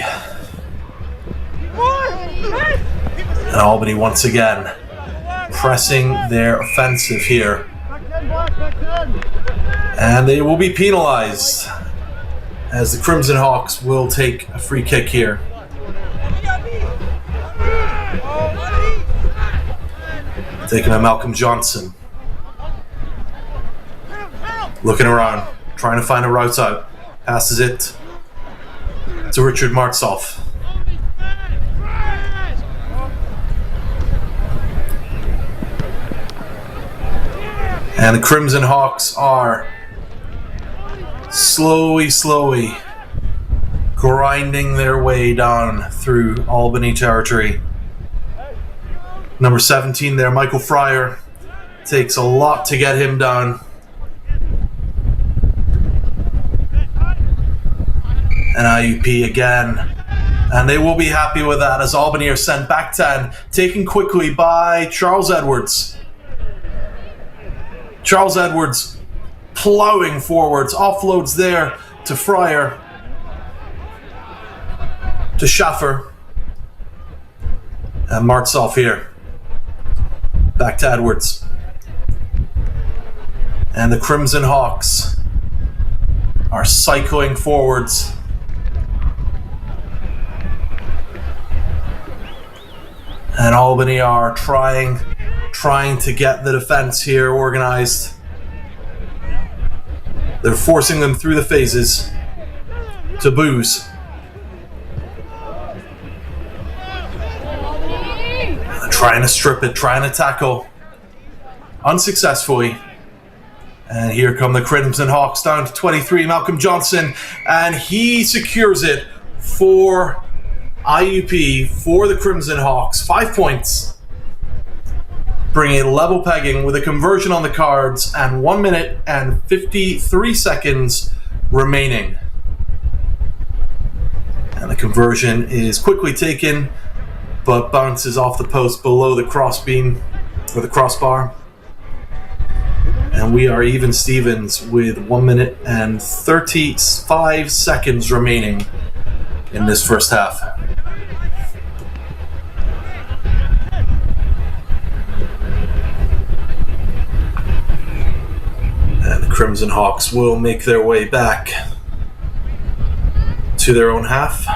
And Albany once again pressing their offensive here. And they will be penalized as the Crimson Hawks will take a free kick here. Taken by Malcolm Johnson. Looking around, trying to find a route out. Passes it to Richard Martzoff. And the Crimson Hawks are slowly grinding their way down through Albany territory. Number 17 there, Michael Fryer. Takes a lot to get him down. And IUP again. And they will be happy with that as Albany are sent back 10. Taken quickly by Charles Edwards. Charles Edwards plowing forwards. Offloads there to Fryer. To Schaffer. And Martzoff here. Back to Edwards. And the Crimson Hawks are cycling forwards. And Albany are trying to get the defense here organized. They're forcing them through the phases to Booze. Trying to strip it, trying to tackle. Unsuccessfully. And here come the Crimson Hawks down to 23, Malcolm Johnson. And he secures it for IUP, for the Crimson Hawks. 5 points. Bringing it level pegging with a conversion on the cards and 1 minute and 53 seconds remaining. And the conversion is quickly taken, but bounces off the post below the crossbeam, or the crossbar. And we are even Stevens with 1 minute and 35 seconds remaining in this first half. And the Crimson Hawks will make their way back to their own half.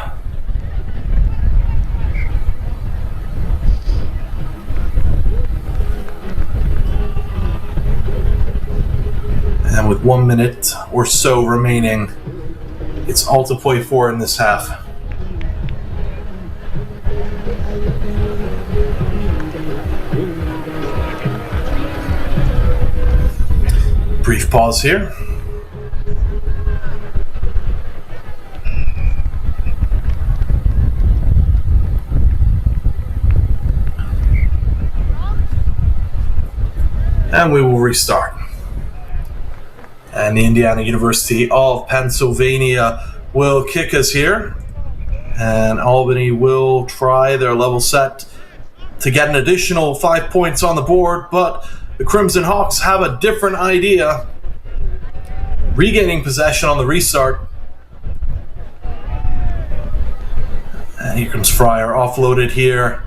And with 1 minute or so remaining, it's all to play for in this half. Brief pause here. And we will restart. And the Indiana University of Pennsylvania will kick us here. And Albany will try their level set to get an additional 5 points on the board, but the Crimson Hawks have a different idea. Regaining possession on the restart. And here comes Fryer, offloaded here.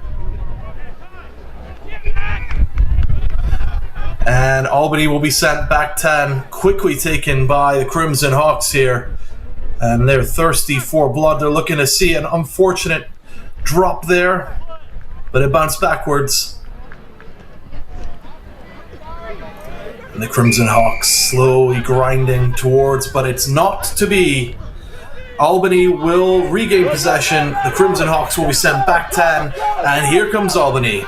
And Albany will be sent back 10, quickly taken by the Crimson Hawks here. And they're thirsty for blood. They're looking to see an unfortunate drop there, but it bounced backwards. And the Crimson Hawks slowly grinding towards, but it's not to be. Albany will regain possession. The Crimson Hawks will be sent back 10, and here comes Albany.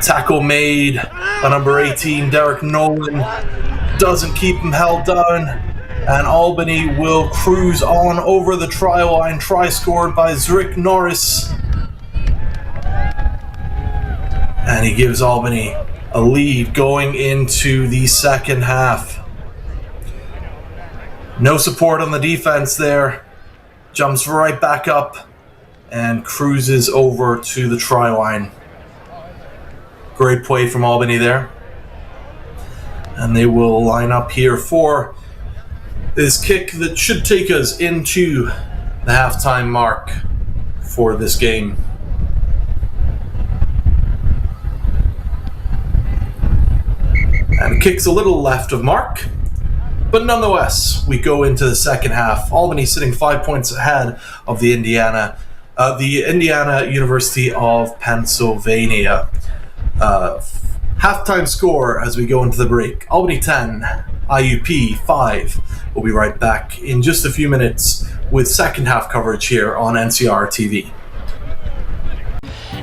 Tackle made by number 18, Derek Nolan. Doesn't keep him held down. And Albany will cruise on over the try line. Try scored by Zrick Norris. And he gives Albany a lead going into the second half. No support on the defense there. Jumps right back up and cruises over to the try line. Great play from Albany there. And they will line up here for this kick that should take us into the halftime mark for this game. And the kick's a little left of mark. But nonetheless, we go into the second half. Albany sitting 5 points ahead of the Indiana University of Pennsylvania. Halftime score as we go into the break. Albany 10, IUP 5. We'll be right back in just a few minutes with second half coverage here on NCR TV.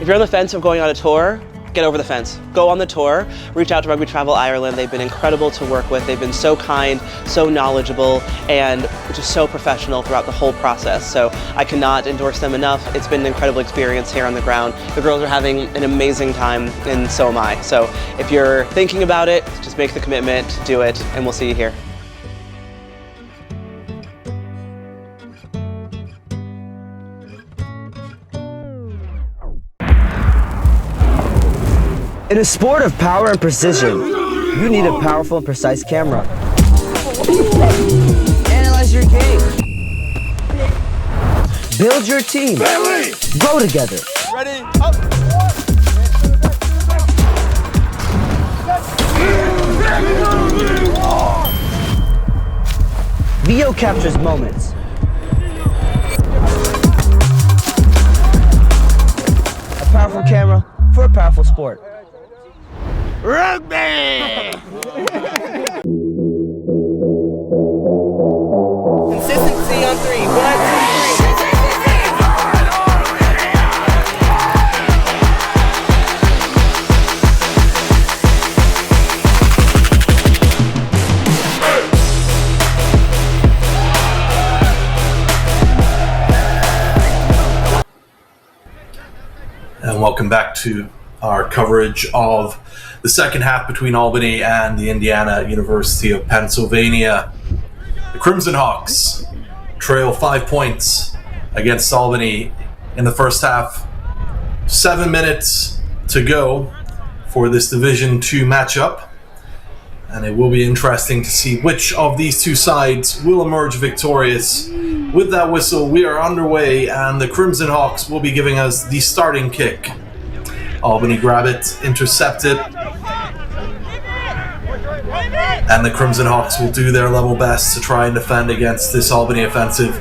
If you're on the fence of going on a tour, get over the fence. Go on the tour, reach out to Rugby Travel Ireland. They've been incredible to work with. They've been so kind, so knowledgeable, and just so professional throughout the whole process. So I cannot endorse them enough. It's been an incredible experience here on the ground. The girls are having an amazing time, and so am I. So if you're thinking about it, just make the commitment, do it, and we'll see you here. In a sport of power and precision, you need a powerful and precise camera. Analyze your game. Build your team. Grow together. Ready, up. Video captures moments. A powerful camera for a powerful sport. Rugby! Consistency on 3. 1, 2, 3. And welcome back to our coverage of the second half between Albany and the Indiana University of Pennsylvania. The Crimson Hawks trail 5 points against Albany in the first half. 7 minutes to go for this Division II matchup, and it will be interesting to see which of these two sides will emerge victorious. With that whistle, we are underway, and the Crimson Hawks will be giving us the starting kick. Albany grab it, intercept it, and the Crimson Hawks will do their level best to try and defend against this Albany offensive.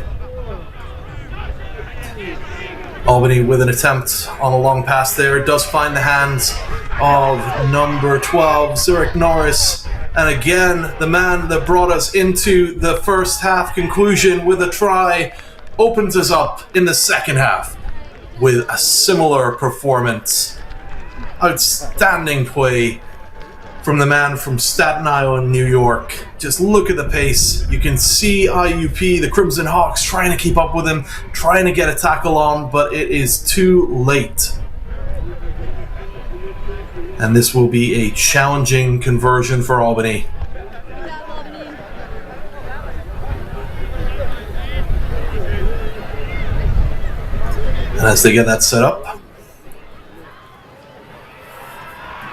Albany with an attempt on a long pass there, does find the hands of number 12, Zurich Norris, and again, the man that brought us into the first half conclusion with a try opens us up in the second half with a similar performance. Outstanding play from the man from Staten Island, New York. Just look at the pace. You can see IUP, the Crimson Hawks, trying to keep up with him, trying to get a tackle on, but it is too late. And this will be a challenging conversion for Albany. And as they get that set up,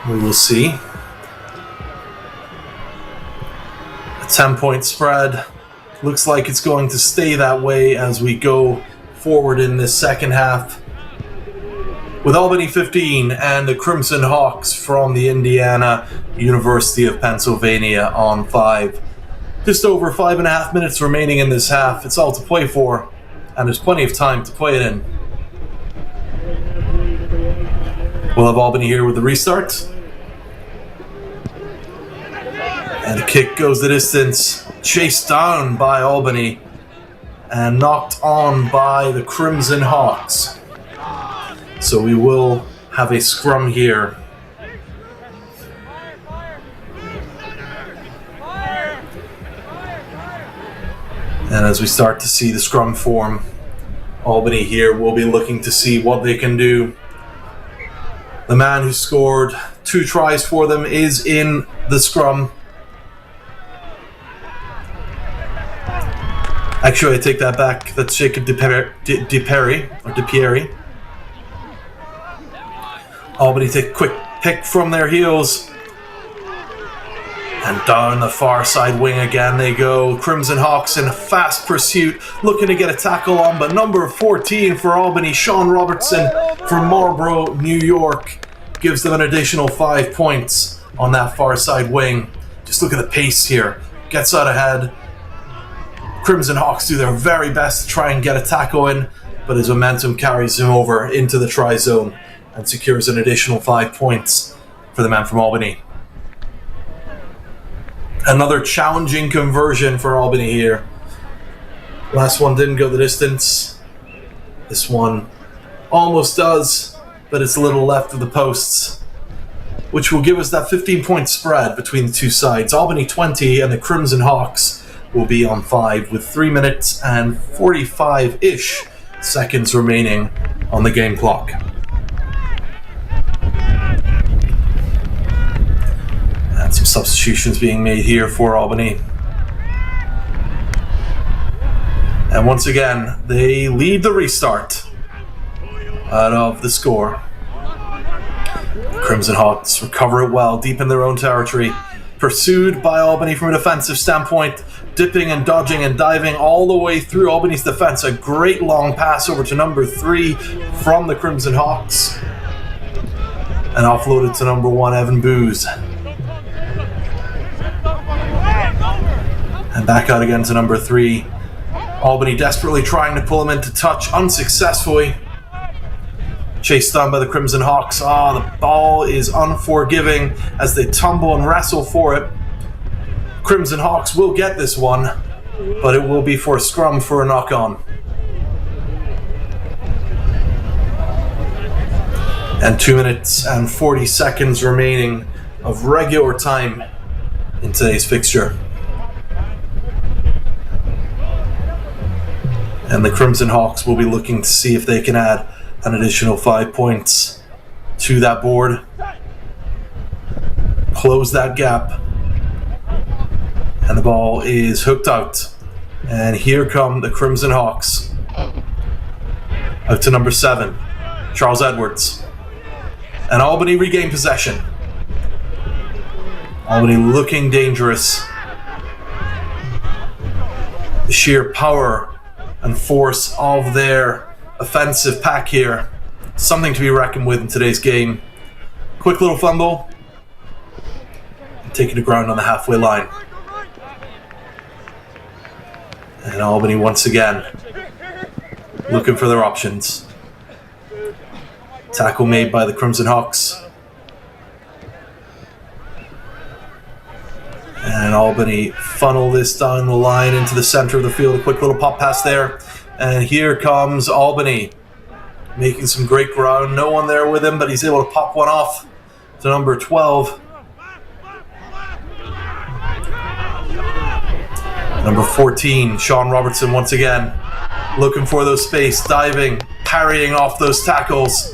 we will see a 10-point spread. Looks like it's going to stay that way as we go forward in this second half, with Albany 15 and the Crimson Hawks from the Indiana University of Pennsylvania on 5. Just over 5.5 minutes remaining in this half. It's all to play for, and there's plenty of time to play it in. We'll have Albany here with the restart. And the kick goes the distance, chased down by Albany and knocked on by the Crimson Hawks. So we will have a scrum here. And as we start to see the scrum form, Albany here will be looking to see what they can do. The man who scored 2 tries for them is in the scrum. Actually, I take that back. That's Jacob DePieri. Albany take a quick pick from their heels. And down the far side wing again they go. Crimson Hawks in a fast pursuit, looking to get a tackle on, but number 14 for Albany, Sean Robertson from Marlborough, New York, gives them an additional 5 points on that far side wing. Just look at the pace here. gets out ahead. Crimson Hawks do their very best to try and get a tackle in, but his momentum carries him over into the try zone and secures an additional 5 points for the man from Albany. Another challenging conversion for Albany here. Last one didn't go the distance. This one almost does, but it's a little left of the posts, which will give us that 15-point spread between the two sides. Albany 20 and the Crimson Hawks will be on 5 with 3 minutes and 45-ish seconds remaining on the game clock. And some substitutions being made here for Albany. And once again, they lead the restart out of the score. Crimson Hawks recover it well, deep in their own territory. Pursued by Albany from a defensive standpoint, dipping and dodging and diving all the way through Albany's defense. A great long pass over to number 3 from the Crimson Hawks. And offloaded to number 1, Evan Booz. And back out again to number 3. Albany desperately trying to pull him into touch, unsuccessfully. Chased down by the Crimson Hawks. The ball is unforgiving as they tumble and wrestle for it. Crimson Hawks will get this one, but it will be for a scrum for a knock-on. And 2 minutes and 40 seconds remaining of regular time in today's fixture. And the Crimson Hawks will be looking to see if they can add an additional 5 points to that board. Close that gap. And the ball is hooked out. And here come the Crimson Hawks. Out to number 7, Charles Edwards. And Albany regain possession. Albany looking dangerous. The sheer power and force of their offensive pack here. Something to be reckoned with in today's game. Quick little fumble. Taking the ground on the halfway line. And Albany once again looking for their options. Tackle made by the Crimson Hawks. And Albany funnel this down the line into the center of the field. A quick little pop pass there. And here comes Albany. Making some great ground. No one there with him, but he's able to pop one off to number 12. Number 14, Sean Robertson once again. Looking for those space, diving, parrying off those tackles.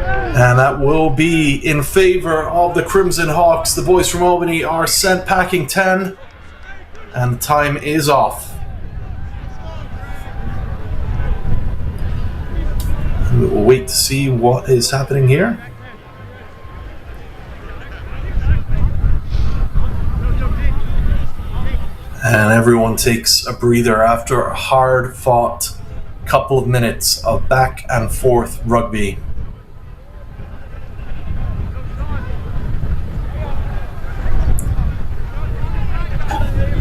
And that will be in favor of the Crimson Hawks. The boys from Albany are sent packing 10. And the time is off. And we'll wait to see what is happening here. And everyone takes a breather after a hard-fought couple of minutes of back and forth rugby.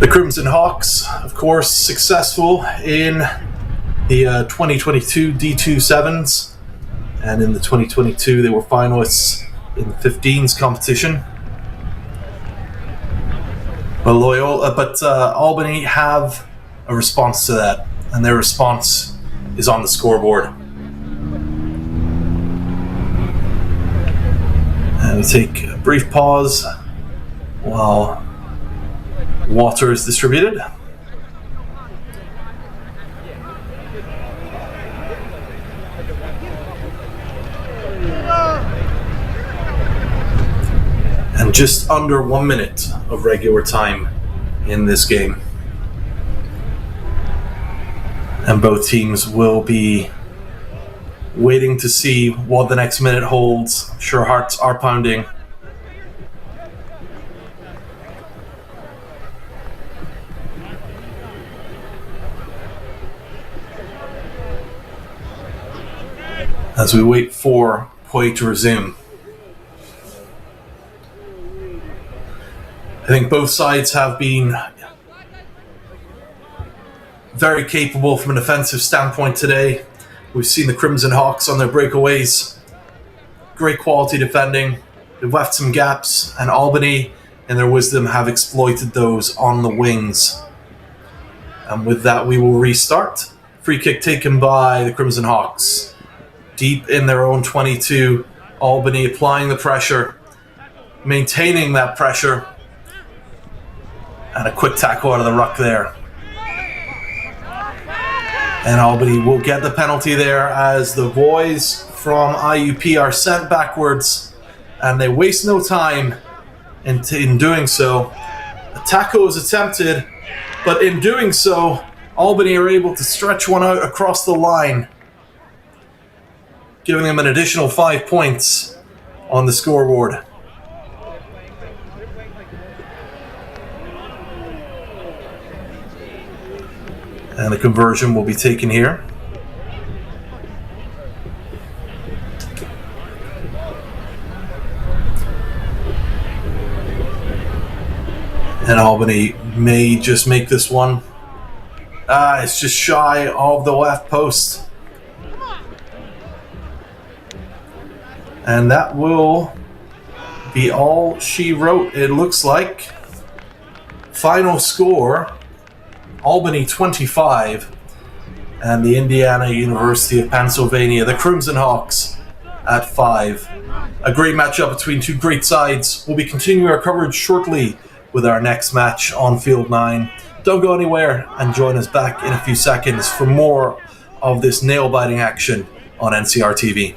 The Crimson Hawks, of course, successful in the 2022 D2 7's, and in the 2022 they were finalists in the 15's competition. But Albany have a response to that, and their response is on the scoreboard. And we take a brief pause while water is distributed. And just under 1 minute of regular time in this game. And both teams will be waiting to see what the next minute holds. I'm sure hearts are pounding. As we wait for play to resume. think both sides have been very capable from an offensive standpoint today. We've seen the Crimson Hawks on their breakaways. Great quality defending. They've left some gaps, and Albany, in their wisdom, have exploited those on the wings. And with that, we will restart. Free kick taken by the Crimson Hawks. Deep in their own 22, Albany applying the pressure, maintaining that pressure, and a quick tackle out of the ruck there. And Albany will get the penalty there as the boys from IUP are sent backwards, and they waste no time in doing so. A tackle is attempted, but in doing so, Albany are able to stretch one out across the line, giving them an additional 5 points on the scoreboard. And the conversion will be taken here. And Albany may just make this one. It's just shy of the left post. And that will be all she wrote, it looks like. Final score, Albany 25, and the Indiana University of Pennsylvania, the Crimson Hawks, at 5. A great matchup between two great sides. We'll be continuing our coverage shortly with our next match on Field 9. Don't go anywhere and join us back in a few seconds for more of this nail-biting action on NCR TV.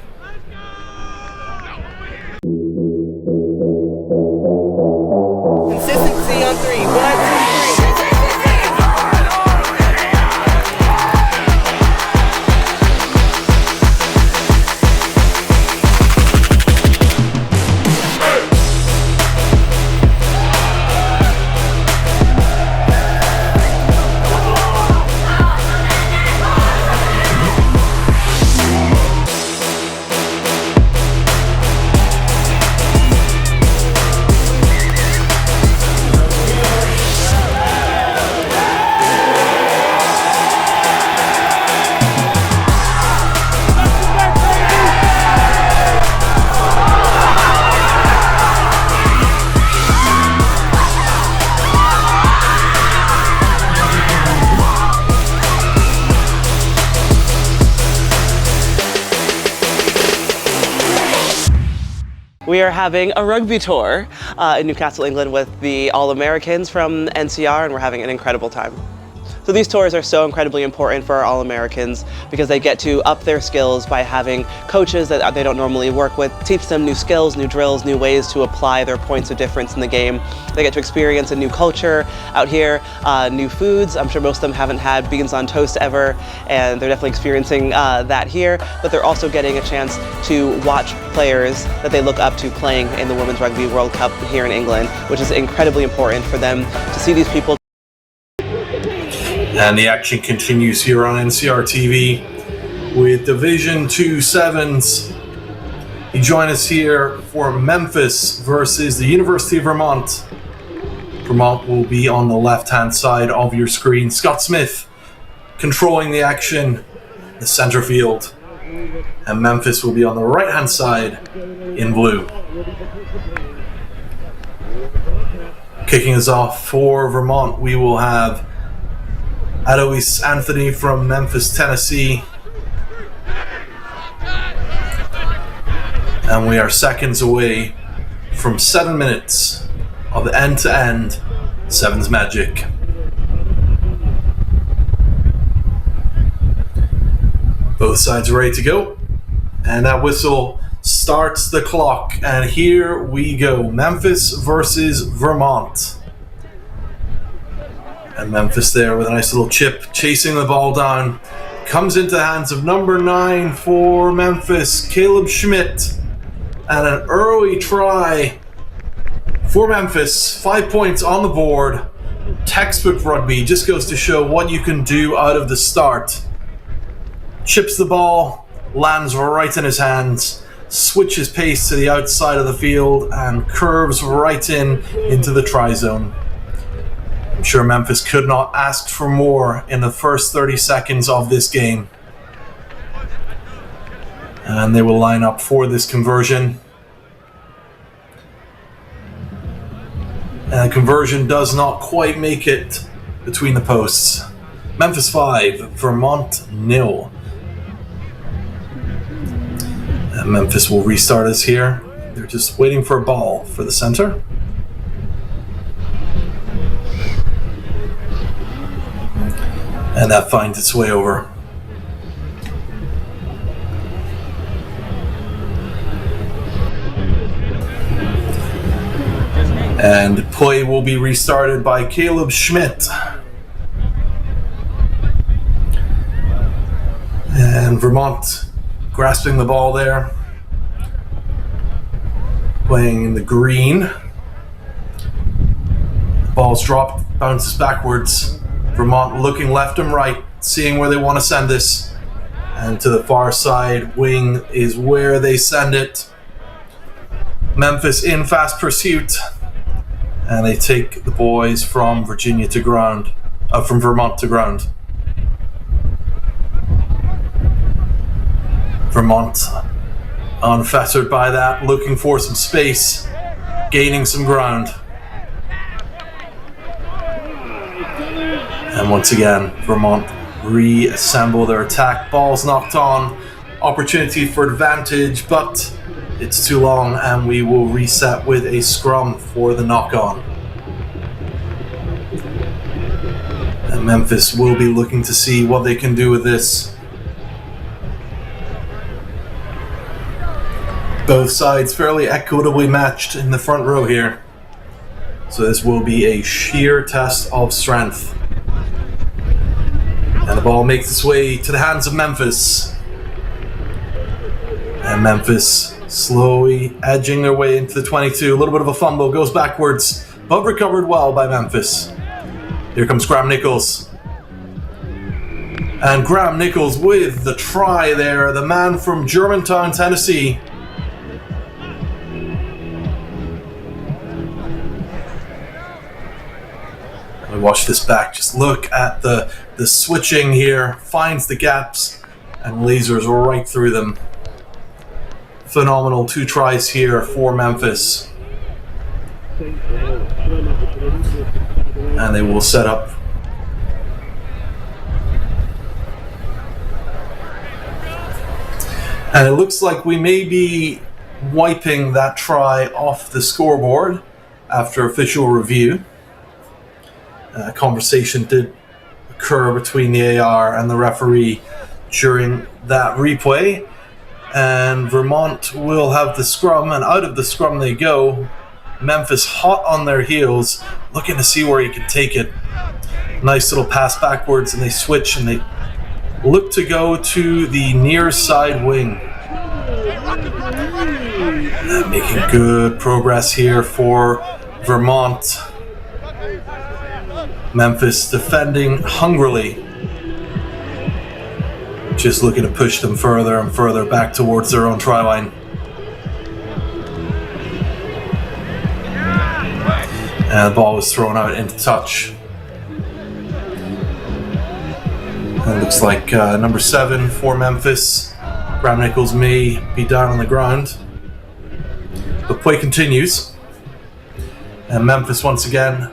Consistency on 3. 1, 2, 3. We are having a rugby tour in Newcastle, England with the All-Americans from NCR, and we're having an incredible time. So these tours are so incredibly important for our All-Americans because they get to up their skills by having coaches that they don't normally work with, teach them new skills, new drills, new ways to apply their points of difference in the game. They get to experience a new culture out here, new foods. I'm sure most of them haven't had beans on toast ever, and they're definitely experiencing that here, but they're also getting a chance to watch players that they look up to playing in the Women's Rugby World Cup here in England, which is incredibly important for them to see these people. And the action continues here on NCR TV with Division 2 7's. You join us here for Memphis versus the University of Vermont. Vermont will be on the left-hand side of your screen. Scott Smith controlling the action, the center field. And Memphis will be on the right-hand side in blue. Kicking us off for Vermont, we will have Alois Anthony from Memphis, Tennessee. And we are seconds away from 7 minutes of end-to-end 7's magic. Both sides ready to go. And that whistle starts the clock. And here we go. Memphis versus Vermont. And Memphis there with a nice little chip, chasing the ball down. Comes into the hands of number 9 for Memphis, Caleb Schmidt. And an early try for Memphis. 5 points on the board. Textbook rugby, just goes to show what you can do out of the start. Chips the ball, lands right in his hands. switches pace to the outside of the field and curves right into the try zone. I'm sure Memphis could not ask for more in the first 30 seconds of this game. And they will line up for this conversion. And the conversion does not quite make it between the posts. Memphis 5, Vermont 0. And Memphis will restart us here. They're just waiting for a ball for the center. And that finds its way over. And play will be restarted by Caleb Schmidt. And Vermont grasping the ball there. Playing in the green. The ball's dropped, bounces backwards. Vermont looking left and right, seeing where they want to send this. And to the far side wing is where they send it. Memphis in fast pursuit. And they take the boys from Vermont to ground. Vermont, unfettered by that, looking for some space, gaining some ground. And once again, Vermont reassemble their attack. Ball's knocked on, opportunity for advantage, but it's too long, and we will reset with a scrum for the knock-on. And Memphis will be looking to see what they can do with this. Both sides fairly equitably matched in the front row here. So this will be a sheer test of strength. And the ball makes its way to the hands of Memphis. And Memphis slowly edging their way into the 22. A little bit of a fumble, goes backwards, but recovered well by Memphis. Here comes Graham Nichols. And Graham Nichols with the try there, the man from Germantown, Tennessee. We watch this back, just look at the switching here, finds the gaps and lasers right through them. Phenomenal 2 tries here for Memphis. And they will set up. And it looks like we may be wiping that try off the scoreboard after official review. A conversation did occur between the AR and the referee during that replay. And Vermont will have the scrum, and out of the scrum they go. Memphis hot on their heels, looking to see where he can take it. Nice little pass backwards, and they switch, and they look to go to the near side wing. Making good progress here for Vermont. Memphis defending hungrily. Just looking to push them further and further back towards their own try line. And the ball was thrown out into touch. And it looks like number 7 for Memphis. Graham Nichols may be down on the ground. The play continues. And Memphis once again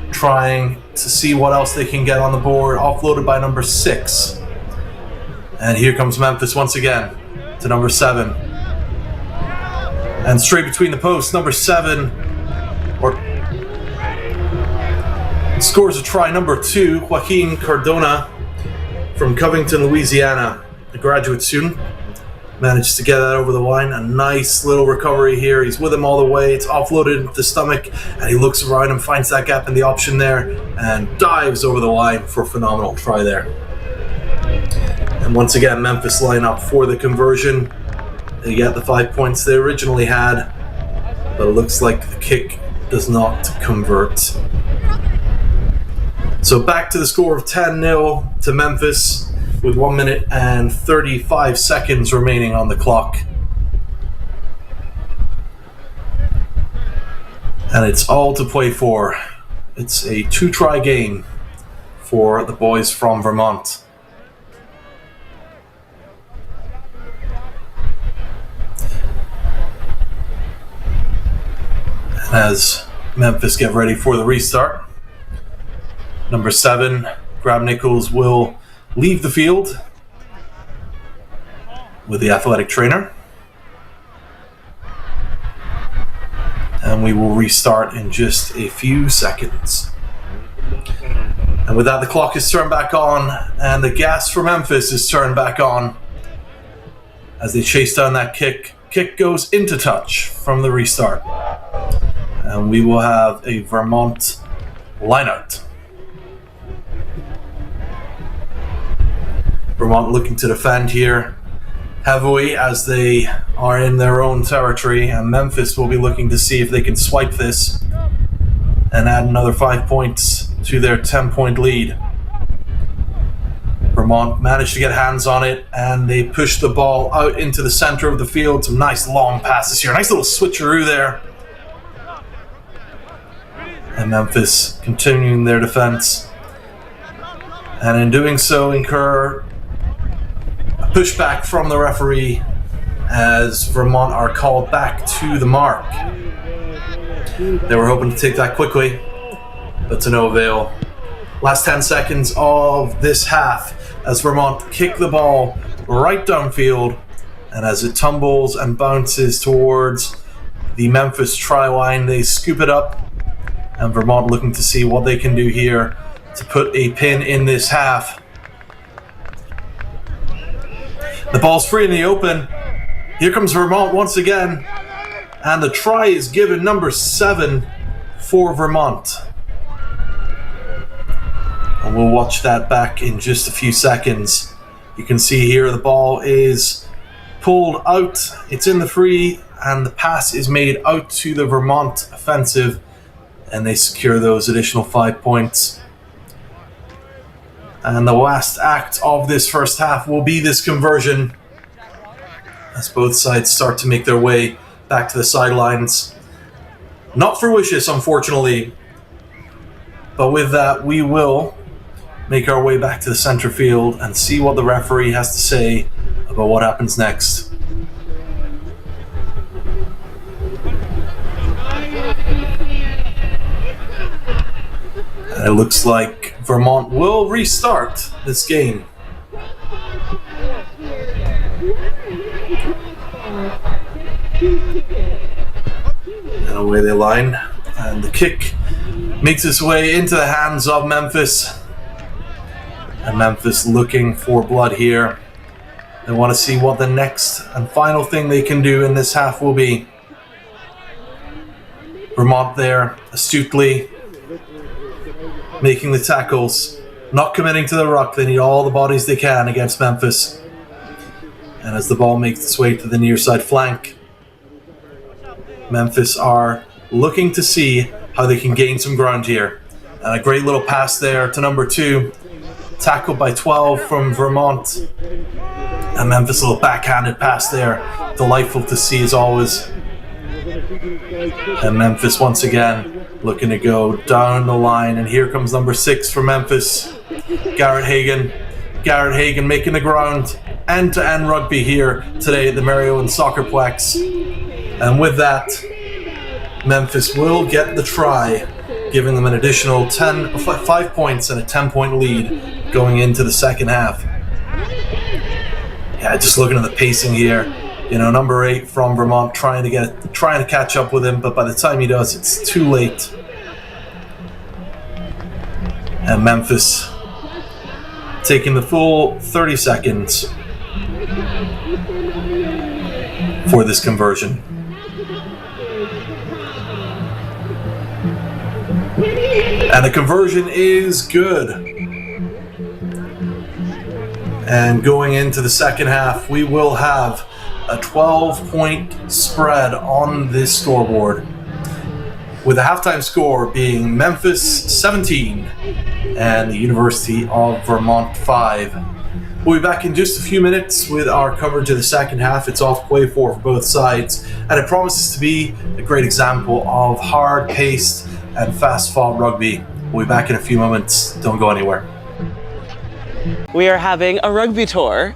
trying to see what else they can get on the board. Offloaded by number 6. And here comes Memphis once again to number 7. And straight between the posts, number 7 scores a try, number 2, Joaquin Cardona from Covington, Louisiana, a graduate student. Manages to get that over the line. A nice little recovery here. He's with him all the way. It's offloaded into the stomach, and he looks around and finds that gap in the option there and dives over the line for a phenomenal try there. And once again, Memphis line up for the conversion. They get the 5 points they originally had, but it looks like the kick does not convert. So back to the score of 10-0 to Memphis with 1 minute and 35 seconds remaining on the clock. And it's all to play for. It's a 2-try game for the boys from Vermont. And as Memphis get ready for the restart, number 7, Graham Nichols, will leave the field with the athletic trainer. And we will restart in just a few seconds. And with that, the clock is turned back on, and the gas for Memphis is turned back on as they chase down that kick. Kick goes into touch from the restart. And we will have a Vermont lineout. Vermont looking to defend here heavily as they are in their own territory, and Memphis will be looking to see if they can swipe this and add another 5 points to their 10-point lead. Vermont managed to get hands on it, and they push the ball out into the center of the field. Some nice long passes here. Nice little switcheroo there. And Memphis continuing their defense. And in doing so, incur a pushback from the referee as Vermont are called back to the mark. They were hoping to take that quickly, but to no avail. Last 10 seconds of this half as Vermont kick the ball right downfield, and as it tumbles and bounces towards the Memphis try line, they scoop it up, and Vermont looking to see what they can do here to put a pin in this half. The ball's free in the open. Here comes Vermont once again, and the try is given, number 7 for Vermont. And we'll watch that back in just a few seconds. You can see here the ball is pulled out. It's in the free, and the pass is made out to the Vermont offensive, and they secure those additional 5 points. And the last act of this first half will be this conversion as both sides start to make their way back to the sidelines. Not fruitious, unfortunately, but with that, we will make our way back to the center field and see what the referee has to say about what happens next. And it looks like Vermont will restart this game. And away they line, and the kick makes its way into the hands of Memphis. And Memphis looking for blood here. They want to see what the next and final thing they can do in this half will be. Vermont there, astutely making the tackles, not committing to the ruck. They need all the bodies they can against Memphis. And as the ball makes its way to the near side flank, Memphis are looking to see how they can gain some ground here. And a great little pass there to number 2. Tackled by 12 from Vermont. And Memphis, a little backhanded pass there. Delightful to see as always. And Memphis once again looking to go down the line. And here comes number 6 for Memphis, Garrett Hagan. Garrett Hagan making the ground. End-to-end rugby here today at the Maryland Soccerplex. And with that, Memphis will get the try, giving them an additional 5 points and a 10-point lead going into the second half. Yeah, just looking at the pacing here, you know, number 8 from Vermont trying to catch up with him, but by the time he does, it's too late. And Memphis taking the full 30 seconds for this conversion. And the conversion is good. And going into the second half, we will have a 12-point spread on this scoreboard, with a halftime score being Memphis 17 and the University of Vermont 5. We'll be back in just a few minutes with our coverage of the second half. It's off play for both sides, and it promises to be a great example of hard-paced and fast-fought rugby. We'll be back in a few moments. Don't go anywhere. We are having a rugby tour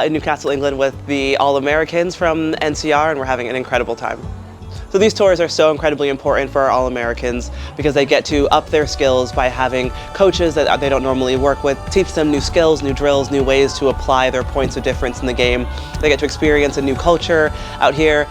in Newcastle, England with the All-Americans from NCR, and we're having an incredible time. So these tours are so incredibly important for our All-Americans because they get to up their skills by having coaches that they don't normally work with, teach them new skills, new drills, new ways to apply their points of difference in the game. They get to experience a new culture out here,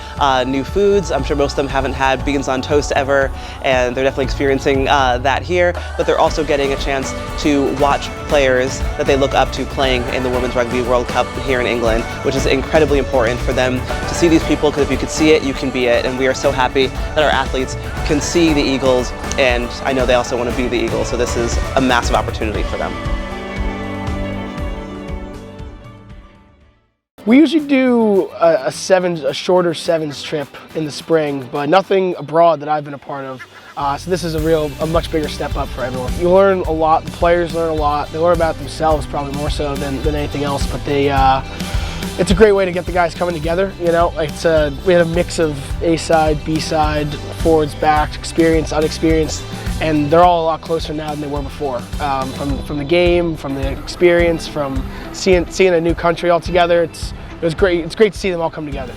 new foods. I'm sure most of them haven't had beans on toast ever, and they're definitely experiencing that here, but they're also getting a chance to watch players that they look up to playing in the Women's Rugby World Cup here in England, which is incredibly important for them to see these people, because if you could see it, you can be it, and we are so happy that our athletes can see the Eagles, and I know they also want to be the Eagles, so this is a massive opportunity for them. We usually do a shorter sevens trip in the spring, but nothing abroad that I've been a part of. So this is a much bigger step up for everyone. You learn a lot, the players learn a lot, they learn about themselves probably more so than anything else, but it's a great way to get the guys coming together. You know, we had a mix of A side, B side, forwards, backs, experienced, unexperienced, and they're all a lot closer now than they were before. From the game, from the experience, from seeing a new country all together. It was great. It's great to see them all come together.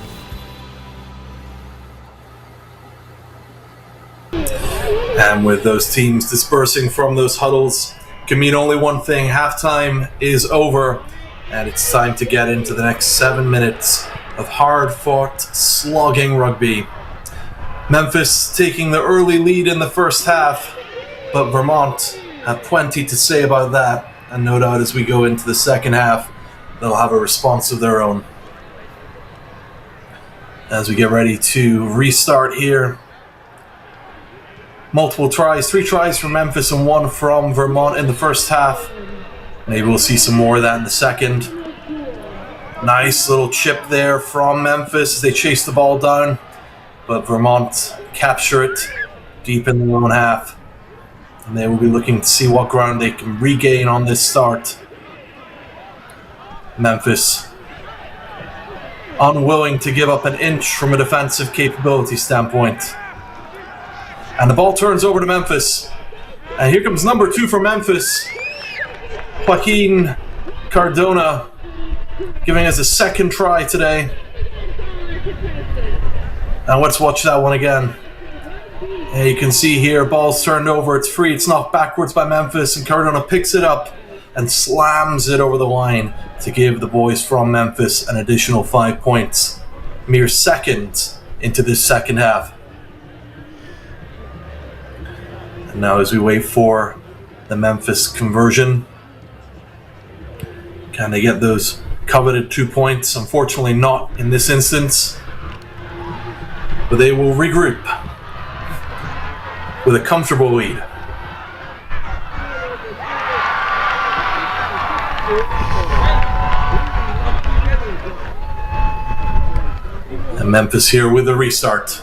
And with those teams dispersing from those huddles, can mean only one thing: halftime is over. And it's time to get into the next 7 minutes of hard-fought, slogging rugby. Memphis taking the early lead in the first half, but Vermont have plenty to say about that, and no doubt as we go into the second half, they'll have a response of their own. As we get ready to restart here, multiple tries, 3 tries from Memphis and 1 from Vermont in the first half. Maybe we'll see some more of that in the second. Nice little chip there from Memphis as they chase the ball down, but Vermont capture it deep in their own half. And they will be looking to see what ground they can regain on this start. Memphis unwilling to give up an inch from a defensive capability standpoint. And the ball turns over to Memphis. And here comes number 2 for Memphis, Joaquin Cardona, giving us a second try today. Now let's watch that one again. And you can see here, ball's turned over, it's free, it's knocked backwards by Memphis, and Cardona picks it up and slams it over the line to give the boys from Memphis an additional 5 points, mere seconds into this second half. And now as we wait for the Memphis conversion, can they get those coveted 2 points? Unfortunately not in this instance, but they will regroup with a comfortable lead. And Memphis here with a restart.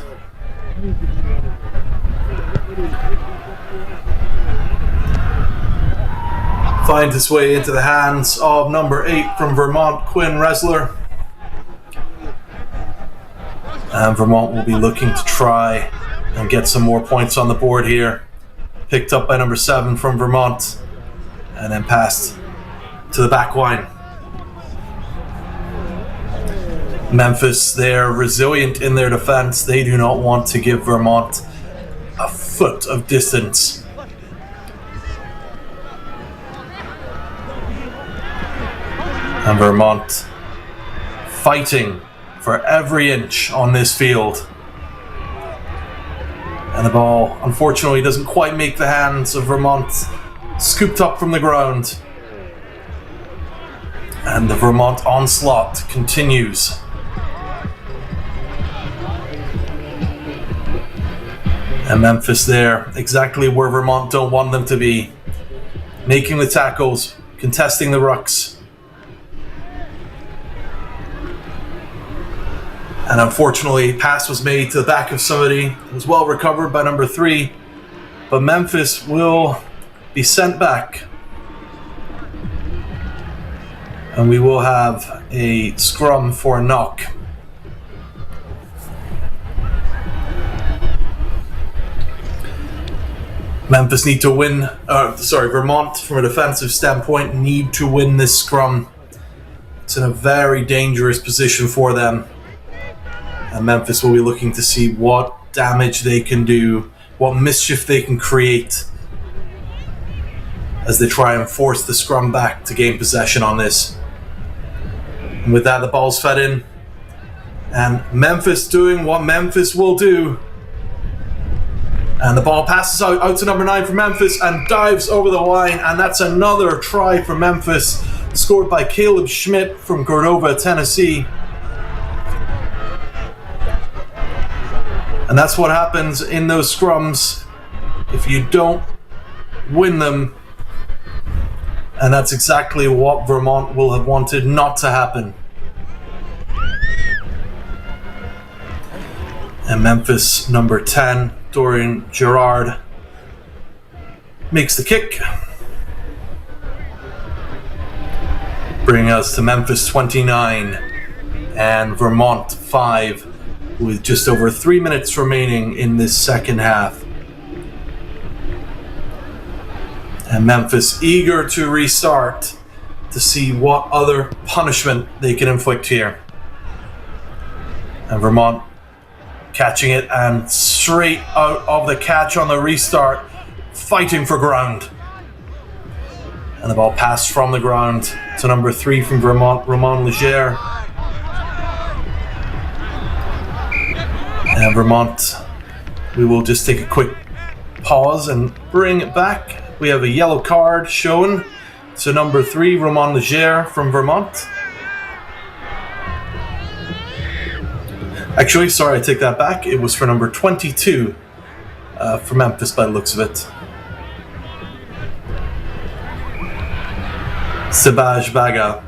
Finds its way into the hands of number 8 from Vermont, Quinn Resler. And Vermont will be looking to try and get some more points on the board here. Picked up by number 7 from Vermont, and then passed to the back line. Memphis, they're resilient in their defense. They do not want to give Vermont a foot of distance. And Vermont fighting for every inch on this field. And the ball, unfortunately, doesn't quite make the hands of Vermont. Scooped up from the ground. And the Vermont onslaught continues. And Memphis there, exactly where Vermont don't want them to be. Making the tackles, contesting the rucks. And unfortunately, pass was made to the back of somebody. It was well recovered by number 3. But Memphis will be sent back. And we will have a scrum for a knock. Memphis need to win, Vermont from a defensive standpoint need to win this scrum. It's in a very dangerous position for them. And Memphis will be looking to see what damage they can do, what mischief they can create as they try and force the scrum back to gain possession on this. And with that, the ball's fed in. And Memphis doing what Memphis will do. And the ball passes out to number 9 for Memphis and dives over the line. And that's another try for Memphis, scored by Caleb Schmidt from Cordova, Tennessee. And that's what happens in those scrums if you don't win them. And that's exactly what Vermont will have wanted not to happen. And Memphis, number 10, Dorian Gerard, makes the kick. Bringing us to Memphis 29 and Vermont 5 with just over 3 minutes remaining in this second half. And Memphis eager to restart to see what other punishment they can inflict here. And Vermont catching it and straight out of the catch on the restart, fighting for ground. And the ball passed from the ground to number 3 from Vermont, Romain Leger. And Vermont, we will just take a quick pause and bring it back. We have a yellow card shown to number 3, Romain Leger from Vermont. Actually, sorry, I take that back. It was for number 22 for Memphis by the looks of it. Sebaj Baga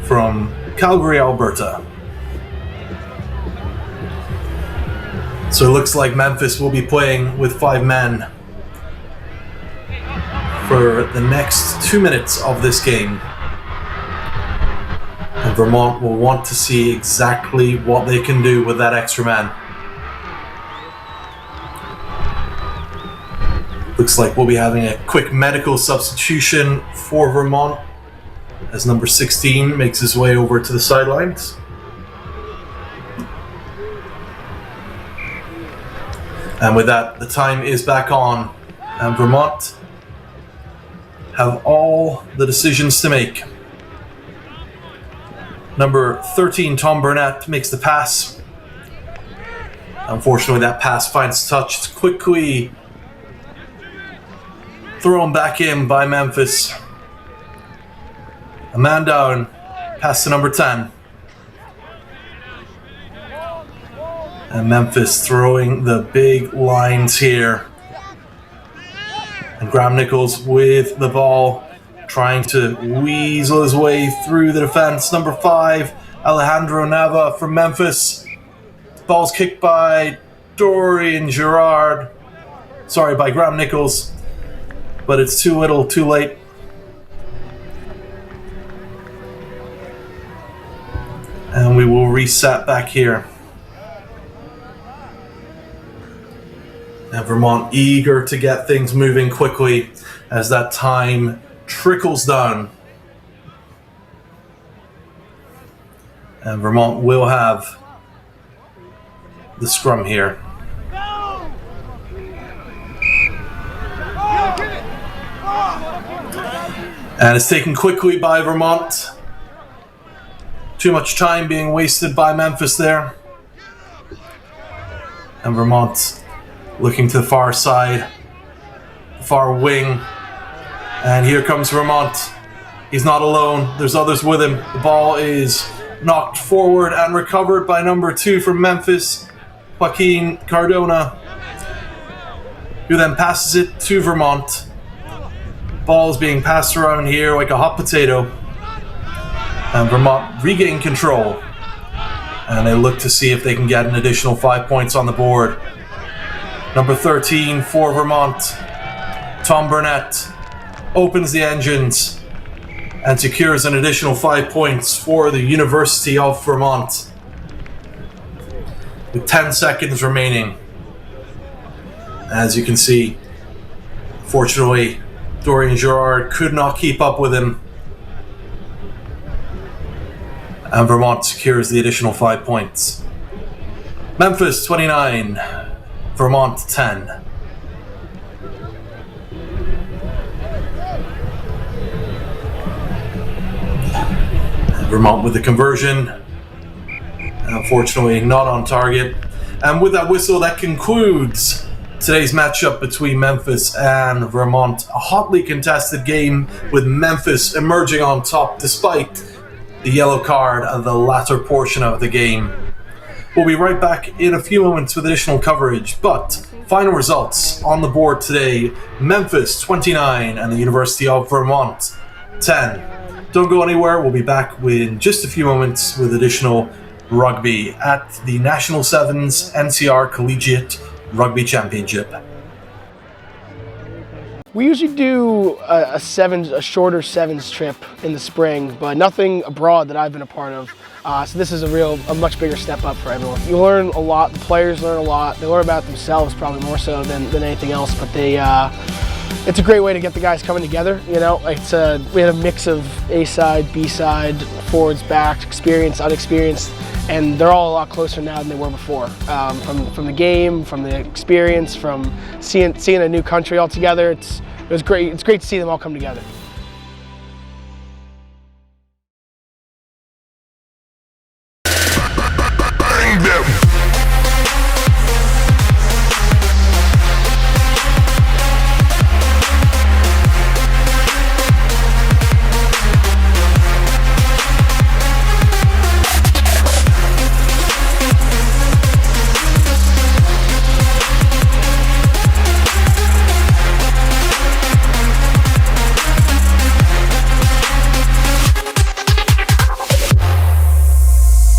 from Calgary, Alberta. So it looks like Memphis will be playing with 5 men for the next 2 minutes of this game. And Vermont will want to see exactly what they can do with that extra man. Looks like we'll be having a quick medical substitution for Vermont as number 16 makes his way over to the sidelines. And with that, the time is back on, and Vermont have all the decisions to make. Number 13, Tom Burnett, makes the pass. Unfortunately, that pass finds touch. It's quickly thrown back in by Memphis. A man down, pass to number 10. And Memphis throwing the big lines here. And Graham Nichols with the ball, trying to weasel his way through the defense. Number 5, Alejandro Nava from Memphis. The ball's kicked by Dorian Gerard. Sorry, by Graham Nichols. But it's too little, too late. And we will reset back here. And Vermont eager to get things moving quickly as that time trickles down. And Vermont will have the scrum here. And it's taken quickly by Vermont. Too much time being wasted by Memphis there. And Vermont looking to the far side, the far wing. And here comes Vermont. He's not alone. There's others with him. The ball is knocked forward and recovered by number 2 from Memphis, Joaquin Cardona, who then passes it to Vermont. Ball is being passed around here like a hot potato. And Vermont regain control. And they look to see if they can get an additional 5 points on the board. Number 13 for Vermont, Tom Burnett, opens the engines and secures an additional 5 points for the University of Vermont. With 10 seconds remaining. As you can see, fortunately, Dorian Gerard could not keep up with him. And Vermont secures the additional 5 points. Memphis 29, Vermont 10. Vermont with the conversion. Unfortunately, not on target. And with that whistle, that concludes today's matchup between Memphis and Vermont. A hotly contested game with Memphis emerging on top despite the yellow card at the latter portion of the game. We'll be right back in a few moments with additional coverage, but final results on the board today: Memphis 29 and the University of Vermont 10. Don't go anywhere, we'll be back in just a few moments with additional rugby at the National 7's NCR Collegiate Rugby Championship. We usually do a shorter sevens trip in the spring, but nothing abroad that I've been a part of. So this is a much bigger step up for everyone. You learn a lot, the players learn a lot, they learn about themselves probably more so than anything else, but it's a great way to get the guys coming together. You know, we had a mix of A-side, B-side, forwards, backs, experienced, unexperienced, and they're all a lot closer now than they were before. From the game, from the experience, from seeing a new country all together. It was great. It's great to see them all come together.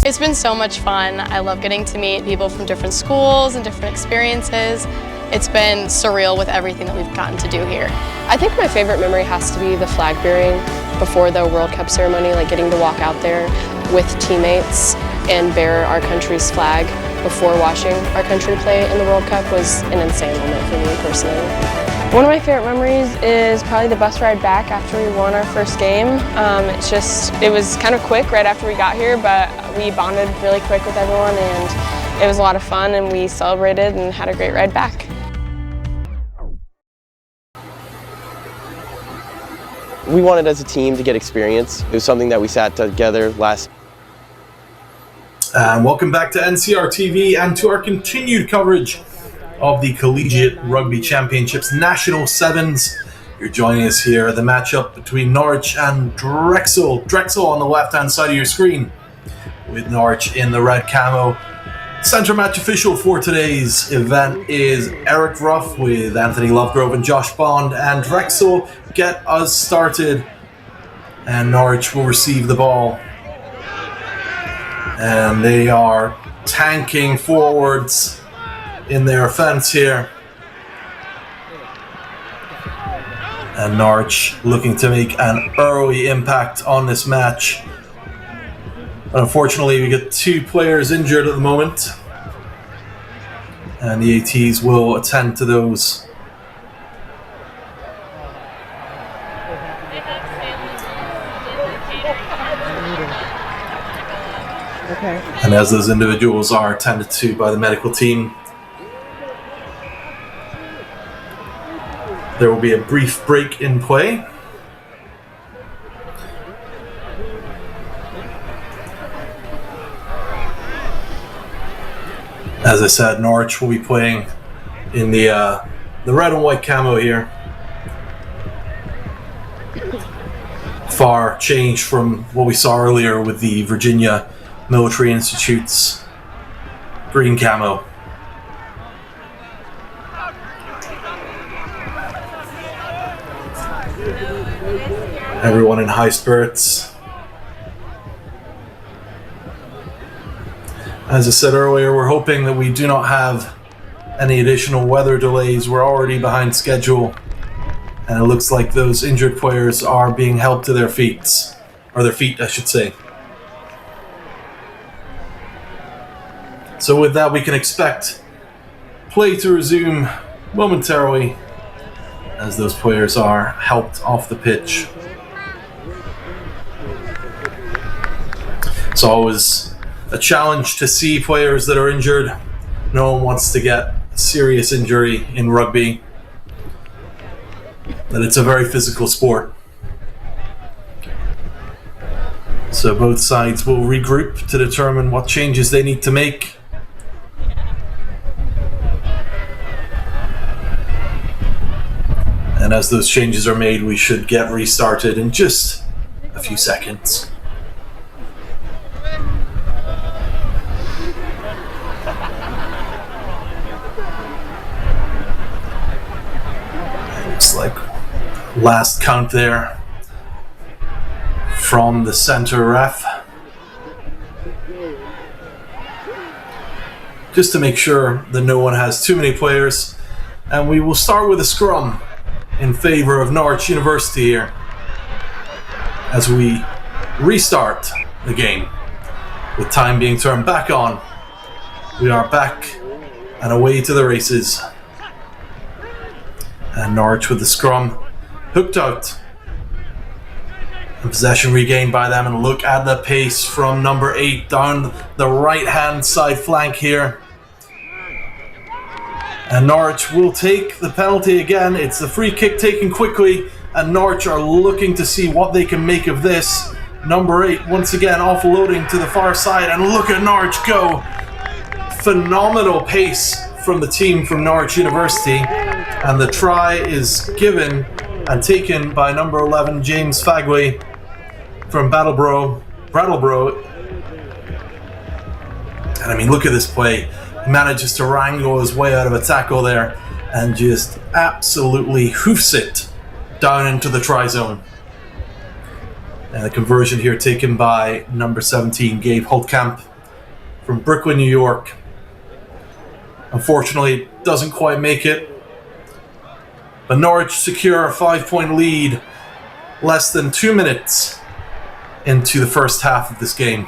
It's been so much fun. I love getting to meet people from different schools and different experiences. It's been surreal with everything that we've gotten to do here. I think my favorite memory has to be the flag bearing before the World Cup ceremony, like getting to walk out there with teammates and bear our country's flag before watching our country play in the World Cup was an insane moment for me personally. One of my favorite memories is probably the bus ride back after we won our first game. It was kind of quick right after we got here, but we bonded really quick with everyone and it was a lot of fun and we celebrated and had a great ride back. We wanted as a team to get experience. It was something that we sat together last. And welcome back to NCR TV and to our continued coverage of the Collegiate Rugby Championships National 7's. You're joining us here, the matchup between Norwich and Drexel. Drexel on the left-hand side of your screen, with Norwich in the red camo. Centre match official for today's event is Eric Ruff with Anthony Lovegrove and Josh Bond, and Drexel get us started. And Norwich will receive the ball. And they are tanking forwards in their offense here. And Norwich looking to make an early impact on this match. Unfortunately, we get 2 players injured at the moment. And the ATs will attend to those. Okay. And as those individuals are attended to by the medical team, there will be a brief break in play. As I said, Norwich will be playing in the red and white camo here. Far change from what we saw earlier with the Virginia Military Institute's green camo. Everyone in high spirits. As I said earlier, we're hoping that we do not have any additional weather delays. We're already behind schedule, And it looks like those injured players are being helped to their feet. Or their feet, I should say. So with that, we can expect play to resume momentarily as those players are helped off the pitch. It's always a challenge to see players that are injured. No one wants to get a serious injury in rugby. But it's a very physical sport. So both sides will regroup to determine what changes they need to make. And as those changes are made, we should get restarted in just a few seconds. Looks like last count there from the center ref. Just to make sure that no one has too many players. And we will start with a scrum in favor of Norwich University here as we restart the game with time being turned back on. We are back and away to the races. And Norwich with the scrum hooked out. And possession regained by them, and look at the pace from number 8 down the right hand side flank here. And Norwich will take the penalty again. It's the free kick taken quickly, and Norwich are looking to see what they can make of this. Number 8 once again offloading to the far side, and look at Norwich go. Phenomenal pace from the team from Norwich University, and the try is given and taken by number 11 James Fagley from Brattleboro. And I mean, look at this play. He manages to wrangle his way out of a tackle there and just absolutely hoofs it down into the try zone. And the conversion here taken by number 17 Gabe Holtkamp from Brooklyn, New York. Unfortunately, doesn't quite make it. But Norwich secure a 5-point lead less than 2 minutes into the first half of this game.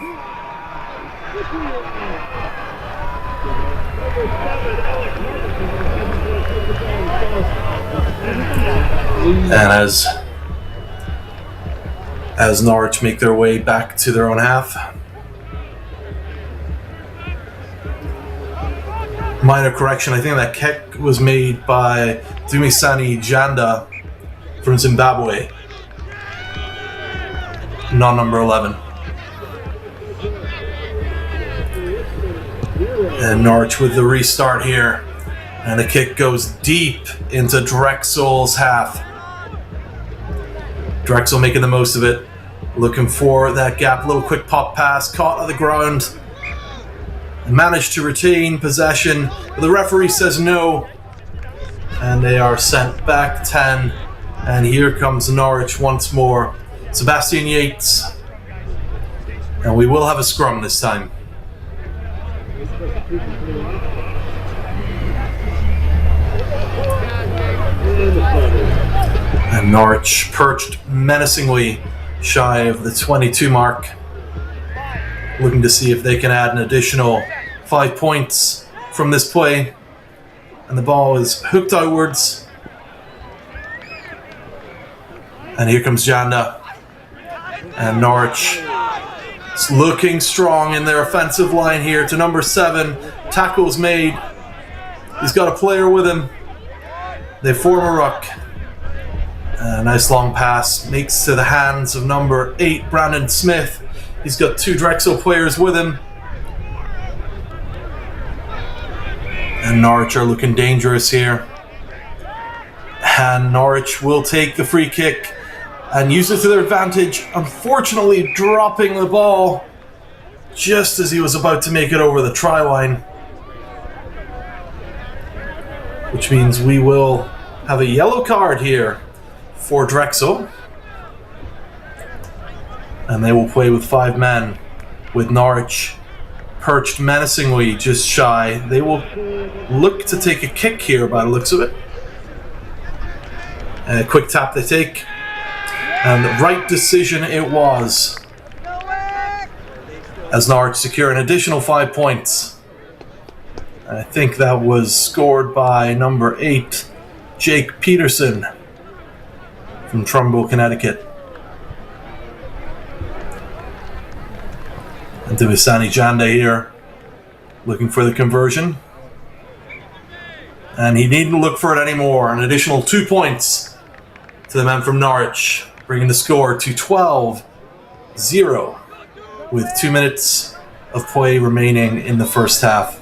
And as Norwich make their way back to their own half. Minor correction, I think that kick was made by Dumisani Janda from Zimbabwe. Not number 11. And Norwich with the restart here. And the kick goes deep into Drexel's half. Drexel making the most of it. Looking for that gap, little quick pop pass, caught at the ground. And managed to retain possession. But the referee says no. And they are sent back 10. And here comes Norwich once more. Sebastian Yates. And we will have a scrum this time. And Norwich perched menacingly shy of the 22 mark. Looking to see if they can add an additional 5 points from this play. And the ball is hooked outwards. And here comes Janda. And Norwich is looking strong in their offensive line here to number 7. Tackle's made. He's got a player with him. They form a ruck. A nice long pass makes to the hands of number 8, Brandon Smith. He's got 2 Drexel players with him. And Norwich are looking dangerous here. And Norwich will take the free kick and use it to their advantage. Unfortunately, dropping the ball just as he was about to make it over the try line. Which means we will have a yellow card here for Drexel. And they will play with 5 men, with Norwich perched menacingly just shy. They will look to take a kick here by the looks of it. A quick tap they take. And the right decision it was, as Norwich secure an additional 5 points. I think that was scored by number 8, Jake Peterson from Trumbull, Connecticut. And Divisani Jande here, looking for the conversion. And he needn't look for it anymore. An additional 2 points to the men from Norwich, bringing the score to 12-0 with 2 minutes of play remaining in the first half.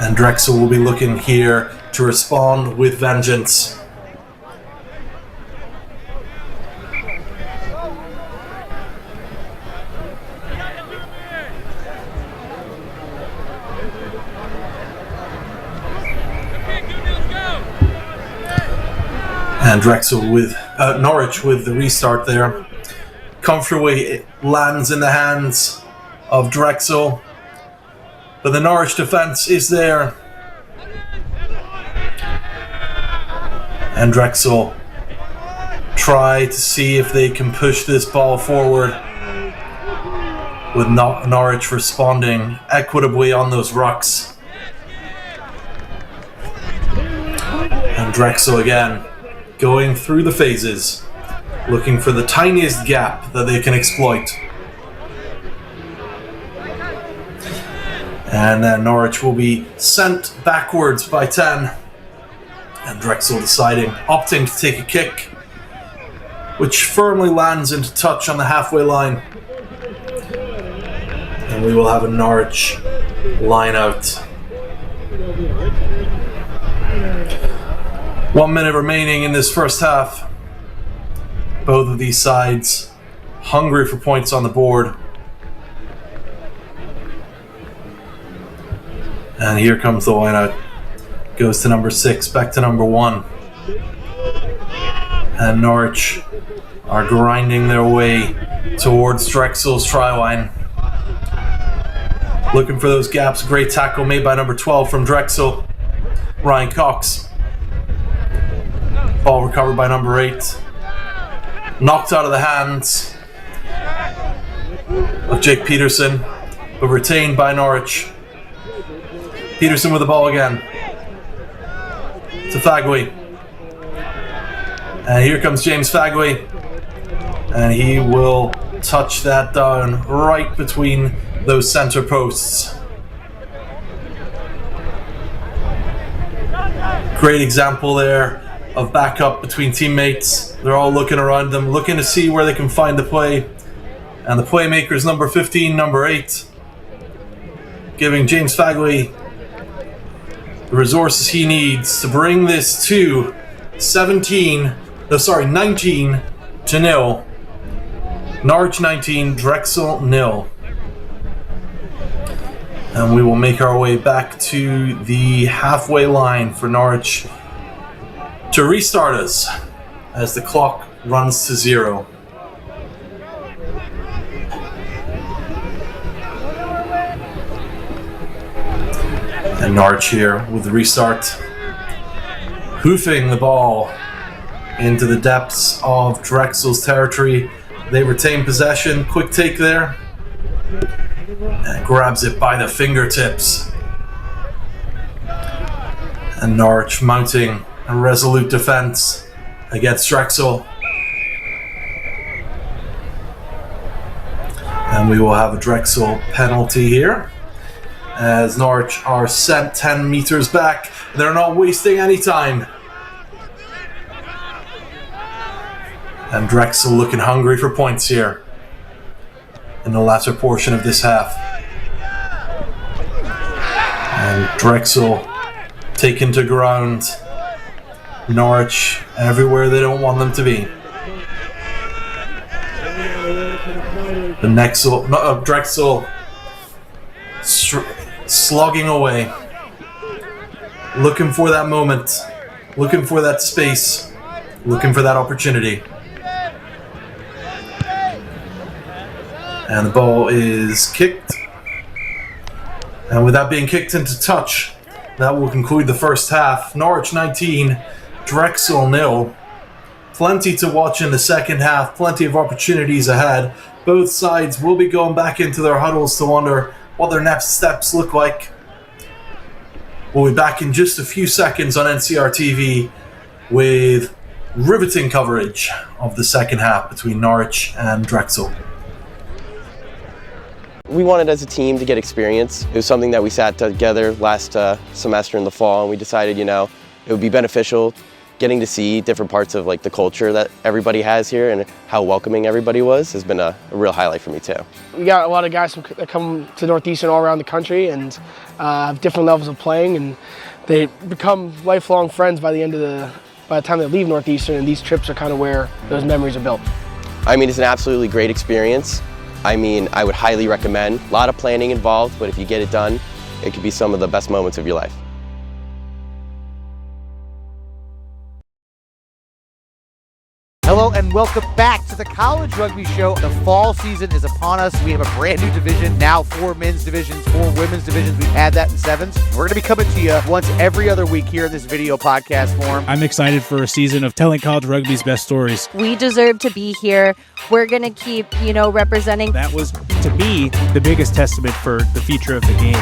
And Drexel will be looking here to respond with vengeance. And Drexel with Norwich with the restart there. Comfortably it lands in the hands of Drexel. But the Norwich defense is there. And Drexel try to see if they can push this ball forward, with Norwich responding equitably on those rucks. And Drexel again going through the phases, looking for the tiniest gap that they can exploit. And then Norwich will be sent backwards by 10. And Drexel opting to take a kick, which firmly lands into touch on the halfway line. And we will have a Norwich line out. 1 minute remaining in this first half. Both of these sides hungry for points on the board. And here comes the line out. Goes to number 6, back to number 1. And Norwich are grinding their way towards Drexel's try line. Looking for those gaps. Great tackle made by number 12 from Drexel, Ryan Cox. Ball recovered by number 8. Knocked out of the hands of Jake Peterson, but retained by Norwich. Peterson with the ball again. To Fagwe. And here comes James Fagwe. And he will touch that down right between those center posts. Great example there of backup between teammates. They're all looking around them, looking to see where they can find the play. And the playmaker is number 15, number 8. Giving James Fagwe the resources he needs to bring this to 19-0. Norwich 19, Drexel 0. And we will make our way back to the halfway line for Norwich to restart us as the clock runs to 0. And Norwich here with the restart, hoofing the ball into the depths of Drexel's territory. They retain possession. Quick take there. And grabs it by the fingertips. And Norwich mounting a resolute defense against Drexel. And we will have a Drexel penalty here, as Norwich are sent 10 meters back. They're not wasting any time. And Drexel looking hungry for points here in the latter portion of this half. And Drexel taken to ground. Norwich everywhere they don't want them to be. The Drexel slogging away, looking for that moment, looking for that space, looking for that opportunity. And the ball is kicked. And with that being kicked into touch, that will conclude the first half. Norwich 19, Drexel 0. Plenty to watch in the second half, plenty of opportunities ahead. Both sides will be going back into their huddles to wonder what their next steps look like. We'll be back in just a few seconds on NCR TV with riveting coverage of the second half between Norwich and Drexel. We wanted as a team to get experience. It was something that we sat together last semester in the fall, and we decided, it would be beneficial getting to see different parts of the culture that everybody has here and how welcoming everybody has been a real highlight for me too. We got a lot of guys that come to Northeastern all around the country and have different levels of playing, and they become lifelong friends by the time they leave Northeastern, and these trips are kind of where those memories are built. It's an absolutely great experience. I would highly recommend. A lot of planning involved, but if you get it done, it could be some of the best moments of your life. Hello and welcome back to the College Rugby Show. The fall season is upon us. We have a brand new division, now 4 men's divisions, 4 women's divisions. We've had that in 7's. We're going to be coming to you once every other week here in this video podcast form. I'm excited for a season of telling college rugby's best stories. We deserve to be here. We're going to keep, representing. That was, to me, the biggest testament for the future of the game.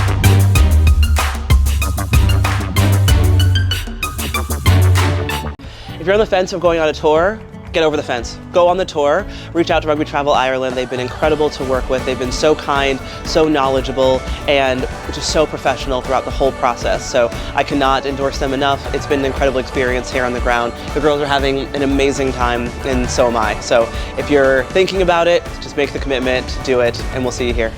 If you're on the fence of going on a tour, get over the fence. Go on the tour, reach out to Rugby Travel Ireland. They've been incredible to work with. They've been so kind, so knowledgeable, and just so professional throughout the whole process. So I cannot endorse them enough. It's been an incredible experience here on the ground. The girls are having an amazing time, and so am I. So if you're thinking about it, just make the commitment, do it, and we'll see you here.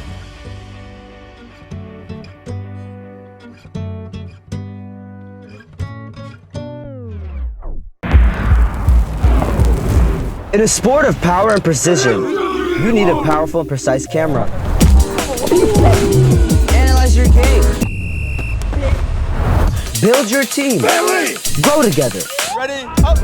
In a sport of power and precision, you need a powerful and precise camera. Analyze your game. Build your team. Grow together. Ready? Up.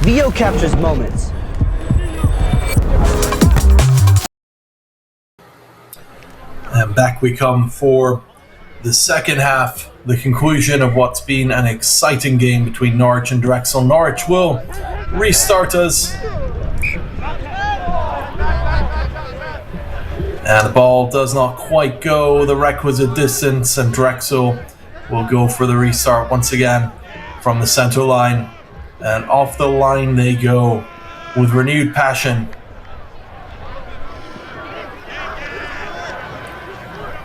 Video captures moments. And back we come for the second half, the conclusion of what's been an exciting game between Norwich and Drexel. Norwich will restart us. And the ball does not quite go the requisite distance, and Drexel will go for the restart once again from the center line. And off the line they go with renewed passion.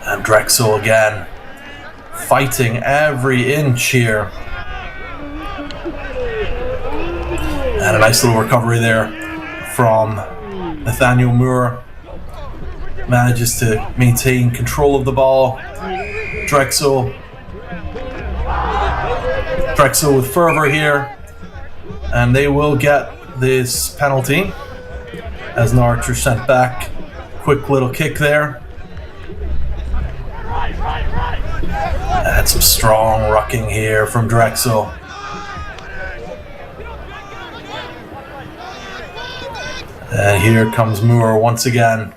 And Drexel again, fighting every inch here. And a nice little recovery there from Nathaniel Moore. Manages to maintain control of the ball. Drexel with fervor here. And they will get this penalty as Norwich are sent back. Quick little kick there. And some strong rucking here from Drexel. And here comes Moore once again.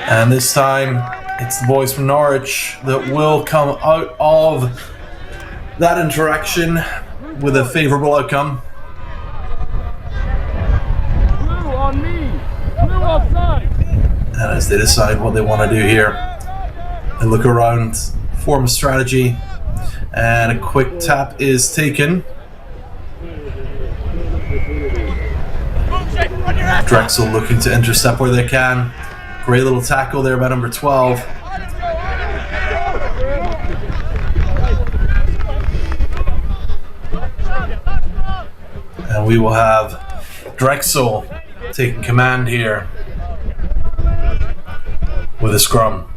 And this time, it's the boys from Norwich that will come out of that interaction with a favourable outcome. Blue on me. Blue offside. And as they decide what they want to do here, they look around, form a strategy, and a quick tap is taken. Drexel looking to intercept where they can. Great little tackle there by number 12. And we will have Drexel taking command here with a scrum.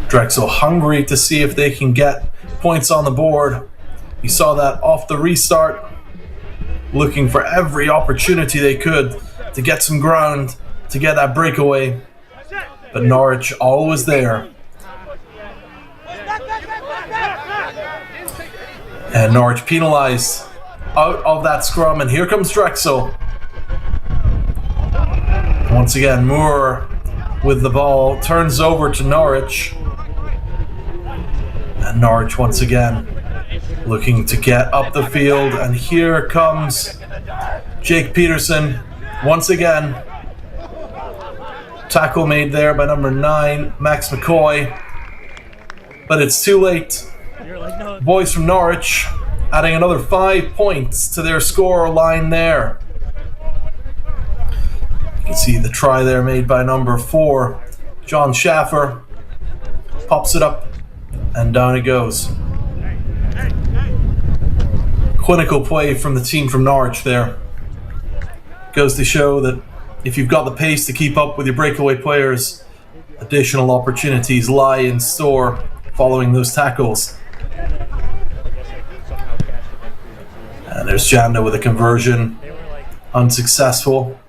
Drexel hungry to see if they can get points on the board. You saw that off the restart, looking for every opportunity they could to get some ground, to get that breakaway. But Norwich always there. And Norwich penalised out of that scrum, and here comes Drexel. Once again, Moore with the ball, turns over to Norwich. And Norwich once again looking to get up the field, and here comes Jake Peterson once again. Tackle made there by number 9, Max McCoy. But it's too late. Boys from Norwich adding another 5 points to their score line there. You can see the try there made by number 4, John Schaffer. Pops it up and down it goes. Clinical play from the team from Norwich there. Goes to show that if you've got the pace to keep up with your breakaway players, additional opportunities lie in store following those tackles. And there's Janda with a conversion, unsuccessful.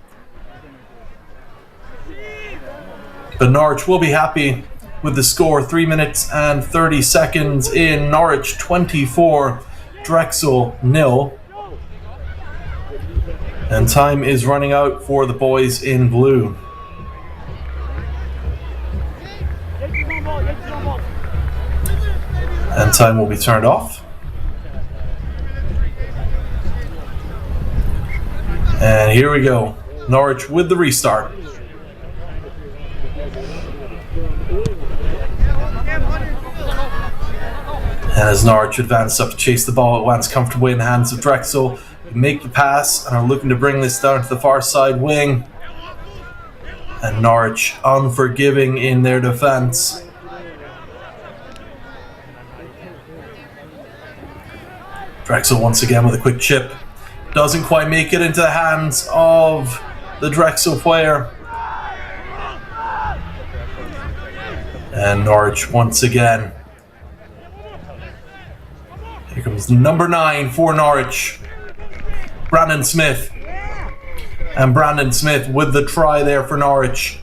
But Norwich will be happy with the score. 3 minutes and 30 seconds in. Norwich 24, Drexel 0. And time is running out for the boys in blue. And time will be turned off. And here we go. Norwich with the restart. And as Norwich advance up to chase the ball, it lands comfortably in the hands of Drexel. They make the pass and are looking to bring this down to the far side wing. And Norwich unforgiving in their defence. Drexel once again with a quick chip. Doesn't quite make it into the hands of the Drexel player. And Norwich once again. Here comes number 9 for Norwich, Brandon Smith. And Brandon Smith with the try there for Norwich.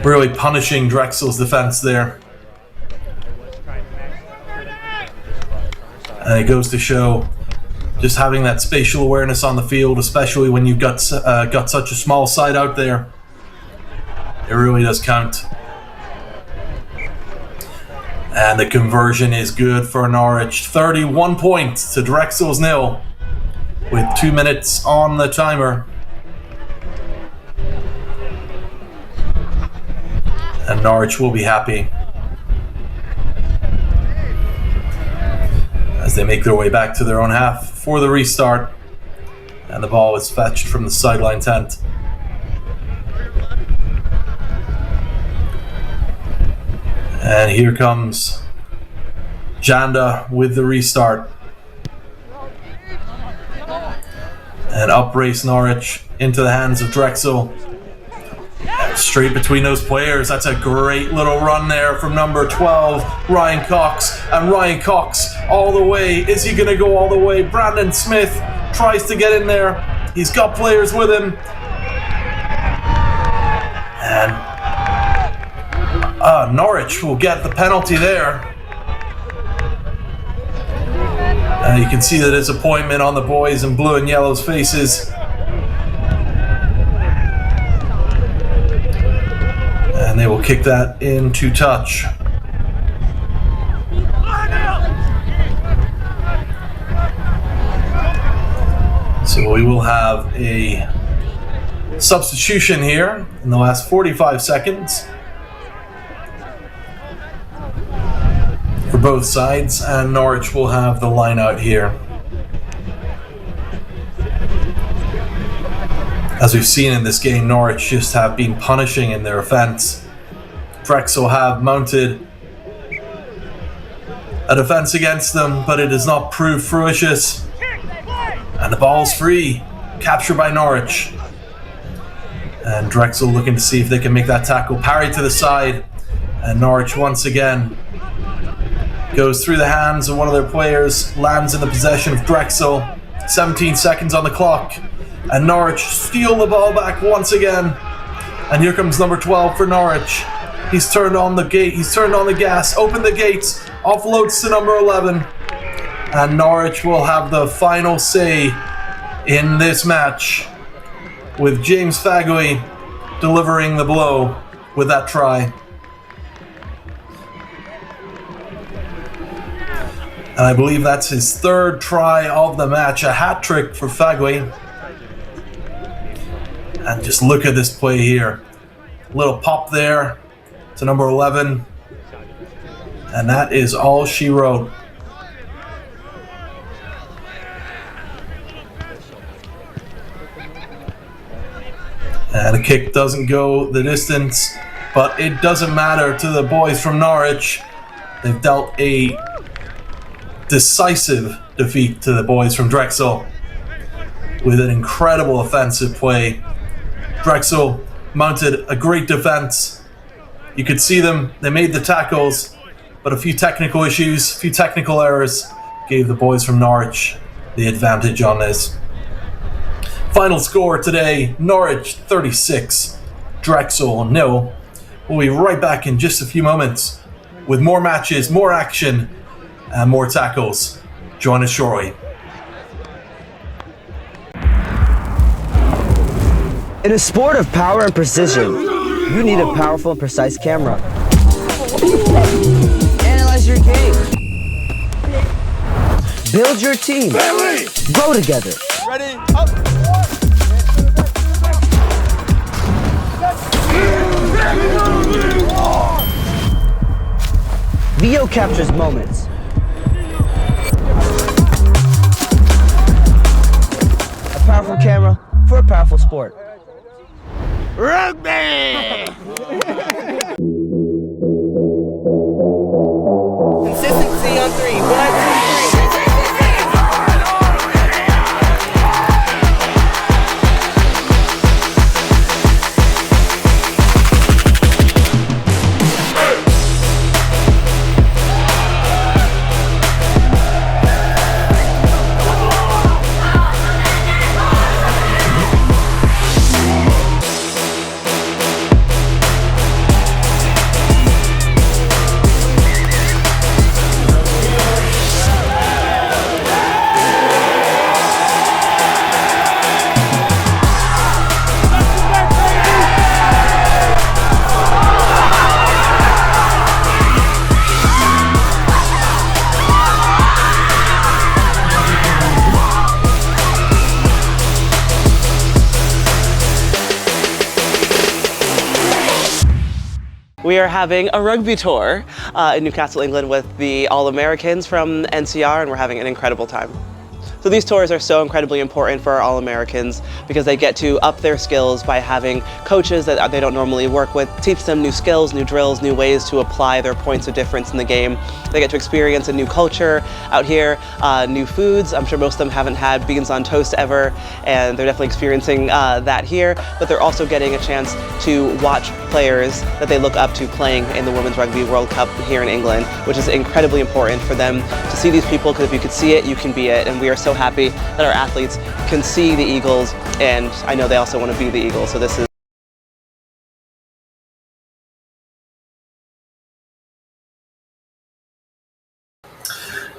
Really punishing Drexel's defence there. And it goes to show just having that spatial awareness on the field, especially when you've got such a small side out there. It really does count. And the conversion is good for Norwich. 31 points to Drexel's 0 with 2 minutes on the timer. And Norwich will be happy as they make their way back to their own half for the restart. And the ball is fetched from the sideline tent. And here comes Janda with the restart. And up race Norwich into the hands of Drexel. And straight between those players. That's a great little run there from number 12, Ryan Cox. And Ryan Cox all the way. Is he going to go all the way? Brandon Smith tries to get in there. He's got players with him. And Norwich will get the penalty there. You can see the disappointment on the boys in blue and yellow's faces. And they will kick that into touch. So we will have a substitution here in the last 45 seconds. For both sides, and Norwich will have the line out here. As we've seen in this game, Norwich just have been punishing in their offence. Drexel have mounted a defence against them, but it has not proved fruitious. And the ball's free, captured by Norwich. And Drexel looking to see if they can make that tackle. Parry to the side, and Norwich once again goes through the hands of one of their players, lands in the possession of Drexel. 17 seconds on the clock. And Norwich steal the ball back once again. And here comes number 12 for Norwich. He's turned on the gate. He's turned on the gas. Open the gates. Offloads to number 11. And Norwich will have the final say in this match, with James Fagoey delivering the blow with that try. And I believe that's his third try of the match, a hat trick for Fagoey. And just look at this play here. Little pop there to number 11. And that is all she wrote. And the kick doesn't go the distance, but it doesn't matter to the boys from Norwich. They've dealt a decisive defeat to the boys from Drexel with an incredible offensive play. Drexel mounted a great defense. You could see them, they made the tackles, but a few technical issues, a few technical errors gave the boys from Norwich the advantage on this. Final score today, Norwich 36, Drexel 0. We'll be right back in just a few moments with more matches, more action, and more tackles. Join us shortly. In a sport of power and precision, you need a powerful and precise camera. Analyze your game. Build your team. Grow together. Ready, up. Video captures moments. A powerful camera for a powerful sport. Rugby! Consistency on 3. 1, 2, 3. We are having a rugby tour in Newcastle, England with the All-Americans from NCR, and we're having an incredible time. So these tours are so incredibly important for our All-Americans because they get to up their skills by having coaches that they don't normally work with, teach them new skills, new drills, new ways to apply their points of difference in the game. They get to experience a new culture out here, new foods. I'm sure most of them haven't had beans on toast ever, and they're definitely experiencing that here, but they're also getting a chance to watch players that they look up to playing in the Women's Rugby World Cup here in England, which is incredibly important for them to see these people, because if you could see it, you can be it, and we are so happy that our athletes can see the Eagles, and I know they also want to be the Eagles, so this is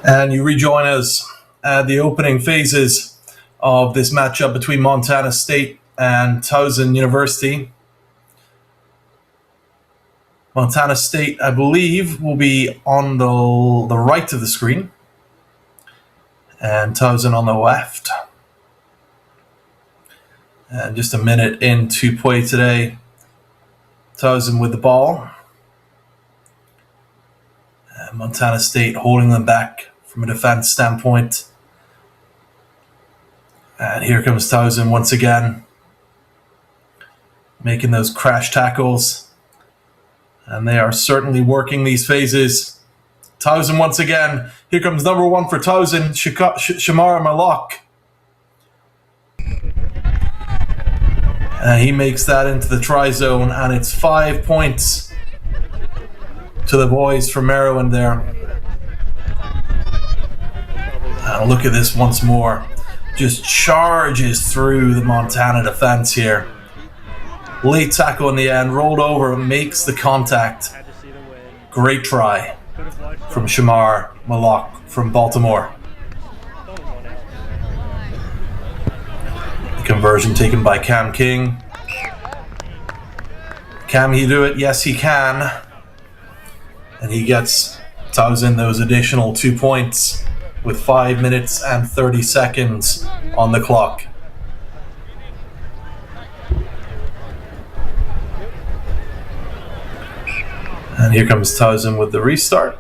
And you rejoin us at the opening phases of this matchup between Montana State and Towson University. Montana State, I believe, will be on the right of the screen, and Towson on the left. And just a minute into play today, Towson with the ball. And Montana State holding them back from a defense standpoint. And here comes Towson once again, making those crash tackles. And they are certainly working these phases. Towson once again. Here comes number 1 for Towson, Shamara Malak. And he makes that into the try zone, and it's 5 points to the boys from Maryland there. And look at this once more. Just charges through the Montana defense here. Late tackle in the end, rolled over, makes the contact. Great try from Shamar Malak from Baltimore. The conversion taken by Cam King. Can he do it? Yes, he can. And he gets Towson those additional 2 points with 5 minutes and 30 seconds on the clock. And here comes Towson with the restart.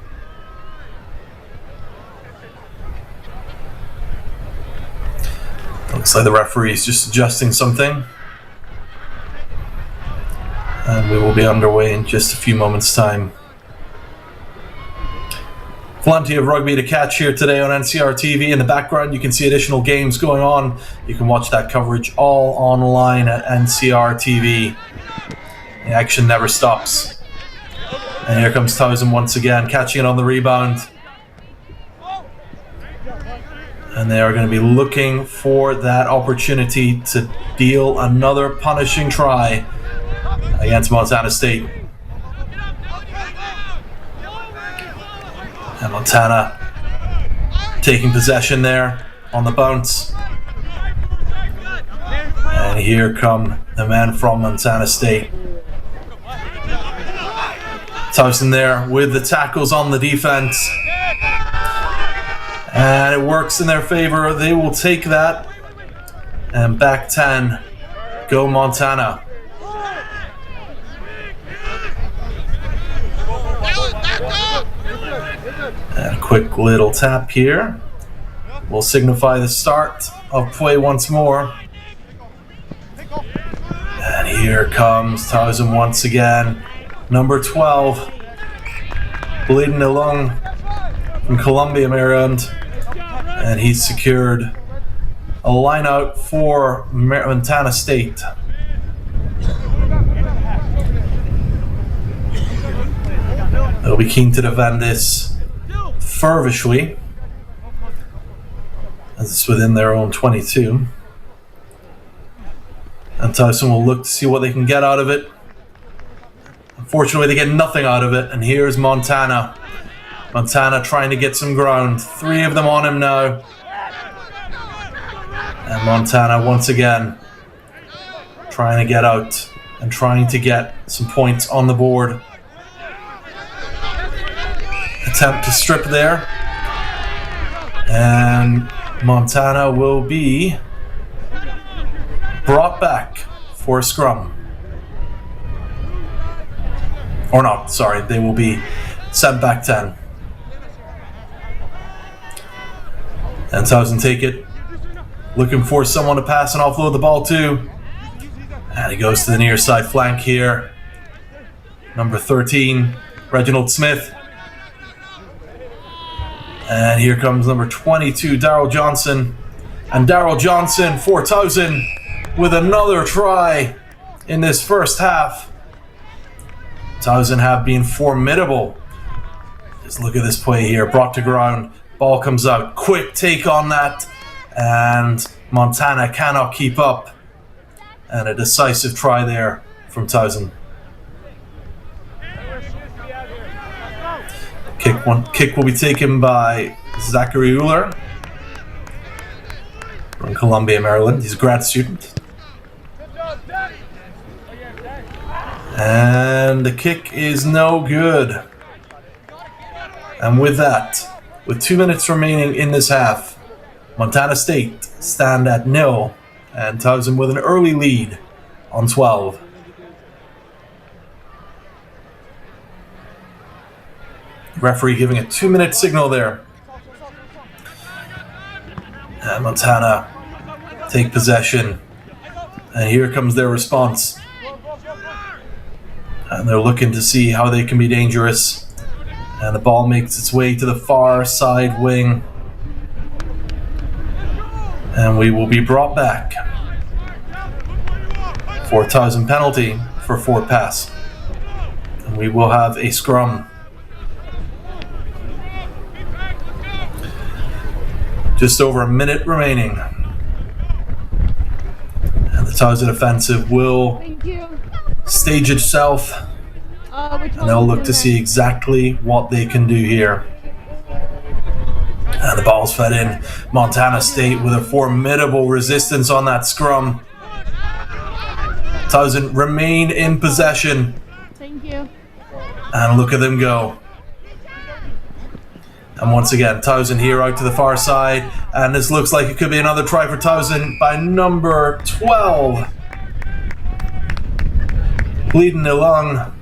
Looks like the referee is just adjusting something. And we will be underway in just a few moments' time. Plenty of rugby to catch here today on NCR TV. In the background, you can see additional games going on. You can watch that coverage all online at NCR TV. The action never stops. And here comes Towson once again, catching it on the rebound. And they are going to be looking for that opportunity to deal another punishing try against Montana State. And Montana taking possession there on the bounce. And here come the men from Montana State. Towson there with the tackles on the defense. And it works in their favor. They will take that. And back 10. Go Montana. And a quick little tap here will signify the start of play once more. And here comes Towson once again. Number 12, bleeding along from Columbia, Maryland. And he's secured a line out for Montana State. They'll be keen to defend this fervishly, as it's within their own 22. And Towson will look to see what they can get out of it. Unfortunately, they get nothing out of it, and here's Montana. Montana trying to get some ground. 3 of them on him now. And Montana once again trying to get out and trying to get some points on the board. Attempt to strip there. And Montana will be brought back for a scrum. Or not, sorry, they will be sent back 10. And Towson take it. Looking for someone to pass and offload the ball to. And he goes to the near side flank here. Number 13, Reginald Smith. And here comes number 22, Darryl Johnson. And Darryl Johnson for Towson with another try in this first half. Towson have been formidable. Just look at this play here. Brought to ground. Ball comes out. Quick take on that. And Montana cannot keep up. And a decisive try there from Towson. Kick will be taken by Zachary Euler from Columbia, Maryland. He's a grad student. And the kick is no good. And with that, with 2 minutes remaining in this half, Montana State stand at 0, and Towson with an early lead on 12. Referee giving a 2-minute signal there. And Montana take possession. And here comes their response. And they're looking to see how they can be dangerous. And the ball makes its way to the far side wing. And we will be brought back for a Towson penalty for forward pass. And we will have a scrum. Just over a minute remaining. And the Towson offensive will stage itself, and they'll look to see exactly what they can do here. And the ball's fed in. Montana State with a formidable resistance on that scrum. Towson remain in possession. Thank you. And look at them go. And once again, Towson here out to the far side. And this looks like it could be another try for Towson by number 12. Bleeding along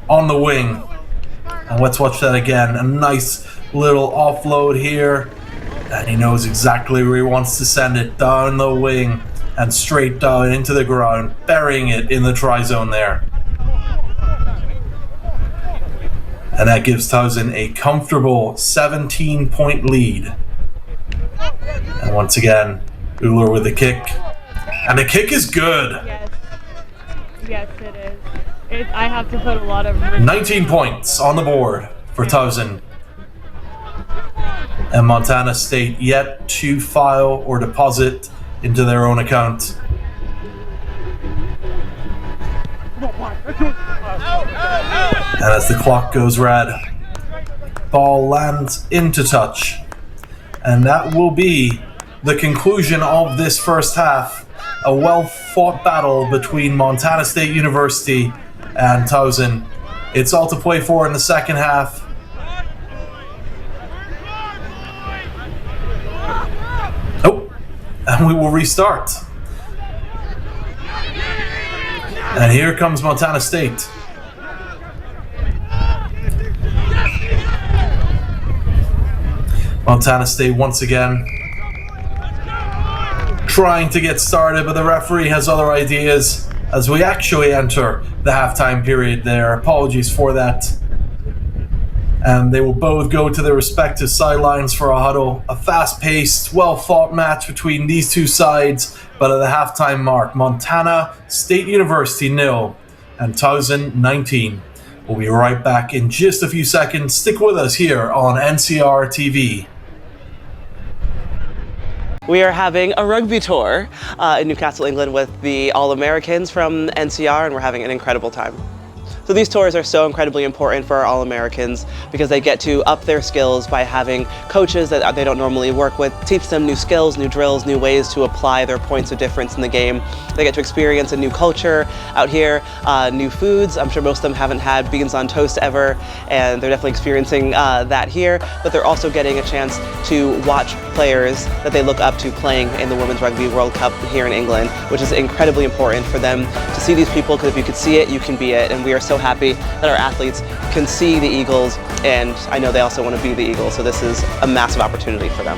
on the wing. And let's watch that again. A nice little offload here. And he knows exactly where he wants to send it. Down the wing and straight down into the ground. Burying it in the try zone there. And that gives Towson a comfortable 17-point lead. And once again, Uller with the kick. And the kick is good. Yes. Yes, it is. I have to put a lot of... 19 points on the board for Towson. And Montana State yet to file or deposit into their own account. And as the clock goes red, ball lands into touch. And that will be the conclusion of this first half. A well-fought battle between Montana State University and Towson. It's all to play for in the second half. Oh, and we will restart. And here comes Montana State. Montana State once again trying to get started, but the referee has other ideas as we actually enter the halftime period there. Apologies for that. And they will both go to their respective sidelines for a huddle. A fast-paced, well-fought match between these two sides, but at the halftime mark, Montana State University 0 and Towson 19. We'll be right back in just a few seconds. Stick with us here on NCR TV. We are having a rugby tour in Newcastle, England with the All-Americans from NCR, and we're having an incredible time. So these tours are so incredibly important for our All-Americans because they get to up their skills by having coaches that they don't normally work with, teach them new skills, new drills, new ways to apply their points of difference in the game. They get to experience a new culture out here, new foods. I'm sure most of them haven't had beans on toast ever, and they're definitely experiencing that here, but they're also getting a chance to watch players that they look up to playing in the Women's Rugby World Cup here in England, which is incredibly important for them to see these people, because if you could see it, you can be it, and we are so happy that our athletes can see the Eagles, and I know they also want to be the Eagles, so this is a massive opportunity for them.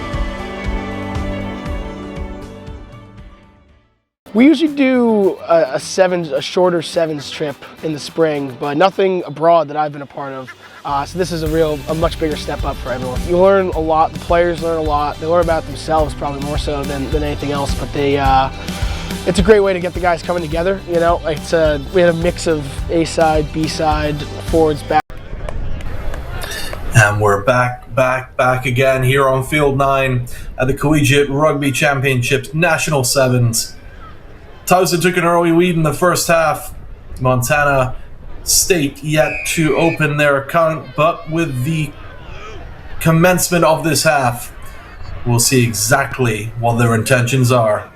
We usually do a shorter sevens trip in the spring, but nothing abroad that I've been a part of. So this is a much bigger step up for everyone. You learn a lot, the players learn a lot, they learn about themselves probably more so than anything else, but it's a great way to get the guys coming together, you know. We had a mix of A-side, B-side, forwards, back. And we're back again here on Field 9 at the Collegiate Rugby Championships National Sevens. Towson took an early lead in the first half. Montana State yet to open their account, but with the commencement of this half, we'll see exactly what their intentions are.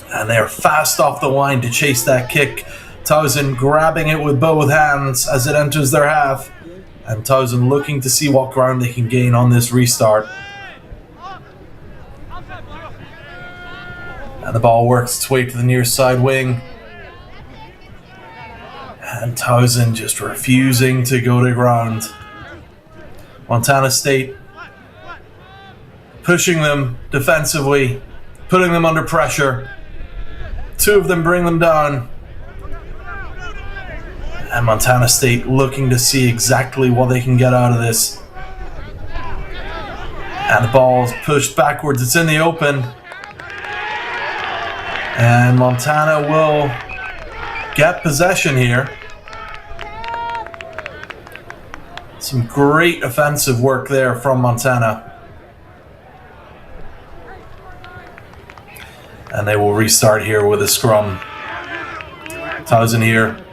And they're fast off the line to chase that kick. Towson grabbing it with both hands as it enters their half. And Towson looking to see what ground they can gain on this restart. And the ball works its way to the near side wing. And Towson just refusing to go to ground. Montana State pushing them defensively, putting them under pressure. Two of them bring them down. And Montana State looking to see exactly what they can get out of this. And the ball's pushed backwards. It's in the open. And Montana will get possession here. Some great offensive work there from Montana. And they will restart here with a scrum. Towson here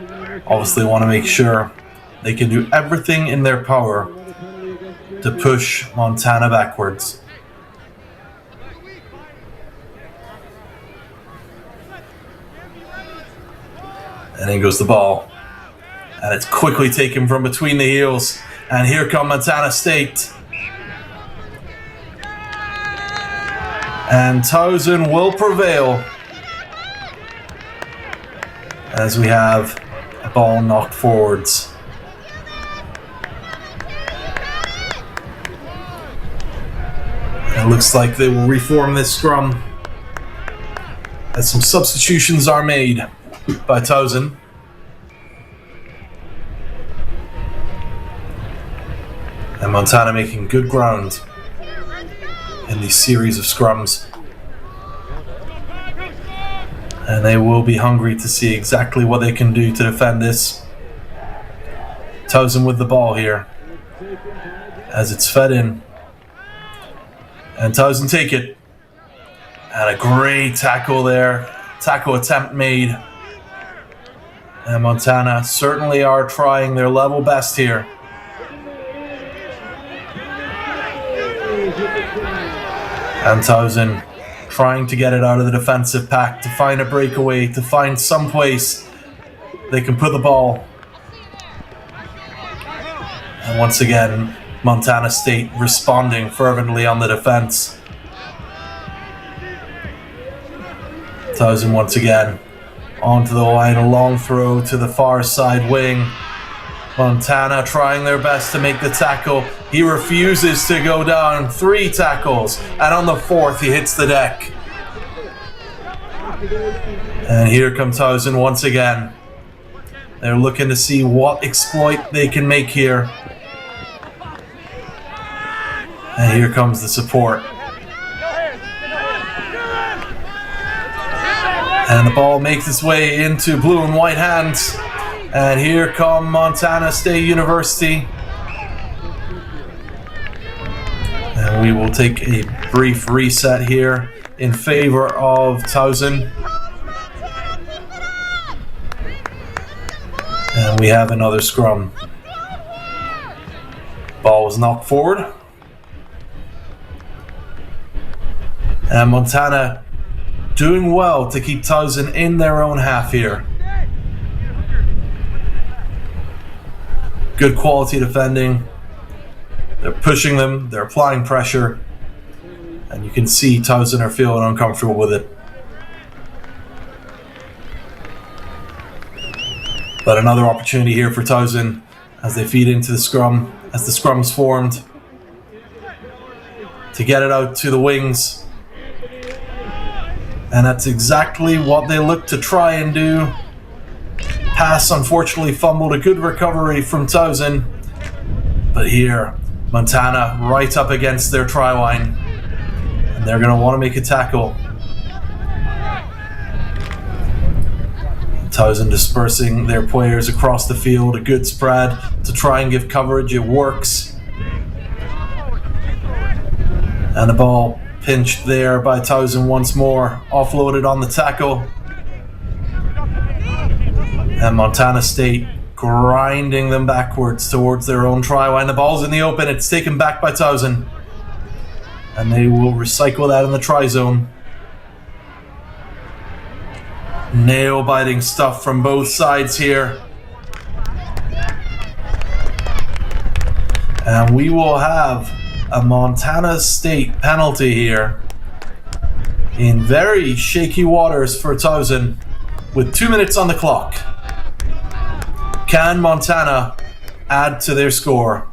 obviously want to make sure they can do everything in their power to push Montana backwards. And in goes the ball. And it's quickly taken from between the heels. And here come Montana State. And Towson will prevail as we have a ball knocked forwards. It looks like they will reform this scrum as some substitutions are made by Towson. And Montana making good ground in these series of scrums. And they will be hungry to see exactly what they can do to defend this. Towson with the ball here as it's fed in. And Towson take it. And a great tackle there. Tackle attempt made. And Montana certainly are trying their level best here. And Towson trying to get it out of the defensive pack, to find a breakaway, to find some place they can put the ball. And once again, Montana State responding fervently on the defense. Towson once again onto the line, a long throw to the far side wing. Montana trying their best to make the tackle. He refuses to go down. 3 tackles, and on the 4th he hits the deck. And here comes Towson once again. They're looking to see what exploit they can make here. And here comes the support. And the ball makes its way into blue and white hands. And here come Montana State University. And we will take a brief reset here in favor of Towson. And we have another scrum. Ball was knocked forward. And Montana doing well to keep Towson in their own half here. Good quality defending. They're pushing them, they're applying pressure, and you can see Towson are feeling uncomfortable with it. But another opportunity here for Towson as they feed into the scrum, as the scrum's formed, to get it out to the wings. And that's exactly what they look to try and do. Pass unfortunately fumbled, a good recovery from Towson. But here, Montana right up against their try line. And they're going to want to make a tackle. Towson dispersing their players across the field. A good spread to try and give coverage. It works. And the ball pinched there by Towson once more. Offloaded on the tackle. And Montana State grinding them backwards towards their own try line. The ball's in the open. It's taken back by Towson. And they will recycle that in the try zone. Nail-biting stuff from both sides here. And we will have a Montana State penalty here in very shaky waters for Towson with 2 minutes on the clock. Can Montana add to their score?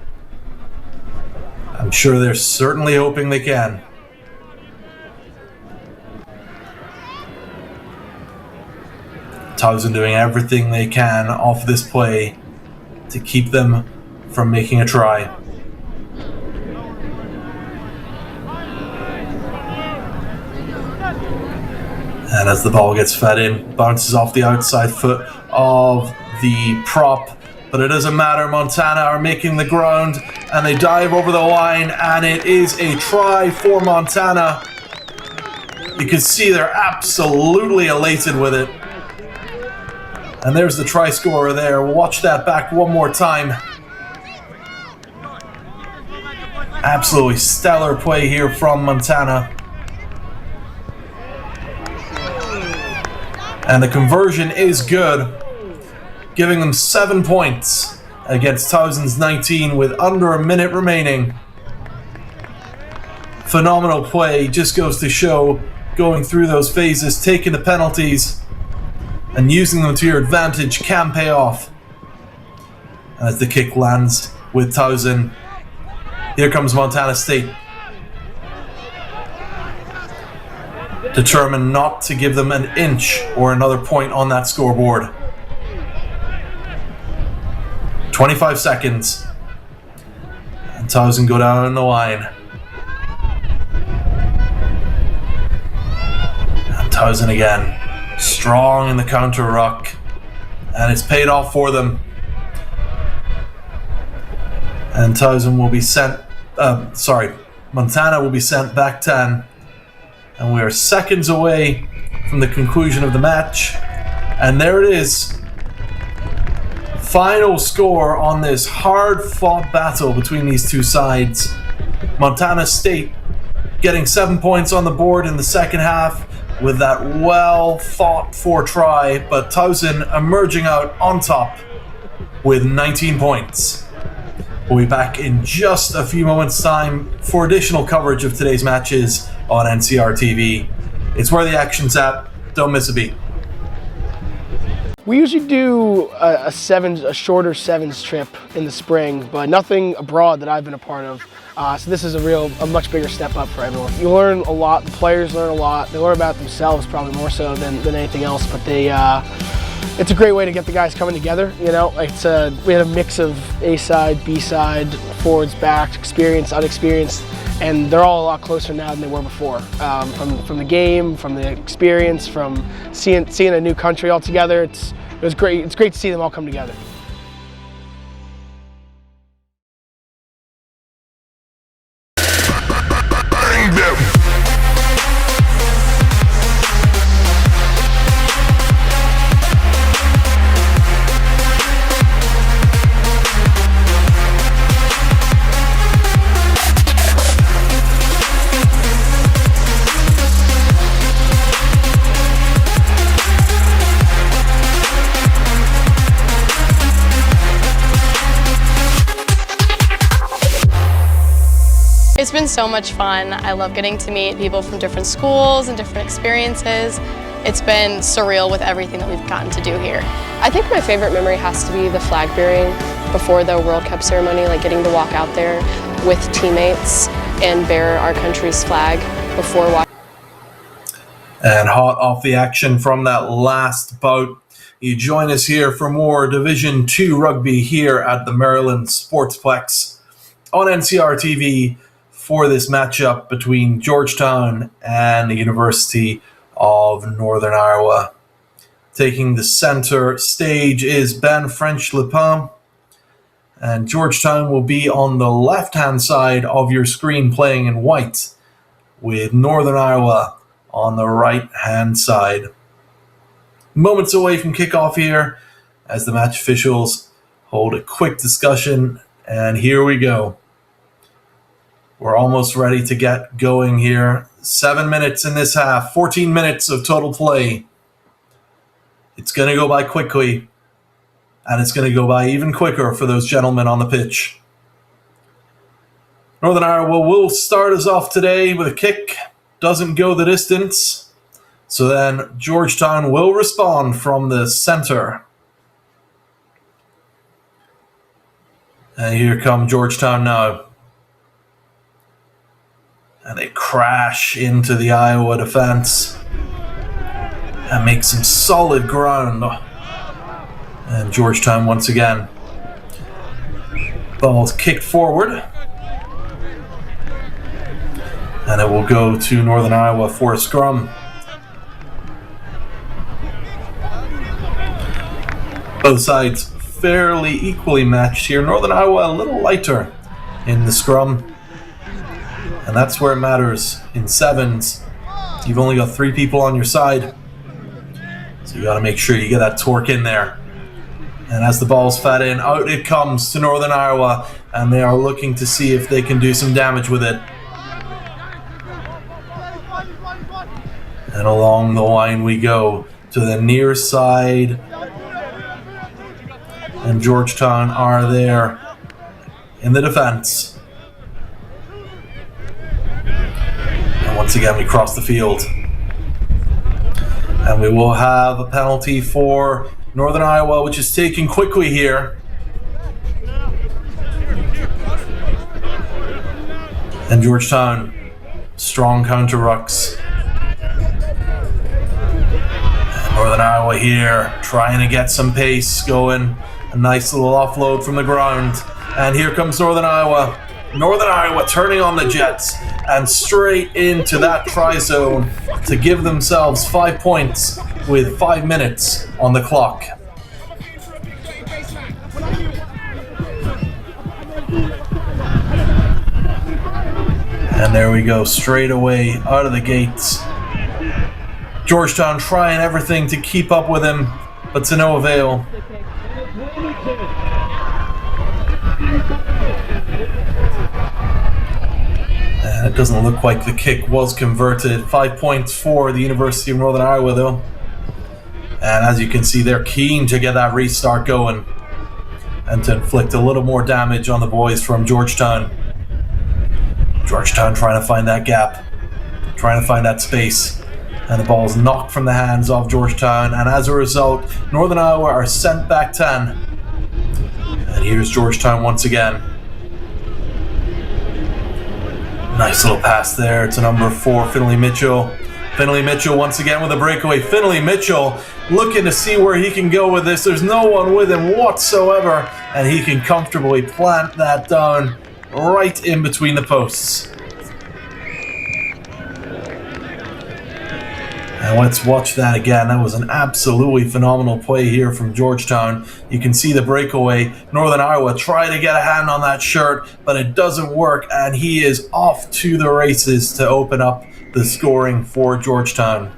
I'm sure they're certainly hoping they can. Towson doing everything they can off this play to keep them from making a try. And as the ball gets fed in, bounces off the outside foot of the prop, but it doesn't matter. Montana are making the ground and they dive over the line, and it is a try for Montana. You can see they're absolutely elated with it. And there's the try scorer there. We'll watch that back one more time. Absolutely stellar play here from Montana. And the conversion is good, giving them 7 points against Towson's 19 with under a minute remaining. Phenomenal play, just goes to show going through those phases, taking the penalties and using them to your advantage can pay off. As the kick lands with Towson, here comes Montana State. Determined not to give them an inch or another point on that scoreboard. 25 seconds. And Towson go down the line. And Towson again. Strong in the counter ruck. And it's paid off for them. And Towson will be sent... Montana will be sent back 10. And we are seconds away from the conclusion of the match. And there it is. Final score on this hard-fought battle between these two sides. Montana State getting 7 points on the board in the second half with that well-thought-for try, but Towson emerging out on top with 19 points. We'll be back in just a few moments' time for additional coverage of today's matches on NCR TV. It's where the action's at. Don't miss a beat. We usually do a shorter sevens trip in the spring, but nothing abroad that I've been a part of. So this is a much bigger step up for everyone. You learn a lot. The players learn a lot. They learn about themselves probably more so than anything else. But it's a great way to get the guys coming together. You know, we had a mix of A side, B side, forwards, backs, experienced, unexperienced, and they're all a lot closer now than they were before. From the game, from the experience, from seeing a new country all together. It was great. It's great to see them all come together. It's been so much fun. I love getting to meet people from different schools and different experiences. It's been surreal with everything that we've gotten to do here. I think my favorite memory has to be the flag bearing before the World Cup ceremony, like getting to walk out there with teammates and bear our country's flag before watching. And hot off the action from that last bout, you join us here for more Division II rugby here at the Maryland Sportsplex on NCR TV for this matchup between Georgetown and the University of Northern Iowa. Taking the center stage is Ben French-Lepin, and Georgetown will be on the left-hand side of your screen playing in white, with Northern Iowa on the right-hand side. Moments away from kickoff here as the match officials hold a quick discussion, and here we go. We're almost ready to get going here. 7 minutes in this half, 14 minutes of total play. It's going to go by quickly, and it's going to go by even quicker for those gentlemen on the pitch. Northern Iowa will start us off today with a kick. Doesn't go the distance. So then Georgetown will respond from the center. And here come Georgetown now. And they crash into the Iowa defense and make some solid ground. And Georgetown once again. Ball's kicked forward. And it will go to Northern Iowa for a scrum. Both sides fairly equally matched here. Northern Iowa a little lighter in the scrum. And that's where it matters. In sevens, you've only got 3 people on your side. So you got to make sure you get that torque in there. And as the ball's fed in, out it comes to Northern Iowa, and they are looking to see if they can do some damage with it. And along the line we go to the near side. And Georgetown are there in the defense. And once again we cross the field. And we will have a penalty for Northern Iowa, which is taken quickly here. And Georgetown, strong counter rucks. And Northern Iowa here, trying to get some pace going. A nice little offload from the ground. And here comes Northern Iowa. Northern Iowa turning on the Jets and straight into that try zone to give themselves 5 points with 5 minutes on the clock. And there we go, straight away out of the gates. Georgetown trying everything to keep up with him, but to no avail. And it doesn't look like the kick was converted. 5 points for the University of Northern Iowa though. And as you can see, they're keen to get that restart going and to inflict a little more damage on the boys from Georgetown. Georgetown trying to find that gap, trying to find that space. And the ball is knocked from the hands of Georgetown. And as a result, Northern Iowa are sent back 10. And here's Georgetown once again. Nice little pass there to number 4, Finley Mitchell. Finley Mitchell once again with a breakaway. Finley Mitchell looking to see where he can go with this. There's no one with him whatsoever. And he can comfortably plant that down right in between the posts. And let's watch that again. That was an absolutely phenomenal play here from Georgetown. You can see the breakaway. Northern Iowa try to get a hand on that shirt, but it doesn't work, and he is off to the races to open up the scoring for Georgetown.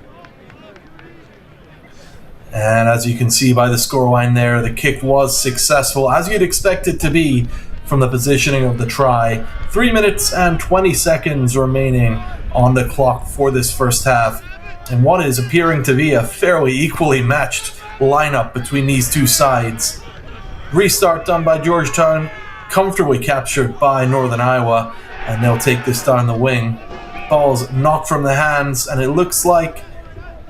And as you can see by the scoreline there, the kick was successful, as you'd expect it to be from the positioning of the try. 3 minutes and 20 seconds remaining on the clock for this first half. And what is appearing to be a fairly equally matched lineup between these two sides. Restart done by Georgetown, comfortably captured by Northern Iowa, and they'll take this down the wing. Ball's knocked from the hands, and it looks like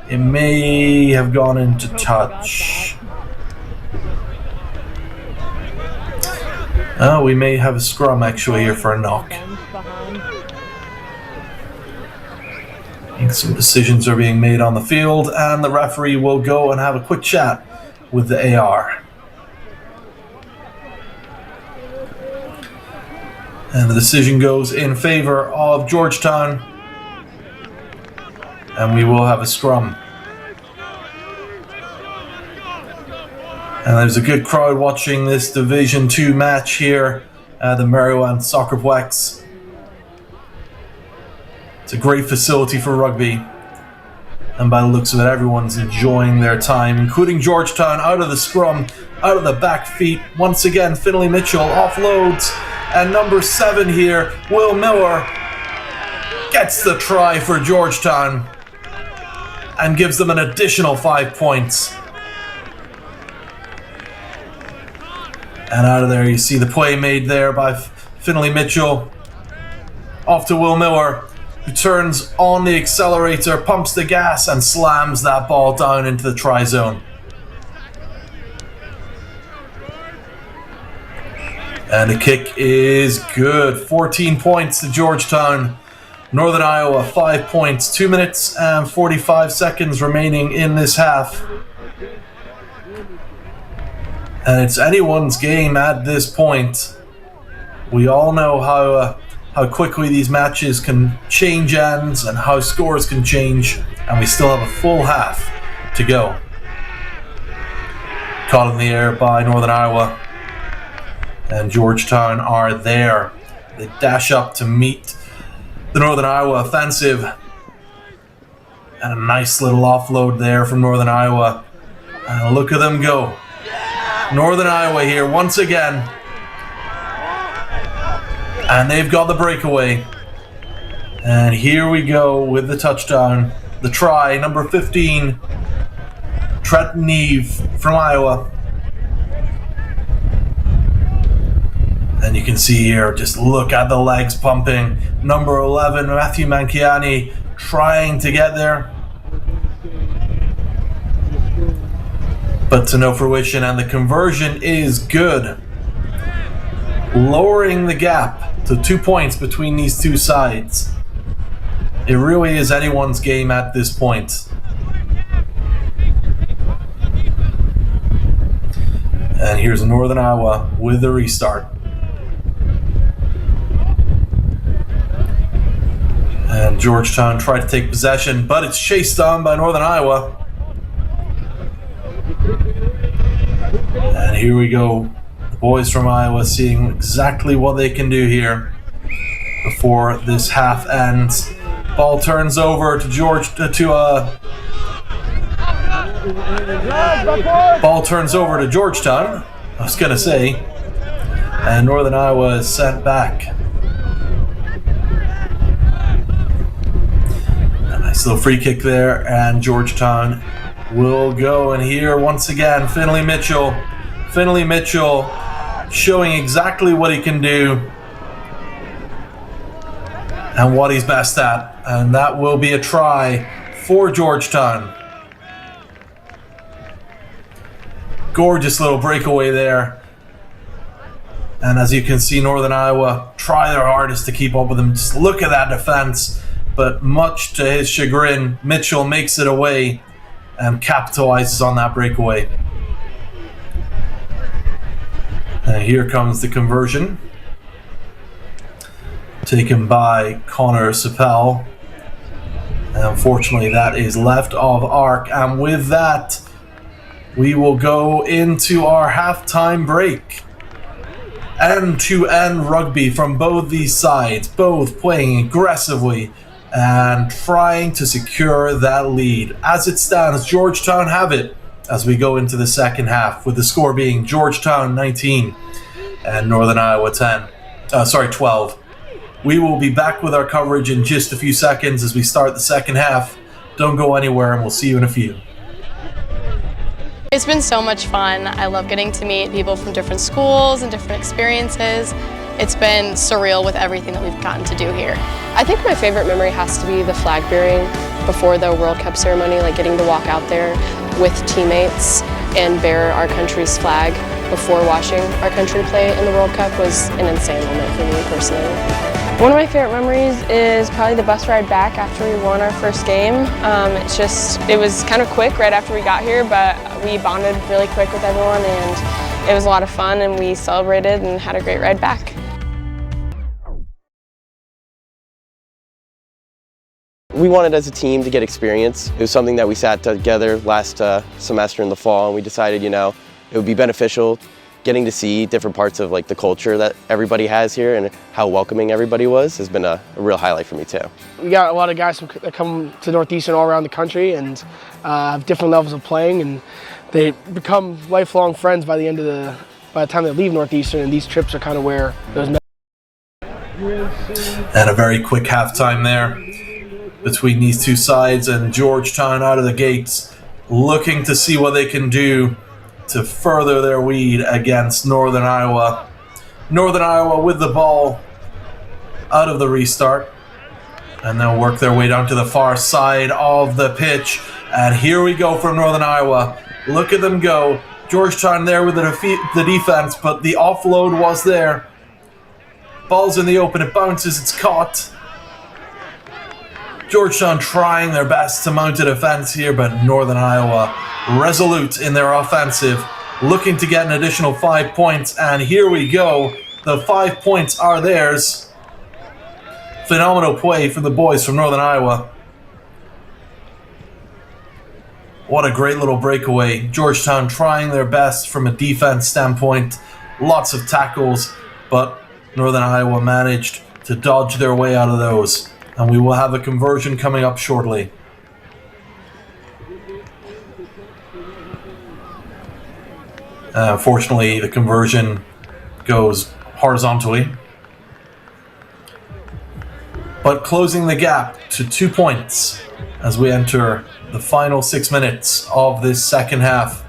it may have gone into touch. Oh, we may have a scrum actually here for a knock. I think some decisions are being made on the field, and the referee will go and have a quick chat with the AR. And the decision goes in favor of Georgetown, and we will have a scrum. And there's a good crowd watching this Division II match here at the Maryland Soccerplex. It's a great facility for rugby, and by the looks of it, everyone's enjoying their time, including Georgetown out of the scrum, out of the back feet. Once again, Finley Mitchell offloads, and number 7 here, Will Miller, gets the try for Georgetown and gives them an additional 5 points. And out of there, you see the play made there by Finley Mitchell. Off to Will Miller, who turns on the accelerator, pumps the gas, and slams that ball down into the try zone. And the kick is good. 14 points to Georgetown. Northern Iowa, 5 points. 2 minutes and 45 seconds remaining in this half. And it's anyone's game at this point. We all know how quickly these matches can change ends and how scores can change, and we still have a full half to go. Caught in the air by Northern Iowa, and Georgetown are there. They dash up to meet the Northern Iowa offensive, and a nice little offload there from Northern Iowa And look at them go. Northern Iowa here once again. And they've got the breakaway. And here we go with the touchdown. The try, number 15, Trenton Neve from Iowa. And you can see here, just look at the legs pumping. Number 11, Matthew Manchiani, trying to get there. But to no fruition, and the conversion is good. Lowering the gap to 2 points between these two sides. It really is anyone's game at this point. And here's Northern Iowa with the restart. And Georgetown tried to take possession, but it's chased down by Northern Iowa. And here we go. The boys from Iowa seeing exactly what they can do here before this half ends. Ball turns over to Ball turns over to Georgetown, I was gonna say, and Northern Iowa is sent back. A nice little free kick there, and Georgetown will go. And here once again, Finley Mitchell showing exactly what he can do and what he's best at, and that will be a try for Georgetown. Gorgeous little breakaway there. And as you can see, Northern Iowa try their hardest to keep up with them. Just look at that defense. But much to his chagrin, Mitchell makes it away and capitalizes on that breakaway. And here comes the conversion. Taken by Connor Sapel. And unfortunately, that is left of arc. And with that, we will go into our halftime break. End-to-end rugby from both these sides, both playing aggressively and trying to secure that lead. As it stands, Georgetown have it as we go into the second half, with the score being Georgetown 19 and Northern Iowa 12. We will be back with our coverage in just a few seconds as we start the second half. Don't go anywhere, and we'll see you in a few. It's been so much fun. I love getting to meet people from different schools and different experiences. It's been surreal with everything that we've gotten to do here. I think my favorite memory has to be the flag bearing before the World Cup ceremony, like getting to walk out there with teammates and bear our country's flag before watching our country play in the World Cup was an insane moment for me personally. One of my favorite memories is probably the bus ride back after we won our first game. It was kind of quick right after we got here, but we bonded really quick with everyone, and it was a lot of fun, and we celebrated and had a great ride back. We wanted as a team to get experience. It was something that we sat together last semester in the fall, and we decided, it would be beneficial getting to see different parts of the culture that everybody has here, and how welcoming everybody was has been a real highlight for me too. We got a lot of guys that come to Northeastern all around the country and have different levels of playing, and they become lifelong friends by the time they leave Northeastern, and these trips are kind of where those. And a very quick halftime there between these two sides, and Georgetown out of the gates looking to see what they can do to further their lead against Northern Iowa. Northern Iowa with the ball out of the restart, and they'll work their way down to the far side of the pitch. And here we go from Northern Iowa. Look at them go. Georgetown there with the defense, but the offload was there. Ball's in the open, it bounces, it's caught. Georgetown trying their best to mount a defense here, but Northern Iowa resolute in their offensive, looking to get an additional 5 points, and here we go. The 5 points are theirs. Phenomenal play from the boys from Northern Iowa. What a great little breakaway. Georgetown trying their best from a defense standpoint. Lots of tackles, but Northern Iowa managed to dodge their way out of those. And we will have a conversion coming up shortly. Fortunately, the conversion goes horizontally. But closing the gap to 2 points as we enter the final 6 minutes of this second half.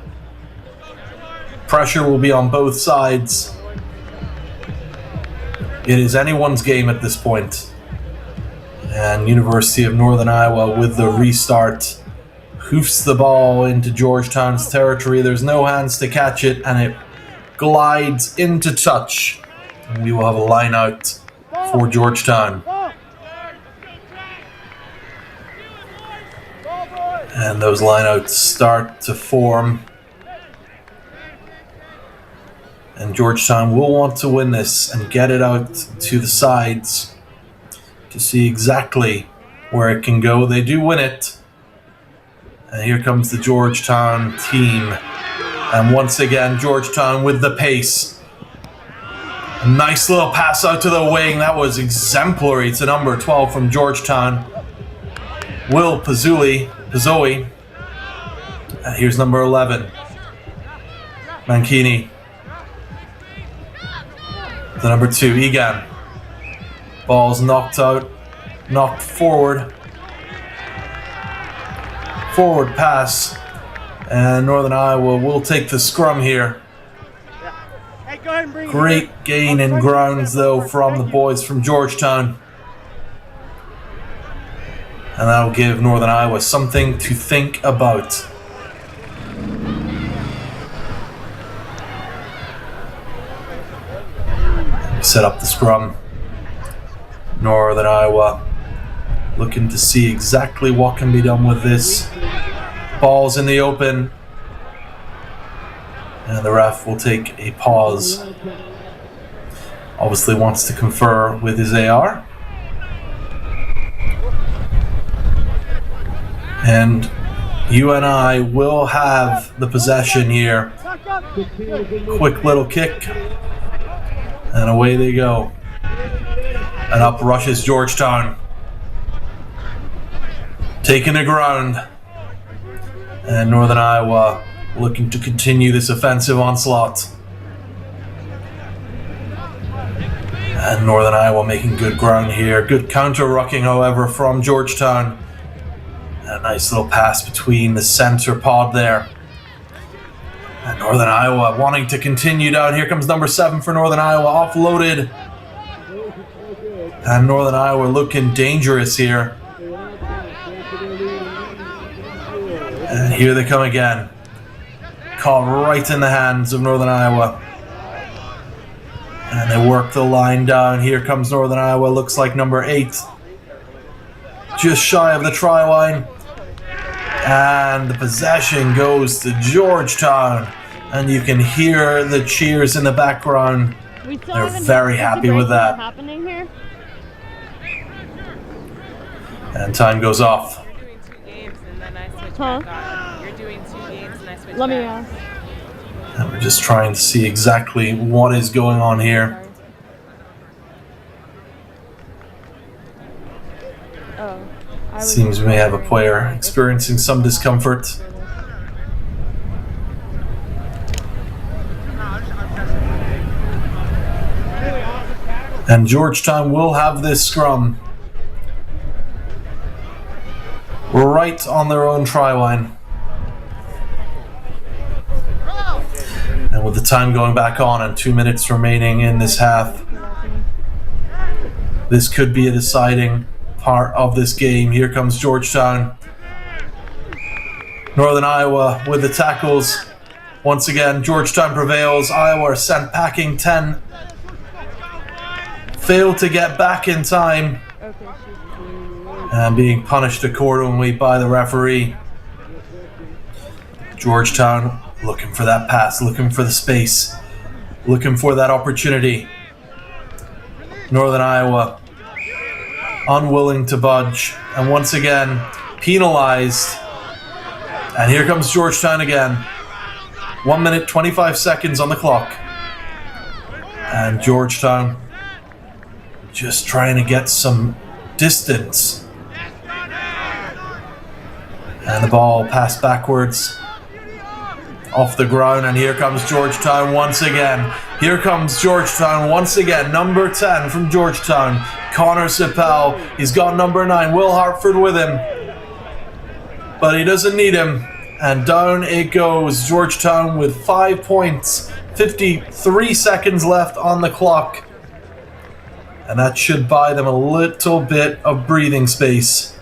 Pressure will be on both sides. It is anyone's game at this point. And University of Northern Iowa with the restart hoofs the ball into Georgetown's territory. There's no hands to catch it, and it glides into touch. And we will have a line out for Georgetown. And those lineouts start to form. And Georgetown will want to win this and get it out to the sides to see exactly where it can go. They do win it. And here comes the Georgetown team. And once again, Georgetown with the pace. A nice little pass out to the wing. That was exemplary to number 12 from Georgetown, Will Pizzoe. And here's number 11, Mankini. The number 2, Egan. Ball's knocked out, knocked forward. Forward pass. And Northern Iowa will take the scrum here. Great gain in grounds, though, from the boys from Georgetown. And that'll give Northern Iowa something to think about. Set up the scrum. Northern Iowa looking to see exactly what can be done with this. Ball's in the open. And the ref will take a pause. Obviously wants to confer with his AR. And UNI will have the possession here. Quick little kick. And away they go. And up rushes Georgetown. Taking the ground. And Northern Iowa looking to continue this offensive onslaught. And Northern Iowa making good ground here. Good counter-rucking, however, from Georgetown. A nice little pass between the center pod there. And Northern Iowa wanting to continue down. Here comes number 7 for Northern Iowa, offloaded. And Northern Iowa looking dangerous here. And here they come again. Caught right in the hands of Northern Iowa. And they work the line down. Here comes Northern Iowa, looks like number 8. Just shy of the try line. And the possession goes to Georgetown. And you can hear the cheers in the background. They're very happy with that. And time goes off. You're doing 2 games and I switch Let me ask. And we're just trying to see exactly what is going on here. Seems we may have a player experiencing some discomfort. And Georgetown will have this scrum right on their own try line. And with the time going back on and 2 minutes remaining in this half, this could be a deciding part of this game. Here comes Georgetown. Northern Iowa with the tackles. Once again, Georgetown prevails. Iowa are sent packing 10. Failed to get back in time. And being punished accordingly by the referee. Georgetown looking for that pass, looking for the space, looking for that opportunity. Northern Iowa unwilling to budge, and once again penalized. And here comes Georgetown again. 1 minute 25 seconds on the clock. And Georgetown just trying to get some distance. And the ball passed backwards off the ground, and here comes Georgetown once again. Here comes Georgetown once again. Number 10 from Georgetown, Connor Sipel. He's got number 9, Will Hartford, with him, but he doesn't need him. And down it goes. Georgetown with 5 points, 53 seconds left on the clock. And that should buy them a little bit of breathing space.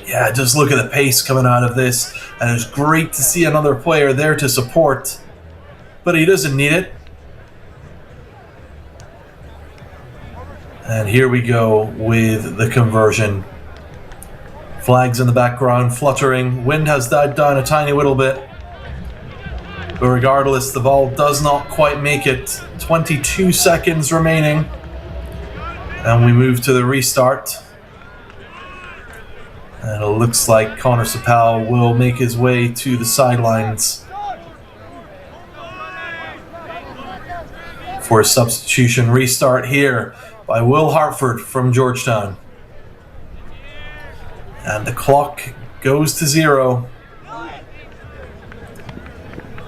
Yeah, just look at the pace coming out of this. And it's great to see another player there to support. But he doesn't need it. And here we go with the conversion. Flags in the background fluttering. Wind has died down a tiny little bit. But regardless, the ball does not quite make it. 22 seconds remaining. And we move to the restart. And it looks like Connor Sipel will make his way to the sidelines for a substitution restart here by Will Hartford from Georgetown. And the clock goes to 0.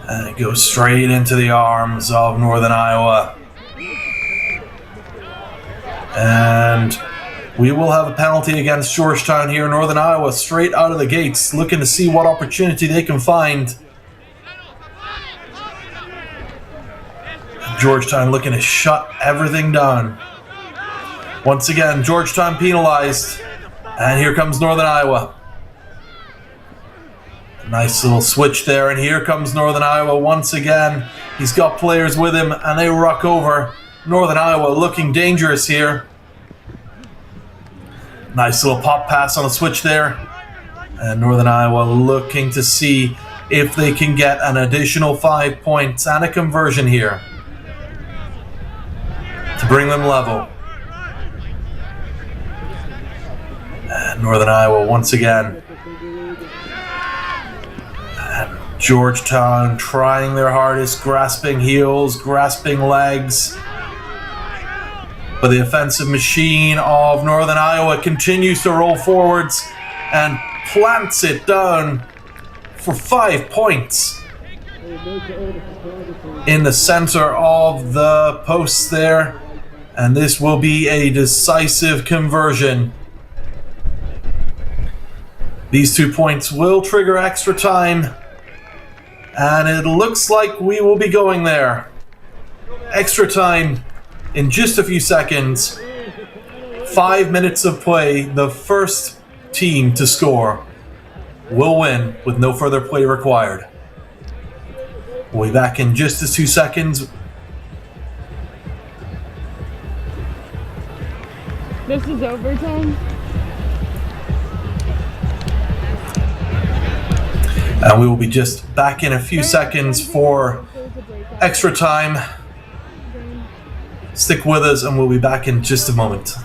And it goes straight into the arms of Northern Iowa. And we will have a penalty against Georgetown here. Northern Iowa straight out of the gates, looking to see what opportunity they can find. Georgetown looking to shut everything down. Once again, Georgetown penalized. And here comes Northern Iowa. Nice little switch there, and here comes Northern Iowa once again. He's got players with him, and they ruck over. Northern Iowa looking dangerous here. Nice little pop pass on a switch there. And Northern Iowa looking to see if they can get an additional 5 points and a conversion here to bring them level. And Northern Iowa once again. And Georgetown trying their hardest, grasping heels, grasping legs. But the offensive machine of Northern Iowa continues to roll forwards and plants it down for 5 points in the center of the posts there. And this will be a decisive conversion. These 2 points will trigger extra time. And it looks like we will be going there. Extra time in just a few seconds. 5 minutes of play. The first team to score will win with no further play required. We'll be back in just 2 seconds. This is overtime. And we will be just back in a few seconds for extra time. Stick with us and we'll be back in just a moment.